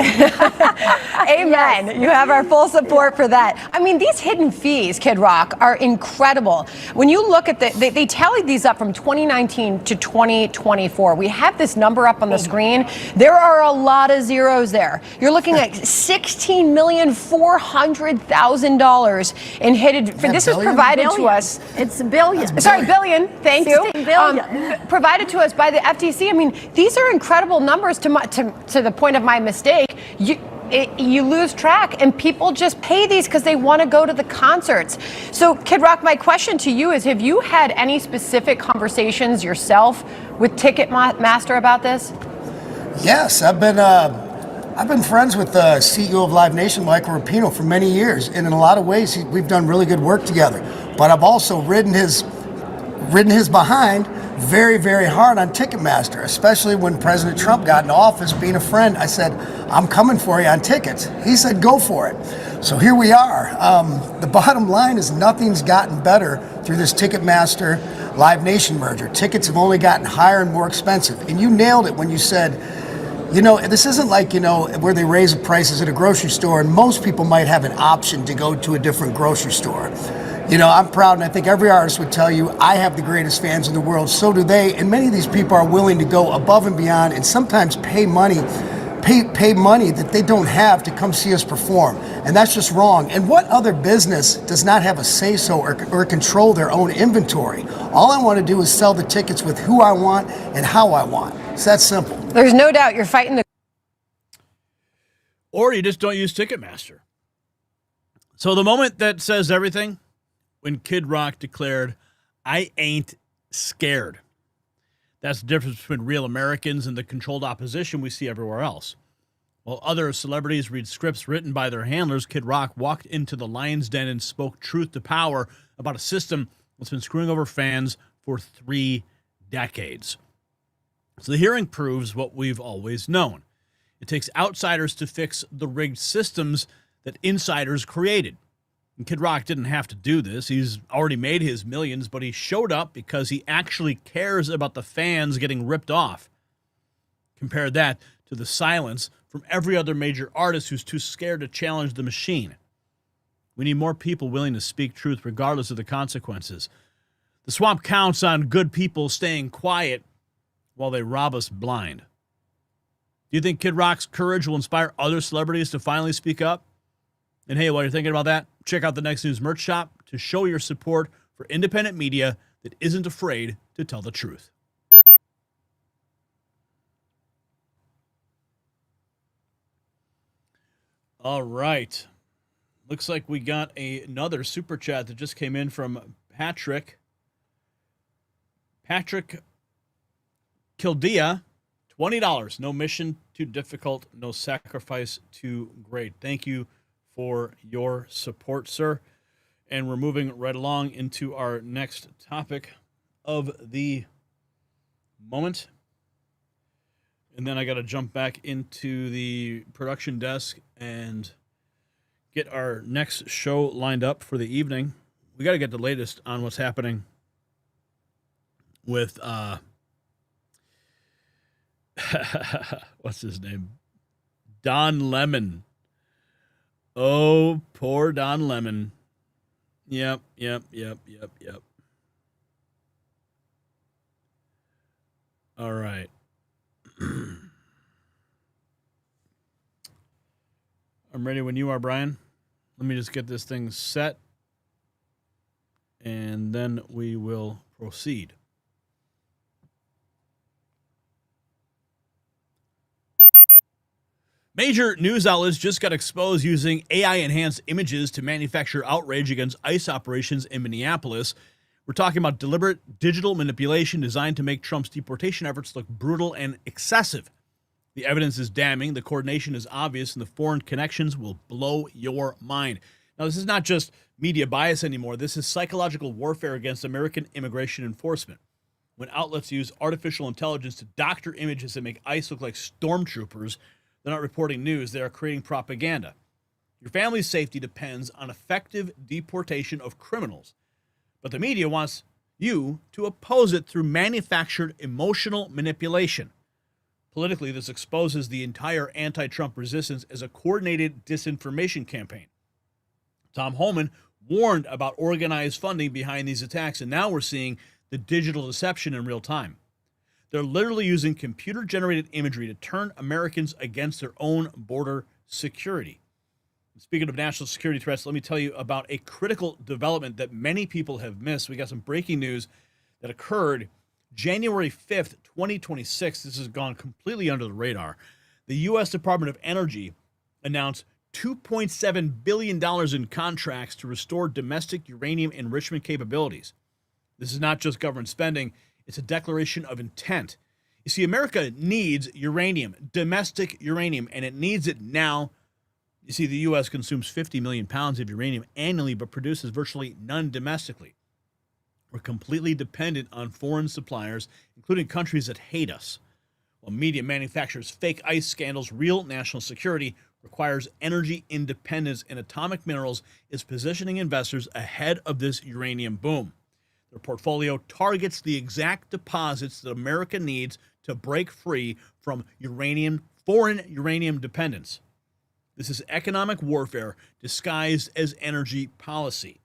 Amen. Yes. You have our full support for that. I mean, these hidden fees, Kid Rock, are incredible. When you look at they tallied these up from 2019 to 2024. We have this number up on the screen. There are a lot of zeros there. You're looking at $16,400,000 in hidden. This was provided to us. It's a billion. Sorry, billion. Thank you. Billion. Provided to us by the FTC. I mean, these are incredible numbers. To the point of my mistake, you lose track, and people just pay these because they want to go to the concerts. So, Kid Rock, my question to you is: have you had any specific conversations yourself with Ticketmaster about this? Yes, I've been friends with the CEO of Live Nation, Michael Rapino, for many years, and in a lot of ways, we've done really good work together. But I've also ridden his behind very, very hard on Ticketmaster, especially when President Trump got in office. Being a friend, I said, I'm coming for you on tickets. He said, go for it. So here we are. The bottom line is nothing's gotten better through this Ticketmaster Live Nation merger. Tickets have only gotten higher and more expensive. And you nailed it when you said, this isn't like, where they raise the prices at a grocery store, and most people might have an option to go to a different grocery store. I'm proud, and I think every artist would tell you, I have the greatest fans in the world. So do they, and many of these people are willing to go above and beyond and sometimes pay money pay money that they don't have to come see us perform. And that's just wrong. And what other business does not have a say-so or control their own inventory? All I want to do is sell the tickets with who I want and how I want. It's that simple. There's no doubt you're fighting the... Or you just don't use Ticketmaster. So the moment that says everything, when Kid Rock declared, "I ain't scared." That's the difference between real Americans and the controlled opposition we see everywhere else. While other celebrities read scripts written by their handlers, Kid Rock walked into the lion's den and spoke truth to power about a system that's been screwing over fans for 3 decades. So the hearing proves what we've always known. It takes outsiders to fix the rigged systems that insiders created. And Kid Rock didn't have to do this. He's already made his millions, but he showed up because he actually cares about the fans getting ripped off. Compare that to the silence from every other major artist who's too scared to challenge the machine. We need more people willing to speak truth regardless of the consequences. The swamp counts on good people staying quiet while they rob us blind. Do you think Kid Rock's courage will inspire other celebrities to finally speak up? And hey, while you're thinking about that, check out the Next News merch shop to show your support for independent media that isn't afraid to tell the truth. All right. Looks like we got another super chat that just came in from Patrick. Patrick Kildea, $20. No mission too difficult, no sacrifice too great. Thank you for your support, sir. And we're moving right along into our next topic of the moment. And then I got to jump back into the production desk and get our next show lined up for the evening. We got to get the latest on what's happening with what's his name? Don Lemon. Oh, poor Don Lemon. Yep. All right. I'm ready when you are, Brian. Let me just get this thing set, and then we will proceed. Major news outlets just got exposed using AI-enhanced images to manufacture outrage against ICE operations in Minneapolis. We're talking about deliberate digital manipulation designed to make Trump's deportation efforts look brutal and excessive. The evidence is damning, the coordination is obvious, and the foreign connections will blow your mind. Now, this is not just media bias anymore. This is psychological warfare against American immigration enforcement. When outlets use artificial intelligence to doctor images that make ICE look like stormtroopers, they're not reporting news, they are creating propaganda. Your family's safety depends on effective deportation of criminals. But the media wants you to oppose it through manufactured emotional manipulation. Politically, this exposes the entire anti-Trump resistance as a coordinated disinformation campaign. Tom Homan warned about organized funding behind these attacks, and now we're seeing the digital deception in real time. They're literally using computer-generated imagery to turn Americans against their own border security. Speaking of national security threats, let me tell you about a critical development that many people have missed. We got some breaking news that occurred January 5th, 2026. This has gone completely under the radar. The U.S. Department of Energy announced $2.7 billion in contracts to restore domestic uranium enrichment capabilities. This is not just government spending. It's a declaration of intent. You see, America needs uranium, domestic uranium, and it needs it now. You see, the U.S. consumes 50 million pounds of uranium annually, but produces virtually none domestically. We're completely dependent on foreign suppliers, including countries that hate us. While media manufactures fake ICE scandals, real national security requires energy independence, and Atomic Minerals is positioning investors ahead of this uranium boom. Their portfolio targets the exact deposits that America needs to break free from foreign uranium dependence. This is economic warfare disguised as energy policy.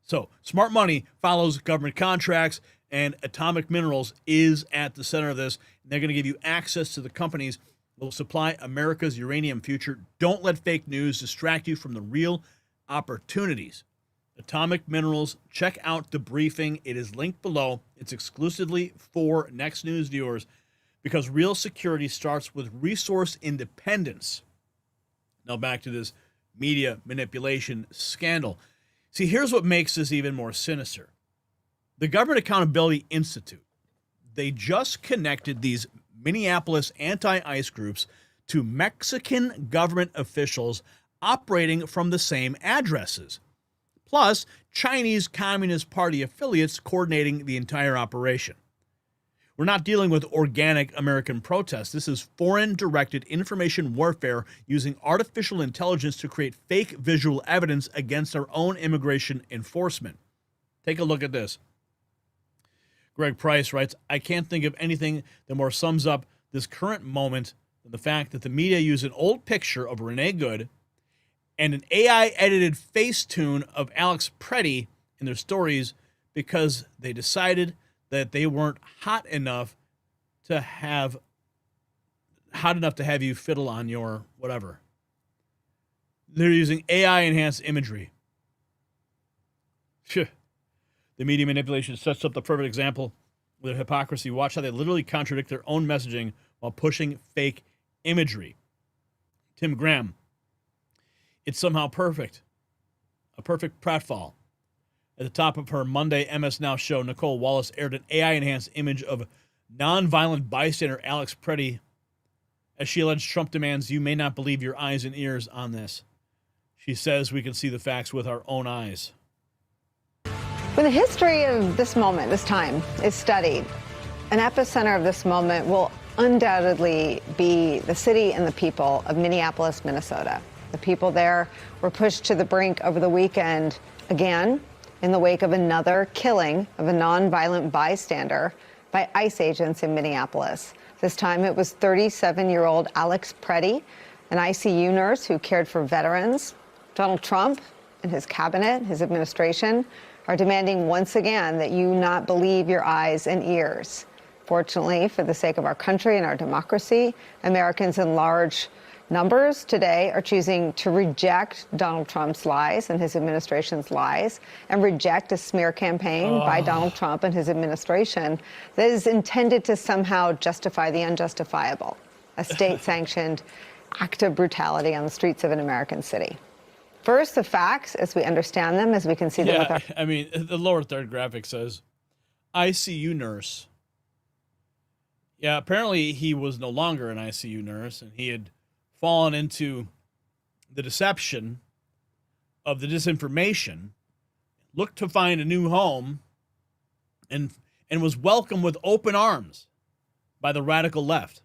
So, smart money follows government contracts, and Atomic Minerals is at the center of this. And they're going to give you access to the companies will supply America's uranium future. Don't let fake news distract you from the real opportunities. Atomic Minerals, check out the briefing. It is linked below. It's exclusively for Next News viewers because real security starts with resource independence. Now back to this media manipulation scandal. See, here's what makes this even more sinister. The Government Accountability Institute, they just connected these Minneapolis anti-ICE groups to Mexican government officials operating from the same addresses, plus Chinese Communist Party affiliates coordinating the entire operation. We're not dealing with organic American protests. This is foreign-directed information warfare using artificial intelligence to create fake visual evidence against our own immigration enforcement. Take a look at this. Greg Price writes, I can't think of anything that more sums up this current moment than the fact that the media used an old picture of Renee Good and an AI-edited Facetune of Alex Preddy in their stories because they decided that they weren't hot enough to have you fiddle on your whatever. They're using AI-enhanced imagery. Phew. The media manipulation sets up the perfect example of their hypocrisy. Watch how they literally contradict their own messaging while pushing fake imagery. Tim Graham, it's somehow perfect. A perfect pratfall. At the top of her Monday MS Now show, Nicole Wallace aired an AI-enhanced image of nonviolent bystander Alex Preddy as she alleged Trump demands you may not believe your eyes and ears on this. She says we can see the facts with our own eyes. When the history of this moment, this time, is studied, an epicenter of this moment will undoubtedly be the city and the people of Minneapolis, Minnesota. The people there were pushed to the brink over the weekend again in the wake of another killing of a nonviolent bystander by ICE agents in Minneapolis. This time it was 37-year-old Alex Preddy, an ICU nurse who cared for veterans. Donald Trump and his cabinet, his administration, are demanding once again that you not believe your eyes and ears. Fortunately, for the sake of our country and our democracy, Americans in large numbers today are choosing to reject Donald Trump's lies and his administration's lies and reject a smear campaign by Donald Trump and his administration that is intended to somehow justify the unjustifiable, a state-sanctioned act of brutality on the streets of an American city. First, the facts as we understand them, as we can see them with our... I mean, the lower third graphic says, ICU nurse. Yeah, apparently he was no longer an ICU nurse, and he had fallen into the deception of the disinformation, looked to find a new home, and was welcomed with open arms by the radical left,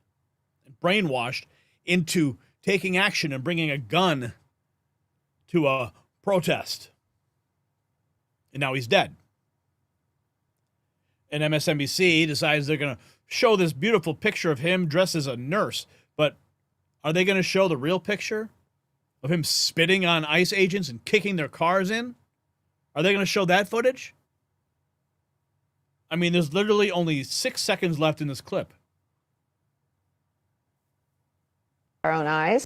and brainwashed into taking action and bringing a gun to a protest. And now he's dead. And MSNBC decides they're going to show this beautiful picture of him dressed as a nurse. But are they going to show the real picture of him spitting on ICE agents and kicking their cars in? Are they going to show that footage? I mean, there's literally only 6 seconds left in this clip. Our own eyes?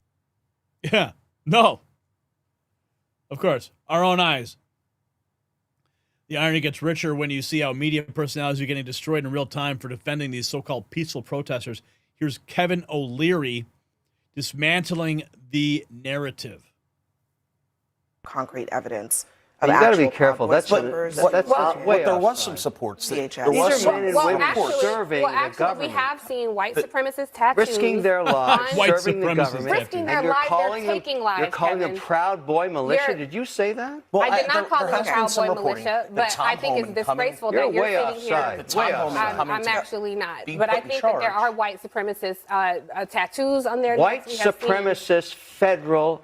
Yeah. No. Of course, our own eyes. The irony gets richer when you see how media personalities are getting destroyed in real time for defending these so-called peaceful protesters. Here's Kevin O'Leary dismantling the narrative. Concrete evidence. You got to be careful. That's way there was some supports. There was some support serving the government. We have seen white supremacist tattoos risking their lives, serving the government, risking their lives. They're taking lives. You're calling them Proud Boy militia. Did you say that? Well, I did not call them Proud Boy militia, but I think it's disgraceful that you're sitting here. I'm actually not, but I think that there are white supremacist tattoos on their white supremacist federal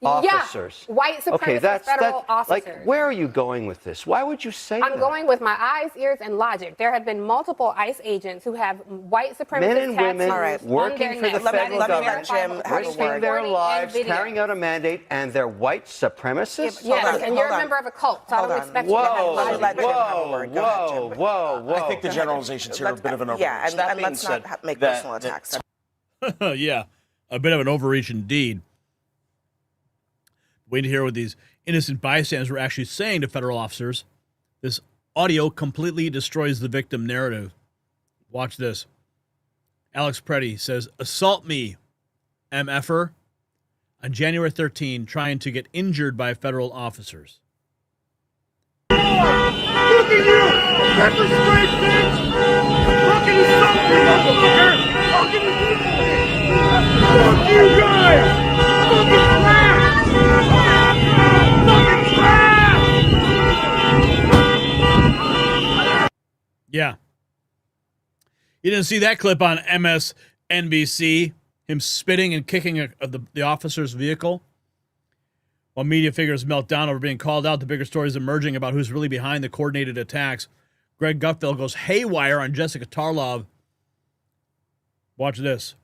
officers. Yeah, white supremacist federal officers. Like, where are you going with this? Why would you say that? I'm going with my eyes, ears, and logic. There have been multiple ICE agents who have white supremacist men and women working for the federal government, risking their lives, carrying out a mandate, and they're white supremacists? Yes, and you're a member of a cult, so I don't expect you to have logic. Whoa. I think the generalizations here are a bit of an overreach. Yeah, and let's not make personal attacks. Yeah, a bit of an overreach indeed. Wait to hear what these innocent bystanders were actually saying to federal officers. This audio completely destroys the victim narrative. Watch this. Alex Preddy says, "Assault me, MFer," on January 13, trying to get injured by federal officers. Look at you! Pepper spray, bitch! Fucking assault me, motherfucker! Fucking fuck you guys! Fucking trash! Fucking trash! Yeah. You didn't see that clip on MSNBC, him spitting and kicking the officer's vehicle? While media figures melt down over being called out, the bigger stories emerging about who's really behind the coordinated attacks. Greg Gutfeld goes haywire on Jessica Tarlov. Watch this.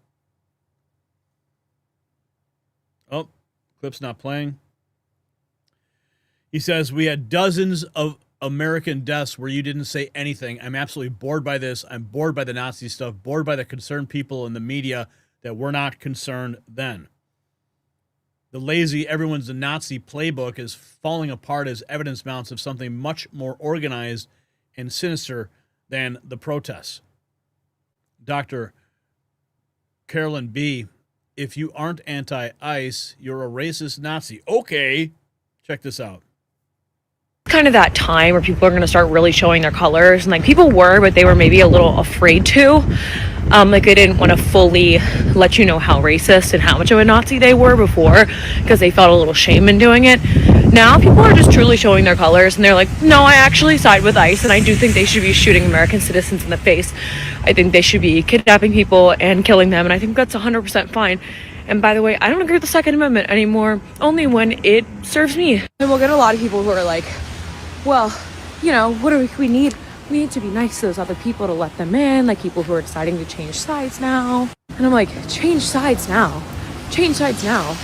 Oh, clip's not playing. He says, "We had dozens of American deaths where you didn't say anything. I'm absolutely bored by this. I'm bored by the Nazi stuff, bored by the concerned people in the media that were not concerned then. The lazy everyone's a Nazi playbook is falling apart as evidence mounts of something much more organized and sinister than the protests." Dr. Carolyn B., "If you aren't anti-ICE, you're a racist Nazi." Okay, check this out. Kind of that time where people are going to start really showing their colors, and like people were, but they were maybe a little afraid to. Like they didn't want to fully let you know how racist and how much of a Nazi they were before, because they felt a little shame in doing it. Now people are just truly showing their colors, and they're like, no, I actually side with ICE, and I do think they should be shooting American citizens in the face. I think they should be kidnapping people and killing them, and I think that's 100% fine. And by the way, I don't agree with the Second Amendment anymore, only when it serves me. And we'll get a lot of people who are like, well, you know, what do we need? We need to be nice to those other people to let them in, like people who are deciding to change sides now. And I'm like, change sides now. Change sides now.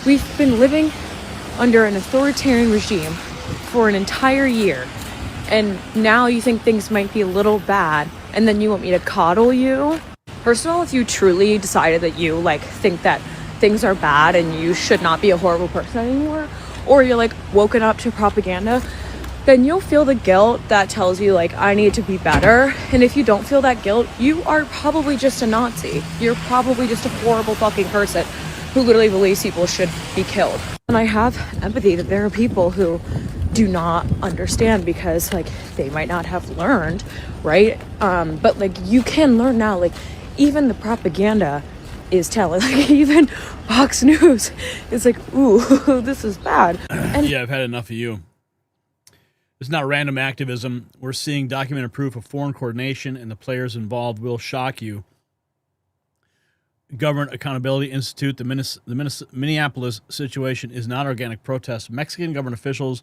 We've been living under an authoritarian regime for an entire year. And now you think things might be a little bad, and then you want me to coddle you? First of all, if you truly decided that you like think that things are bad and you should not be a horrible person anymore, or you're like woken up to propaganda, then you'll feel the guilt that tells you like, I need to be better. And if you don't feel that guilt, you are probably just a Nazi. You're probably just a horrible fucking person who literally believes people should be killed. And I have empathy that there are people who do not understand because like they might not have learned, right? But like you can learn now, like even the propaganda is telling, like even Fox News is like, ooh, this is bad. And yeah, I've had enough of you. It's not random activism. We're seeing documented proof of foreign coordination, and the players involved will shock you. Government Accountability Institute, the Minneapolis situation is not organic protest. Mexican government officials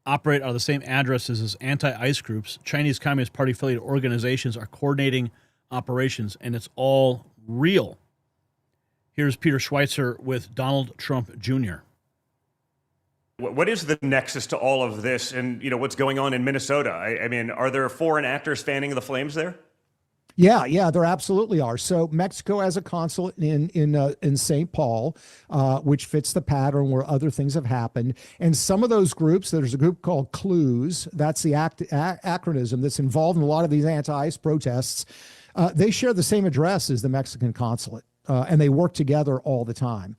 operate out of the same addresses as anti-ICE groups. Chinese Communist Party affiliated organizations are coordinating operations, and it's all real. Here's Peter Schweitzer with Donald Trump Jr. What is the nexus to all of this, and you know what's going on in Minnesota? I mean, are there foreign actors fanning the flames there? Yeah, there absolutely are. So Mexico has a consulate in St. Paul, which fits the pattern where other things have happened. And some of those groups, there's a group called CLUES, that's the acronym that's involved in a lot of these anti-ICE protests. They share the same address as the Mexican consulate, and they work together all the time.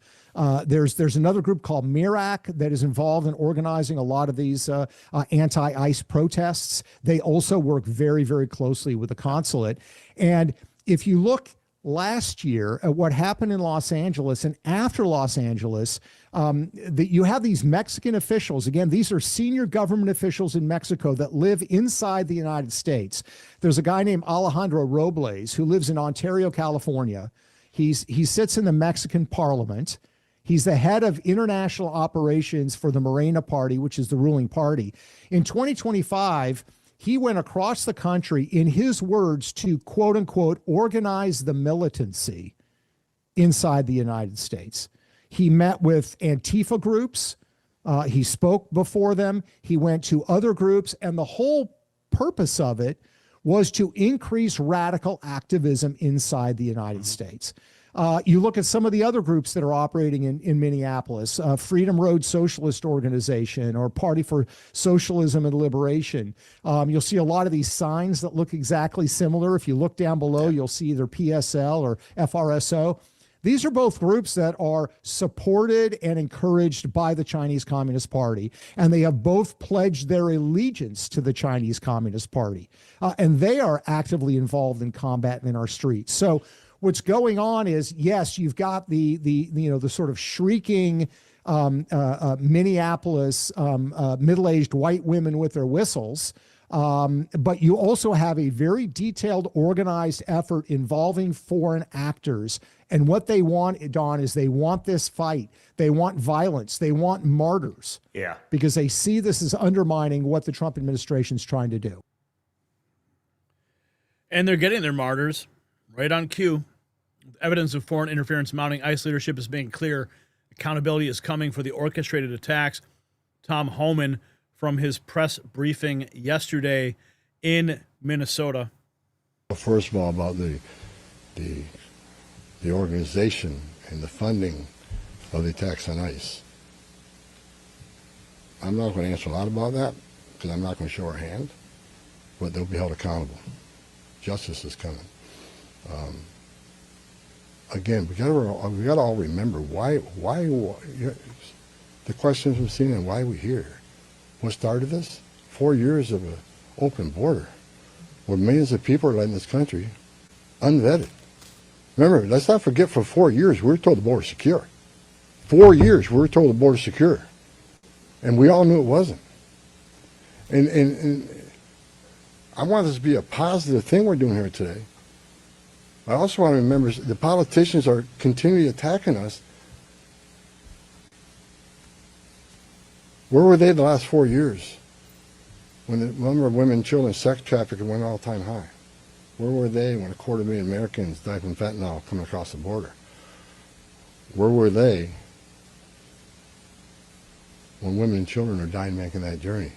There's another group called MIRAC that is involved in organizing a lot of these anti-ICE protests. They also work very, very closely with the consulate. And if you look last year at what happened in Los Angeles and after Los Angeles, you have these Mexican officials. Again, these are senior government officials in Mexico that live inside the United States. There's a guy named Alejandro Robles who lives in Ontario, California. He sits in the Mexican parliament. He's the head of international operations for the Morena Party, which is the ruling party. In 2025, he went across the country, in his words, to quote unquote, organize the militancy inside the United States. He met with Antifa groups. He spoke before them. He went to other groups, and the whole purpose of it was to increase radical activism inside the United States. You look at some of the other groups that are operating in Minneapolis, Freedom Road Socialist Organization or Party for Socialism and Liberation. You'll see a lot of these signs that look exactly similar. If you look down below, you'll see either PSL or FRSO. These are both groups that are supported and encouraged by the Chinese Communist Party, and they have both pledged their allegiance to the Chinese Communist Party, and they are actively involved in combat in our streets. So what's going on is, yes, you've got the sort of shrieking Minneapolis middle-aged white women with their whistles. But you also have a very detailed, organized effort involving foreign actors. And what they want, Don, is they want this fight. They want violence. They want martyrs. Yeah. Because they see this as undermining what the Trump administration is trying to do. And they're getting their martyrs right on cue. Evidence of foreign interference mounting. ICE leadership is making clear accountability is coming for the orchestrated attacks. Tom Homan, from his press briefing yesterday in Minnesota. First of all, about the organization and the funding of the attacks on ICE. I'm not going to answer a lot about that because I'm not going to show our hand, but they'll be held accountable. Justice is coming. Again, we got to all remember why the questions we've seen and why we're here. What started this? 4 years of an open border where millions of people are in this country unvetted. Remember, let's not forget, for 4 years we were told the border was secure. 4 years we were told the border was secure. And we all knew it wasn't. And I want this to be a positive thing we're doing here today. I also want to remember the politicians are continually attacking us. Where were they the last 4 years when the number of women and children sex trafficking went all-time high? Where were they when 250,000 Americans died from fentanyl coming across the border? Where were they when women and children are dying making that journey?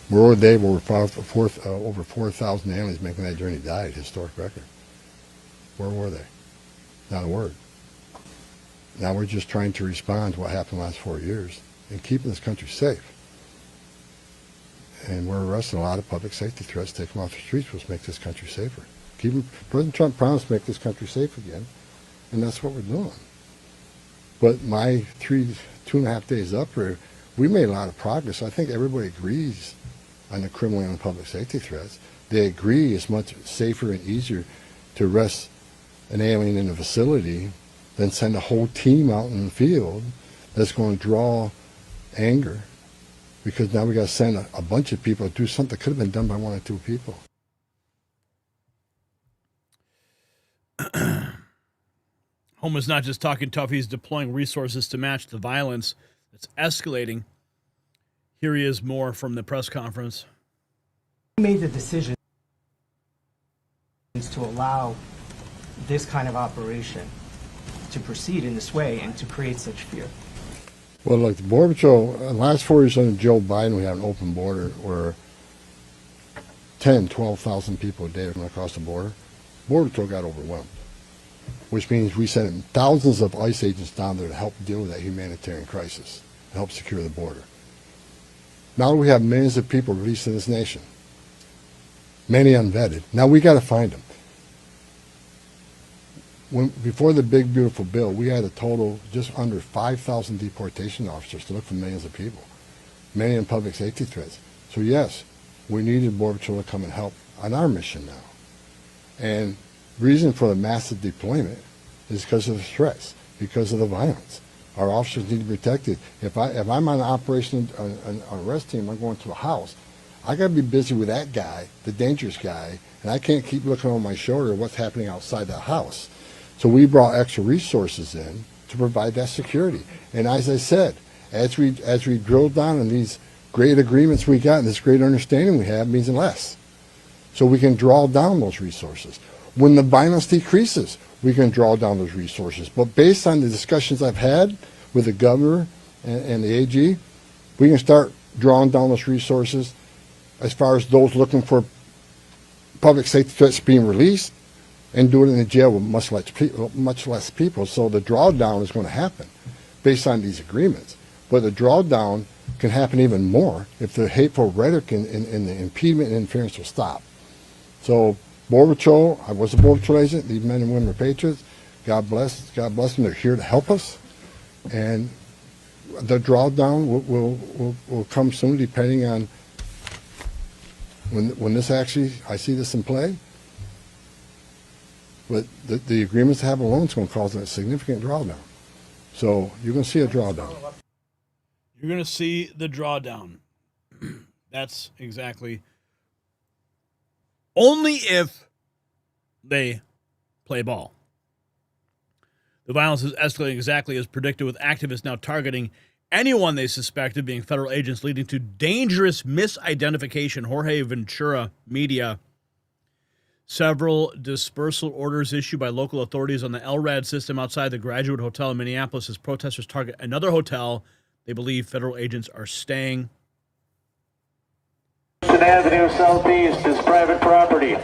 Where were they when over 4,000 aliens making that journey died? Historic record. Where were they? Not a word. Now we're just trying to respond to what happened the last 4 years and keeping this country safe. And we're arresting a lot of public safety threats, take them off the streets, which make this country safer. President Trump promised to make this country safe again, and that's what we're doing. But my 2.5 days up here, we made a lot of progress. I think everybody agrees on the criminal and public safety threats. They agree it's much safer and easier to arrest an alien in a facility than send a whole team out in the field that's going to draw anger, because now we got to send a bunch of people to do something that could have been done by 1 or 2 people. Homan's not just talking tough, he's deploying resources to match the violence that's escalating. Here he is more from the press conference. We made the decision to allow this kind of operation to proceed in this way and to create such fear. Well, look, the Border Patrol, the last 4 years under Joe Biden, we had an open border where 10, 12,000 people a day went across the border. Border Patrol got overwhelmed, which means we sent thousands of ICE agents down there to help deal with that humanitarian crisis, to help secure the border. Now we have millions of people released in this nation, many unvetted. Now we got to find them. Before the big, beautiful bill, we had a total just under 5,000 deportation officers to look for millions of people, many in public safety threats. So yes, we needed Border Patrol to come and help on our mission now. And the reason for the massive deployment is because of the threats, because of the violence. Our officers need to be protected. If I'm on an operation, an arrest team, I'm going to a house, I got to be busy with that guy, the dangerous guy, and I can't keep looking over my shoulder at what's happening outside the house. So we brought extra resources in to provide that security. And as I said, as we drill down on these great agreements we got and this great understanding we have, means less. So we can draw down those resources. When the violence decreases, we can draw down those resources. But based on the discussions I've had with the governor and the AG, we can start drawing down those resources as far as those looking for public safety threats being released and do it in the jail with much less people. So the drawdown is going to happen based on these agreements. But the drawdown can happen even more if the hateful rhetoric and the impediment and interference will stop. So Border Patrol, I was a Border Patrol agent. These men and women are patriots. God bless them. They're here to help us. And the drawdown will come soon, depending on when this actually, I see this in play. But the agreements to have alone is going to cause a significant drawdown. So you're going to see a drawdown. You're going to see the drawdown. That's exactly. Only if they play ball. The violence is escalating exactly as predicted, with activists now targeting anyone they suspect of being federal agents, leading to dangerous misidentification. Jorge Ventura Media. Several dispersal orders issued by local authorities on the LRAD system outside the Graduate Hotel in Minneapolis as protesters target another hotel they believe federal agents are staying. Avenue Southeast is private property.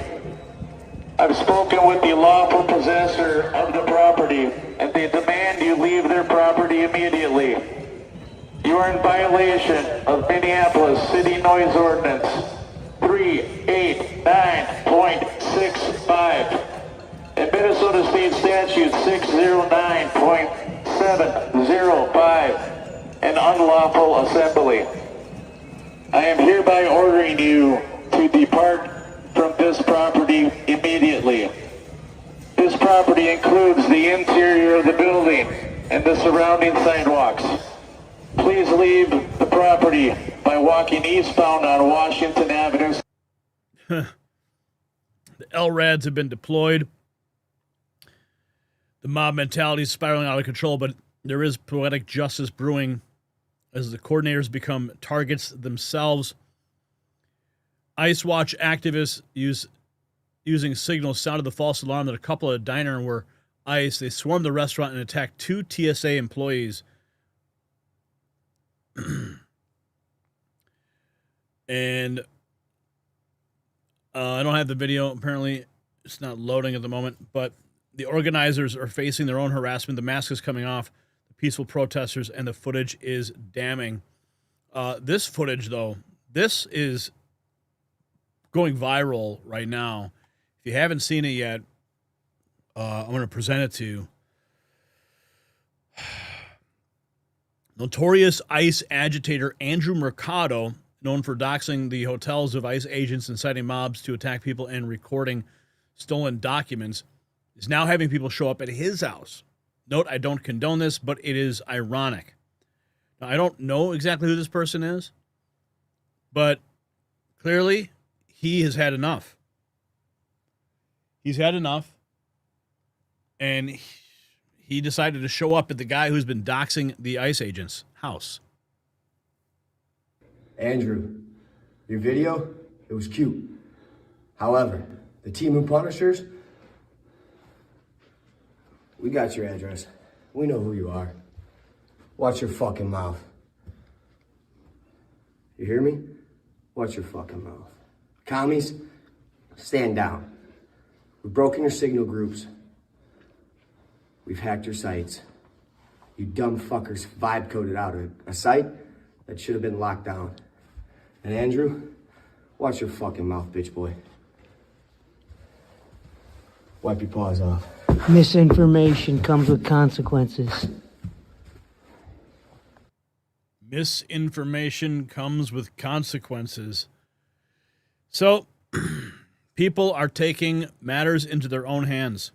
I've spoken with the lawful possessor of the property, and they demand you leave their property immediately. You are in violation of Minneapolis City Noise Ordinance 389.65 and Minnesota State Statute 609.705, an unlawful assembly. I am hereby ordering you to depart from this property immediately. This property includes the interior of the building and the surrounding sidewalks. Please leave the property by walking eastbound on Washington Avenue. The LRADs have been deployed. The mob mentality is spiraling out of control, but there is poetic justice brewing as the coordinators become targets themselves. ICE Watch activists using signals sounded the false alarm that a couple at a diner were ICE. They swarmed the restaurant and attacked 2 TSA employees. And I don't have the video. Apparently, it's not loading at the moment. But the organizers are facing their own harassment. The mask is coming off. The peaceful protesters, and the footage is damning. This footage, though, this is going viral right now. If you haven't seen it yet, I'm going to present it to you. Notorious ICE agitator Andrew Mercado, known for doxing the hotels of ICE agents, inciting mobs to attack people, and recording stolen documents, is now having people show up at his house. Note, I don't condone this, but it is ironic. Now, I don't know exactly who this person is, but clearly he has had enough. He's had enough, and he decided to show up at the guy who's been doxing the ICE agent's house. Andrew, your video, it was cute. However, the team of Punishers, we got your address. We know who you are. Watch your fucking mouth. You hear me? Watch your fucking mouth. Commies, stand down. We've broken your signal groups. We've hacked your sites. You dumb fuckers vibe coded out a site that should have been locked down. And Andrew, watch your fucking mouth, bitch boy. Wipe your paws off. Misinformation comes with consequences. Misinformation comes with consequences. So, people are taking matters into their own hands.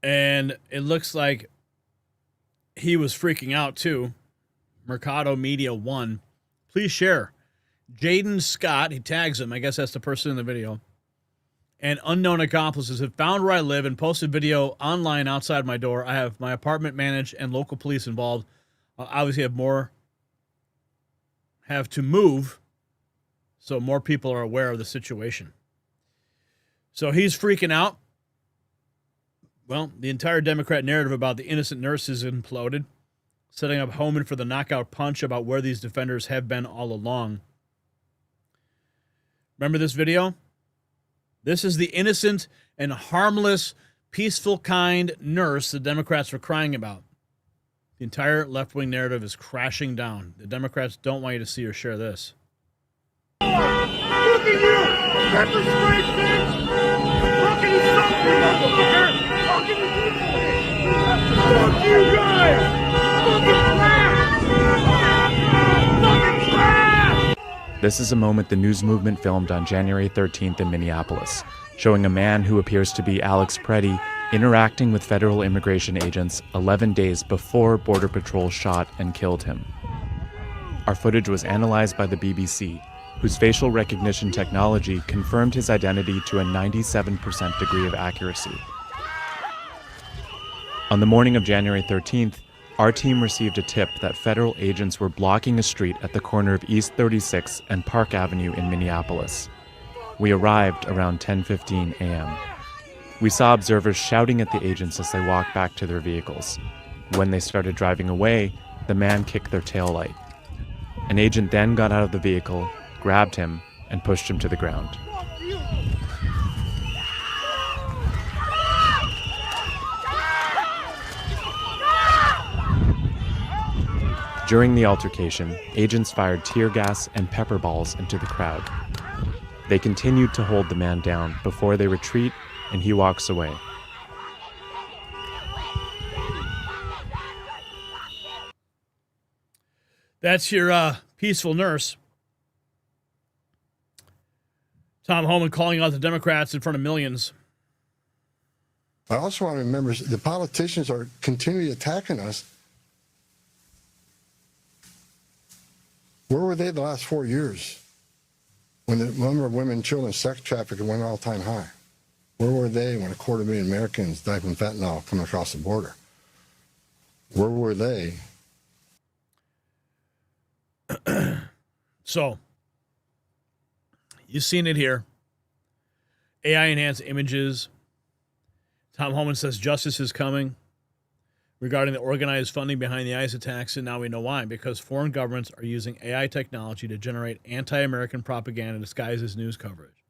And it looks like he was freaking out too. Mercado Media 1. Please share. Jaden Scott, he tags him. I guess that's the person in the video. And unknown accomplices have found where I live and posted video online outside my door. I have my apartment managed and local police involved. Obviously have to move so more people are aware of the situation. So he's freaking out. Well, the entire Democrat narrative about the innocent nurses imploded, setting up Homan for the knockout punch about where these defenders have been all along. Remember this video? This is the innocent and harmless, peaceful, kind nurse the Democrats were crying about. The entire left-wing narrative is crashing down. The Democrats don't want you to see or share this. Look at you! Pepper spray, bitch! How can you stop me, motherfucker? How can you do this? Fuck you guys! Fucking trash! Fucking trash! This is a moment the news movement filmed on January 13th in Minneapolis, showing a man who appears to be Alex Preddy interacting with federal immigration agents 11 days before Border Patrol shot and killed him. Our footage was analyzed by the BBC, whose facial recognition technology confirmed his identity to a 97% degree of accuracy. On the morning of January 13th, our team received a tip that federal agents were blocking a street at the corner of East 36 and Park Avenue in Minneapolis. We arrived around 10:15 a.m. We saw observers shouting at the agents as they walked back to their vehicles. When they started driving away, the man kicked their taillight. An agent then got out of the vehicle, grabbed him, and pushed him to the ground. During the altercation, agents fired tear gas and pepper balls into the crowd. They continued to hold the man down before they retreat and he walks away. That's your peaceful nurse. Tom Homan calling out the Democrats in front of millions. I also want to remember the politicians are continually attacking us. Where were they the last 4 years when the number of women, children, sex trafficking went all-time high? Where were they when 250,000 Americans died from fentanyl coming across the border? Where were they? So, you've seen it here. AI-enhanced images. Tom Homan says justice is coming regarding the organized funding behind the ICE attacks, and now we know why. Because foreign governments are using AI technology to generate anti-American propaganda disguised as news coverage.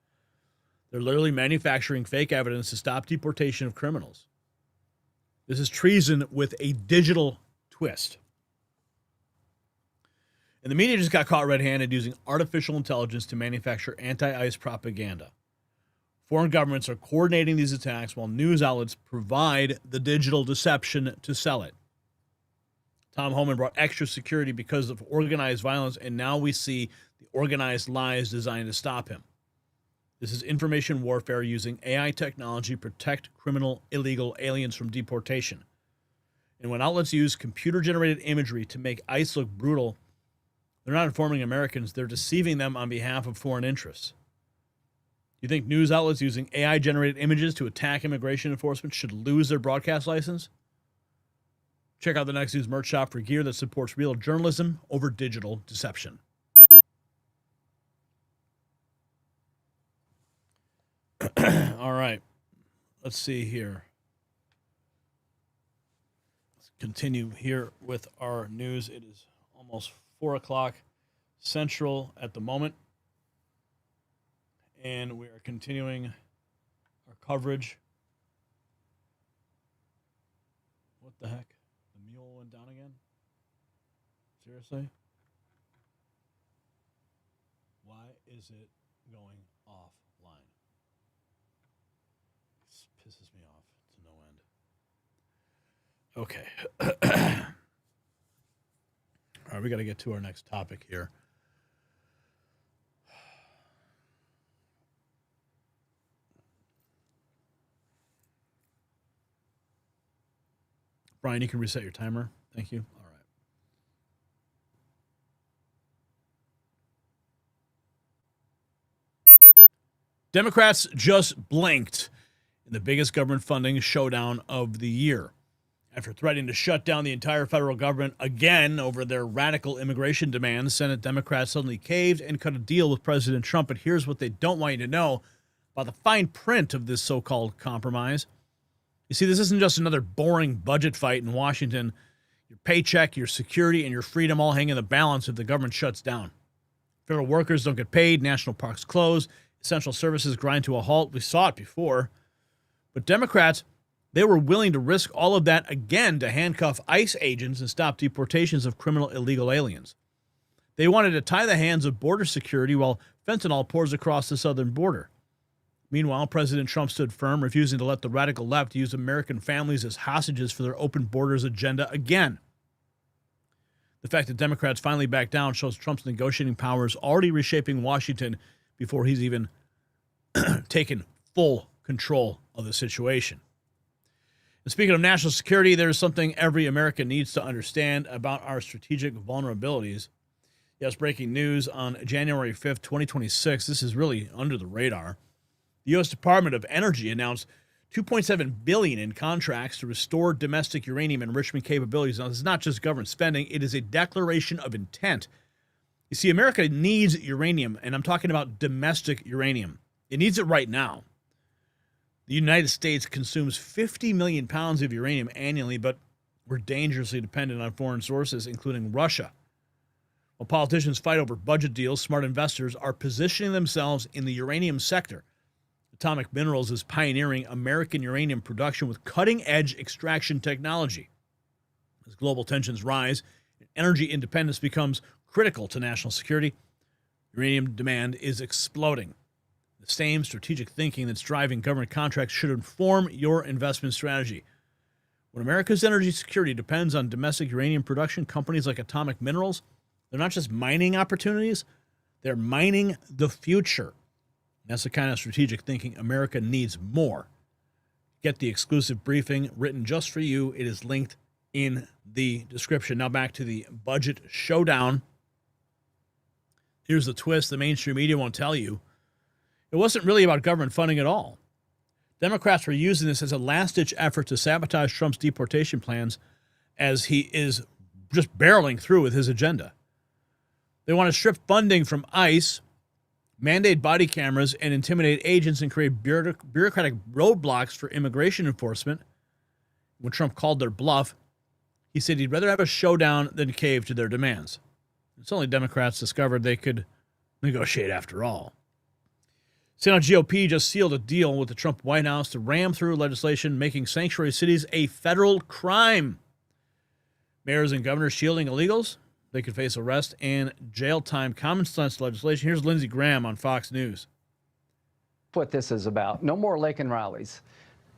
They're literally manufacturing fake evidence to stop deportation of criminals. This is treason with a digital twist. And the media just got caught red-handed using artificial intelligence to manufacture anti-ICE propaganda. Foreign governments are coordinating these attacks while news outlets provide the digital deception to sell it. Tom Homan brought extra security because of organized violence, and now we see the organized lies designed to stop him. This is information warfare using AI technology to protect criminal illegal aliens from deportation. And when outlets use computer-generated imagery to make ICE look brutal, they're not informing Americans, they're deceiving them on behalf of foreign interests. You think news outlets using AI-generated images to attack immigration enforcement should lose their broadcast license? Check out the Next News merch shop for gear that supports real journalism over digital deception. All right. Let's see here. Let's continue here with our news. It is almost 4 o'clock Central at the moment. And we are continuing our coverage. What the heck? The mule went down again? Seriously? Why is it going offline? This pisses me off to no end. Okay. All right, we got to get to our next topic here. Brian, you can reset your timer. Thank you. All right. Democrats just blinked in the biggest government funding showdown of the year. After threatening to shut down the entire federal government again over their radical immigration demands, Senate Democrats suddenly caved and cut a deal with President Trump. But here's what they don't want you to know about the fine print of this so-called compromise. You see, this isn't just another boring budget fight in Washington. Your paycheck, your security, and your freedom all hang in the balance if the government shuts down. Federal workers don't get paid. National parks close. Essential services grind to a halt. We saw it before. But Democrats, they were willing to risk all of that again to handcuff ICE agents and stop deportations of criminal illegal aliens. They wanted to tie the hands of border security while fentanyl pours across the southern border. Meanwhile, President Trump stood firm, refusing to let the radical left use American families as hostages for their open borders agenda again. The fact that Democrats finally backed down shows Trump's negotiating powers already reshaping Washington before he's even taken full control of the situation. And speaking of national security, there's something every American needs to understand about our strategic vulnerabilities. Yes, breaking news on January 5th, 2026. This is really under the radar. The U.S. Department of Energy announced $2.7 billion in contracts to restore domestic uranium enrichment capabilities. Now, this is not just government spending. It is a declaration of intent. You see, America needs uranium, and I'm talking about domestic uranium. It needs it right now. The United States consumes 50 million pounds of uranium annually, but we're dangerously dependent on foreign sources, including Russia. While politicians fight over budget deals, smart investors are positioning themselves in the uranium sector. Atomic Minerals is pioneering American uranium production with cutting-edge extraction technology. As global tensions rise and energy independence becomes critical to national security, uranium demand is exploding. The same strategic thinking that's driving government contracts should inform your investment strategy. When America's energy security depends on domestic uranium production, companies like Atomic Minerals, they're not just mining opportunities, they're mining the future. That's the kind of strategic thinking America needs more. Get the exclusive briefing written just for you. It is linked in the description. Now back to the budget showdown. Here's the twist the mainstream media won't tell you. It wasn't really about government funding at all. Democrats were using this as a last-ditch effort to sabotage Trump's deportation plans as he is just barreling through with his agenda. They want to strip funding from ICE, mandate body cameras, and intimidate agents and create bureaucratic roadblocks for immigration enforcement. When Trump called their bluff, he said he'd rather have a showdown than cave to their demands. It's only Democrats discovered they could negotiate after all. Senate GOP just sealed a deal with the Trump White House to ram through legislation making sanctuary cities a federal crime. Mayors and governors shielding illegals, they could face arrest and jail time. Common sense legislation. Here's Lindsey Graham on Fox News. What this is about. No more Lake and Rallies.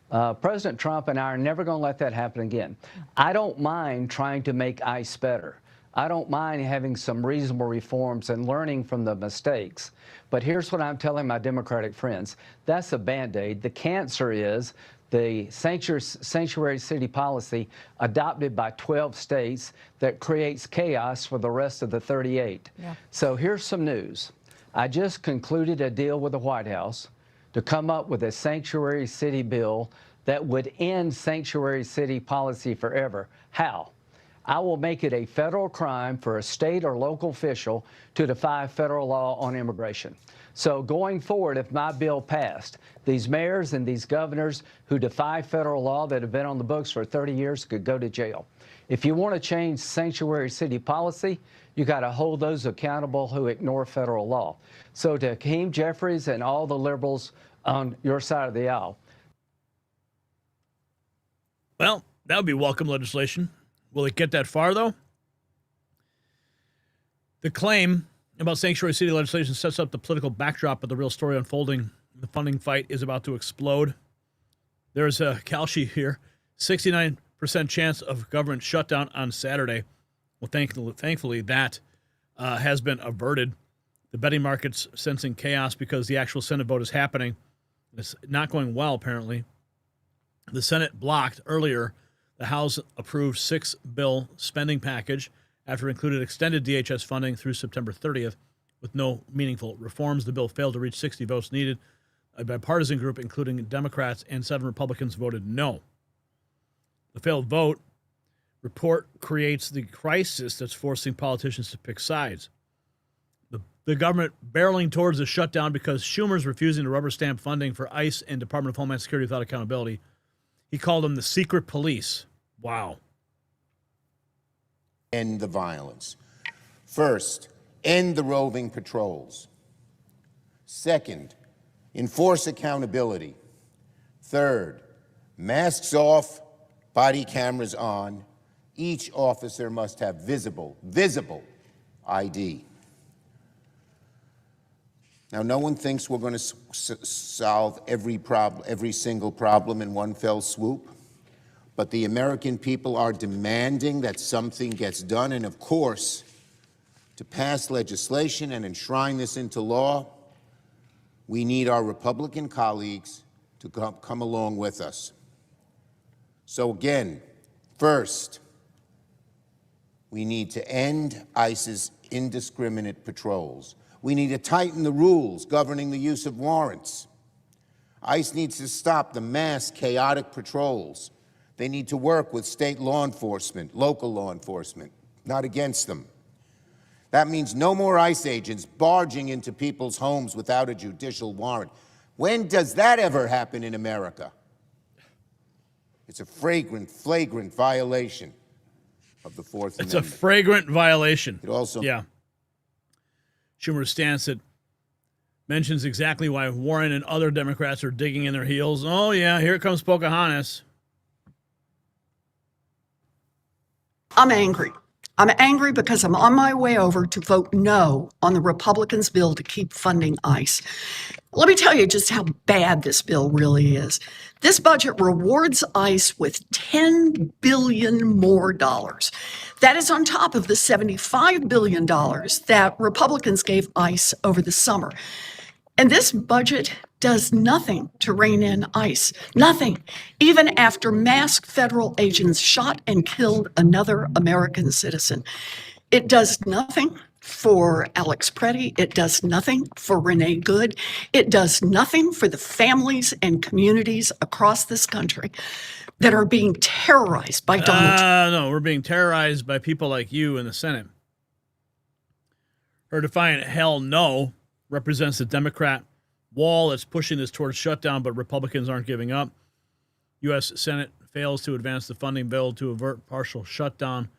President Trump and I are never going to let that happen again. I don't mind trying to make ICE better. I don't mind having some reasonable reforms and learning from the mistakes. But here's what I'm telling my Democratic friends. That's a Band-Aid. The cancer is the sanctuary city policy adopted by 12 states that creates chaos for the rest of the 38. Yeah. So here's some news. I just concluded a deal with the White House to come up with a sanctuary city bill that would end sanctuary city policy forever. How? I will make it a federal crime for a state or local official to defy federal law on immigration. So going forward, if my bill passed, these mayors and these governors who defy federal law that have been on the books for 30 years could go to jail. If you want to change sanctuary city policy, you got to hold those accountable who ignore federal law. So to Hakeem Jeffries and all the liberals on your side of the aisle. Well, that would be welcome legislation. Will it get that far, though? The claim about sanctuary city legislation sets up the political backdrop of the real story unfolding. The funding fight is about to explode. There's a cal sheet here. 69% chance of government shutdown on Saturday. Well, thankfully that has been averted. The betting market's sensing chaos because the actual Senate vote is happening. It's not going well, apparently. The Senate blocked earlier the House approved $6 spending package after it included extended DHS funding through September 30th with no meaningful reforms. The bill failed to reach 60 votes needed. A bipartisan group, including Democrats and 7 Republicans, voted no. The failed vote report creates the crisis that's forcing politicians to pick sides. The government barreling towards a shutdown because Schumer's refusing to rubber stamp funding for ICE and Department of Homeland Security without accountability. He called them the secret police. Wow. End the violence. First, End the roving patrols. Second, enforce accountability. Third, masks off, body cameras on. Each officer must have visible ID. Now, no one thinks we're going to solve every single problem in one fell swoop, but the American people are demanding that something gets done, and of course, to pass legislation and enshrine this into law, we need our Republican colleagues to come along with us. So again, first, we need to end ICE's indiscriminate patrols. We need to tighten the rules governing the use of warrants. ICE needs to stop the mass chaotic patrols. They need to work with state law enforcement, local law enforcement, not against them. That means no more ICE agents barging into people's homes without a judicial warrant. When does that ever happen in America? It's a flagrant violation of the Fourth Amendment. It's a flagrant violation. It also, yeah. Schumer's stance that mentions exactly why Warren and other Democrats are digging in their heels. Oh, yeah, here comes Pocahontas. I'm angry. I'm angry because I'm on my way over to vote no on the Republicans' bill to keep funding ICE. Let me tell you just how bad this bill really is. This budget rewards ICE with $10 billion more dollars. That is on top of the $75 billion that Republicans gave ICE over the summer. And this budget does nothing to rein in ICE. Nothing. Even after masked federal agents shot and killed another American citizen. It does nothing for Alex Preddy. It does nothing for Renee Good. It does nothing for the families and communities across this country that are being terrorized by Donald Trump. No, we're being terrorized by people like you in the Senate. Her defiant hell no represents the Democrat wall that's pushing this towards shutdown, but Republicans aren't giving up. U.S. Senate fails to advance the funding bill to avert partial shutdown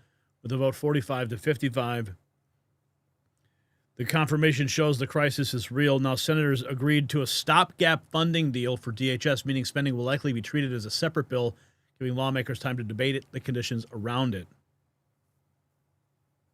with a vote 45 to 55. The confirmation shows the crisis is real. Now, senators agreed to a stopgap funding deal for DHS, meaning spending will likely be treated as a separate bill, giving lawmakers time to debate the conditions around it.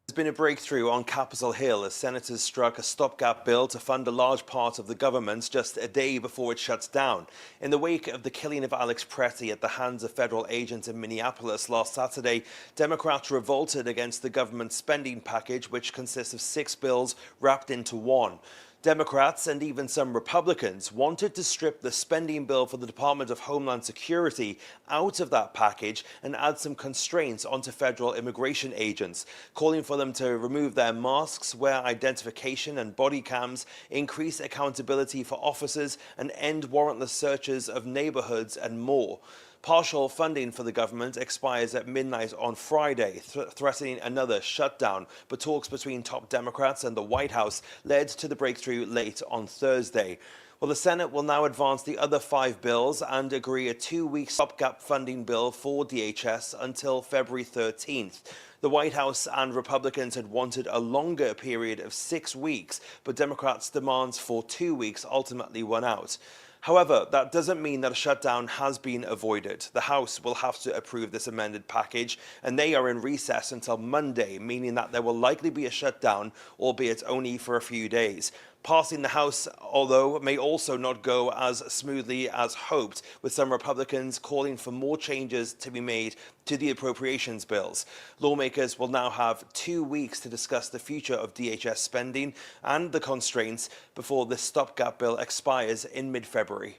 There's been a breakthrough on Capitol Hill as senators struck a stopgap bill to fund a large part of the government just a day before it shuts down. In the wake of the killing of Alex Preddy at the hands of federal agents in Minneapolis last Saturday, Democrats revolted against the government spending package, which consists of 6 bills wrapped into one. Democrats and even some Republicans wanted to strip the spending bill for the Department of Homeland Security out of that package and add some constraints onto federal immigration agents, calling for them to remove their masks, wear identification and body cams, increase accountability for officers, and end warrantless searches of neighborhoods and more. Partial funding for the government expires at midnight on Friday, threatening another shutdown, but talks between top Democrats and the White House led to the breakthrough late on Thursday. Well, the Senate will now advance the other 5 bills and agree a 2-week stopgap funding bill for DHS until February 13th. The White House and Republicans had wanted a longer period of 6 weeks, but Democrats' demands for 2 weeks ultimately won out. However, that doesn't mean that a shutdown has been avoided. The House will have to approve this amended package, and they are in recess until Monday, meaning that there will likely be a shutdown, albeit only for a few days. Passing the House, although, may also not go as smoothly as hoped, with some Republicans calling for more changes to be made to the appropriations bills. Lawmakers will now have 2 weeks to discuss the future of DHS spending and the constraints before this stopgap bill expires in mid-February.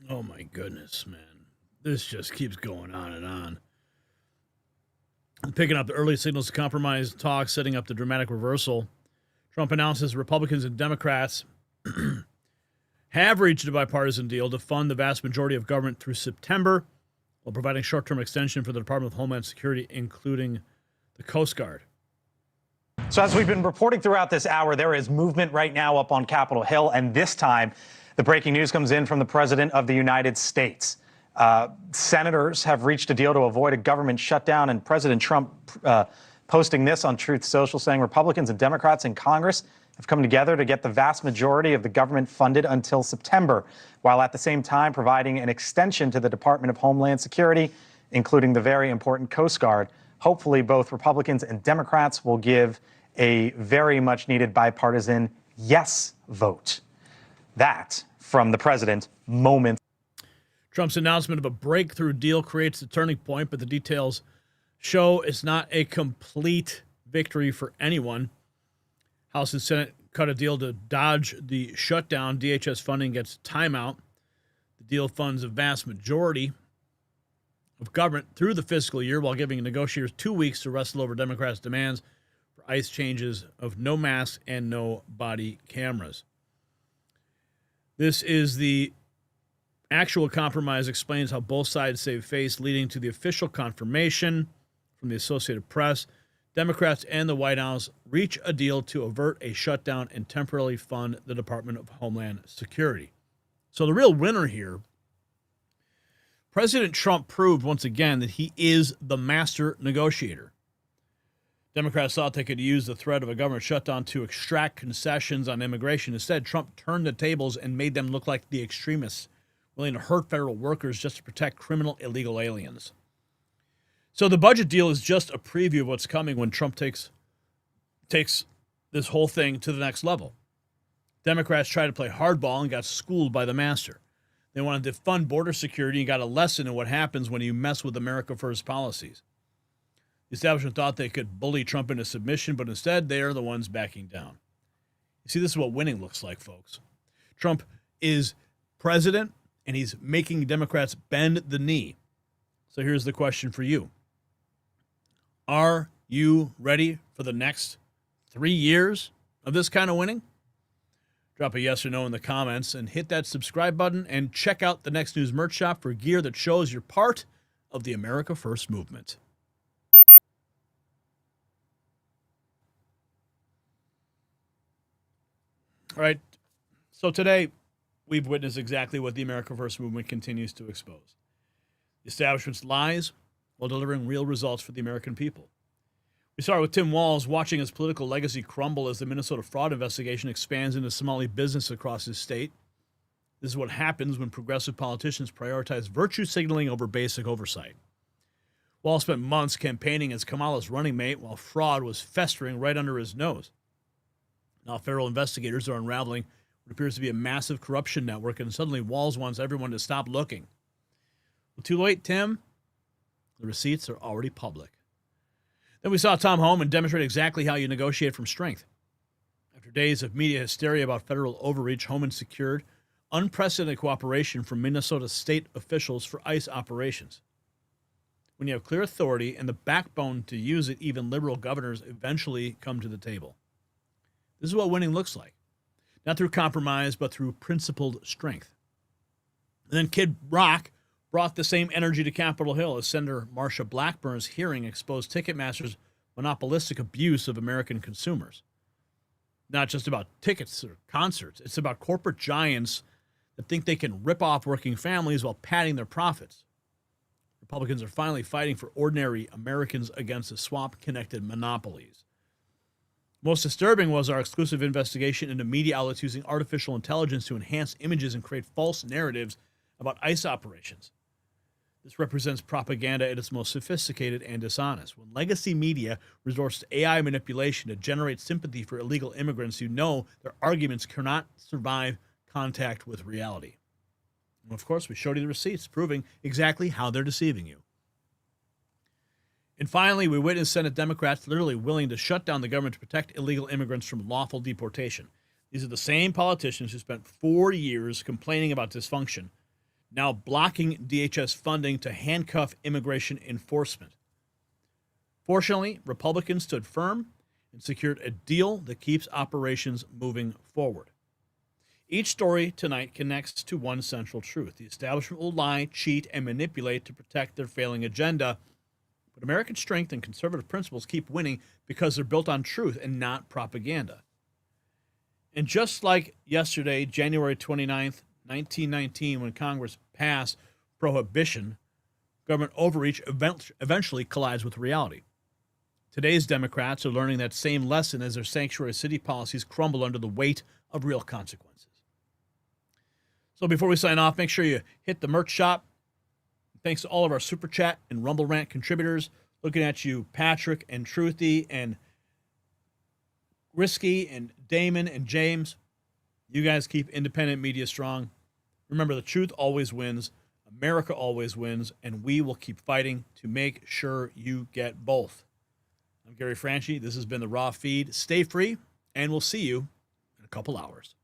Oh my goodness, man. This just keeps going on and on. Picking up the early signals of compromise talks, setting up the dramatic reversal. Trump announces Republicans and Democrats have reached a bipartisan deal to fund the vast majority of government through September, while providing short-term extension for the Department of Homeland Security, including the Coast Guard. So as we've been reporting throughout this hour, there is movement right now up on Capitol Hill, and this time the breaking news comes in from the President of the United States. Senators have reached a deal to avoid a government shutdown, and President Trump posting this on Truth Social, saying Republicans and Democrats in Congress have come together to get the vast majority of the government funded until September, while at the same time providing an extension to the Department of Homeland Security, including the very important Coast Guard. Hopefully, both Republicans and Democrats will give a very much needed bipartisan yes vote. That from the president moments. Trump's announcement of a breakthrough deal creates the turning point, but the details show it's not a complete victory for anyone. House and Senate cut a deal to dodge the shutdown. DHS funding gets timeout. The deal funds a vast majority of government through the fiscal year while giving negotiators 2 weeks to wrestle over Democrats' demands for ICE changes of no masks and no body cameras. This is the actual compromise, explains how both sides save face, leading to the official confirmation from the Associated Press. Democrats and the White House reach a deal to avert a shutdown and temporarily fund the Department of Homeland Security. So the real winner here, President Trump proved once again that he is the master negotiator. Democrats thought they could use the threat of a government shutdown to extract concessions on immigration. Instead, Trump turned the tables and made them look like the extremists, willing to hurt federal workers just to protect criminal illegal aliens. So the budget deal is just a preview of what's coming when Trump takes this whole thing to the next level. Democrats tried to play hardball and got schooled by the master. They wanted to fund border security and got a lesson in what happens when you mess with America First policies. The establishment thought they could bully Trump into submission, but instead they are the ones backing down. You see, this is what winning looks like, folks. Trump is president, and he's making Democrats bend the knee. So here's the question for you. Are you ready for the next 3 years of this kind of winning? Drop a yes or no in the comments and hit that subscribe button and check out the Next News merch shop for gear that shows you're part of the America First movement. All right, so today we've witnessed exactly what the America First movement continues to expose. The establishment's lies while delivering real results for the American people. We start with Tim Walz watching his political legacy crumble as the Minnesota fraud investigation expands into Somali business across his state. This is what happens when progressive politicians prioritize virtue signaling over basic oversight. Walz spent months campaigning as Kamala's running mate while fraud was festering right under his nose. Now federal investigators are unraveling what appears to be a massive corruption network, and suddenly Walz wants everyone to stop looking. Well, too late, Tim. The receipts are already public. Then we saw Tom Homan demonstrate exactly how you negotiate from strength. After days of media hysteria about federal overreach, Homan secured unprecedented cooperation from Minnesota state officials for ICE operations. When you have clear authority and the backbone to use it, even liberal governors eventually come to the table. This is what winning looks like. Not through compromise, but through principled strength. And then Kid Rock brought the same energy to Capitol Hill as Senator Marsha Blackburn's hearing exposed Ticketmaster's monopolistic abuse of American consumers. Not just about tickets or concerts. It's about corporate giants that think they can rip off working families while padding their profits. Republicans are finally fighting for ordinary Americans against the swamp-connected monopolies. Most disturbing was our exclusive investigation into media outlets using artificial intelligence to enhance images and create false narratives about ICE operations. This represents propaganda at its most sophisticated and dishonest. When legacy media resorts to AI manipulation to generate sympathy for illegal immigrants, you know their arguments cannot survive contact with reality. And of course, we showed you the receipts proving exactly how they're deceiving you. And finally, we witnessed Senate Democrats literally willing to shut down the government to protect illegal immigrants from lawful deportation. These are the same politicians who spent 4 years complaining about dysfunction, now blocking DHS funding to handcuff immigration enforcement. Fortunately, Republicans stood firm and secured a deal that keeps operations moving forward. Each story tonight connects to one central truth. The establishment will lie, cheat, and manipulate to protect their failing agenda. But American strength and conservative principles keep winning because they're built on truth and not propaganda. And just like yesterday, January 29th, 1919, when Congress passed prohibition, government overreach eventually collides with reality. Today's Democrats are learning that same lesson as their sanctuary city policies crumble under the weight of real consequences. So before we sign off, make sure you hit the merch shop. Thanks to all of our Super Chat and Rumble Rant contributors. Looking at you, Patrick and Truthy and Risky and Damon and James. You guys keep independent media strong. Remember, the truth always wins. America always wins. And we will keep fighting to make sure you get both. I'm Gary Franchi. This has been the Raw Feed. Stay free, and we'll see you in a couple hours.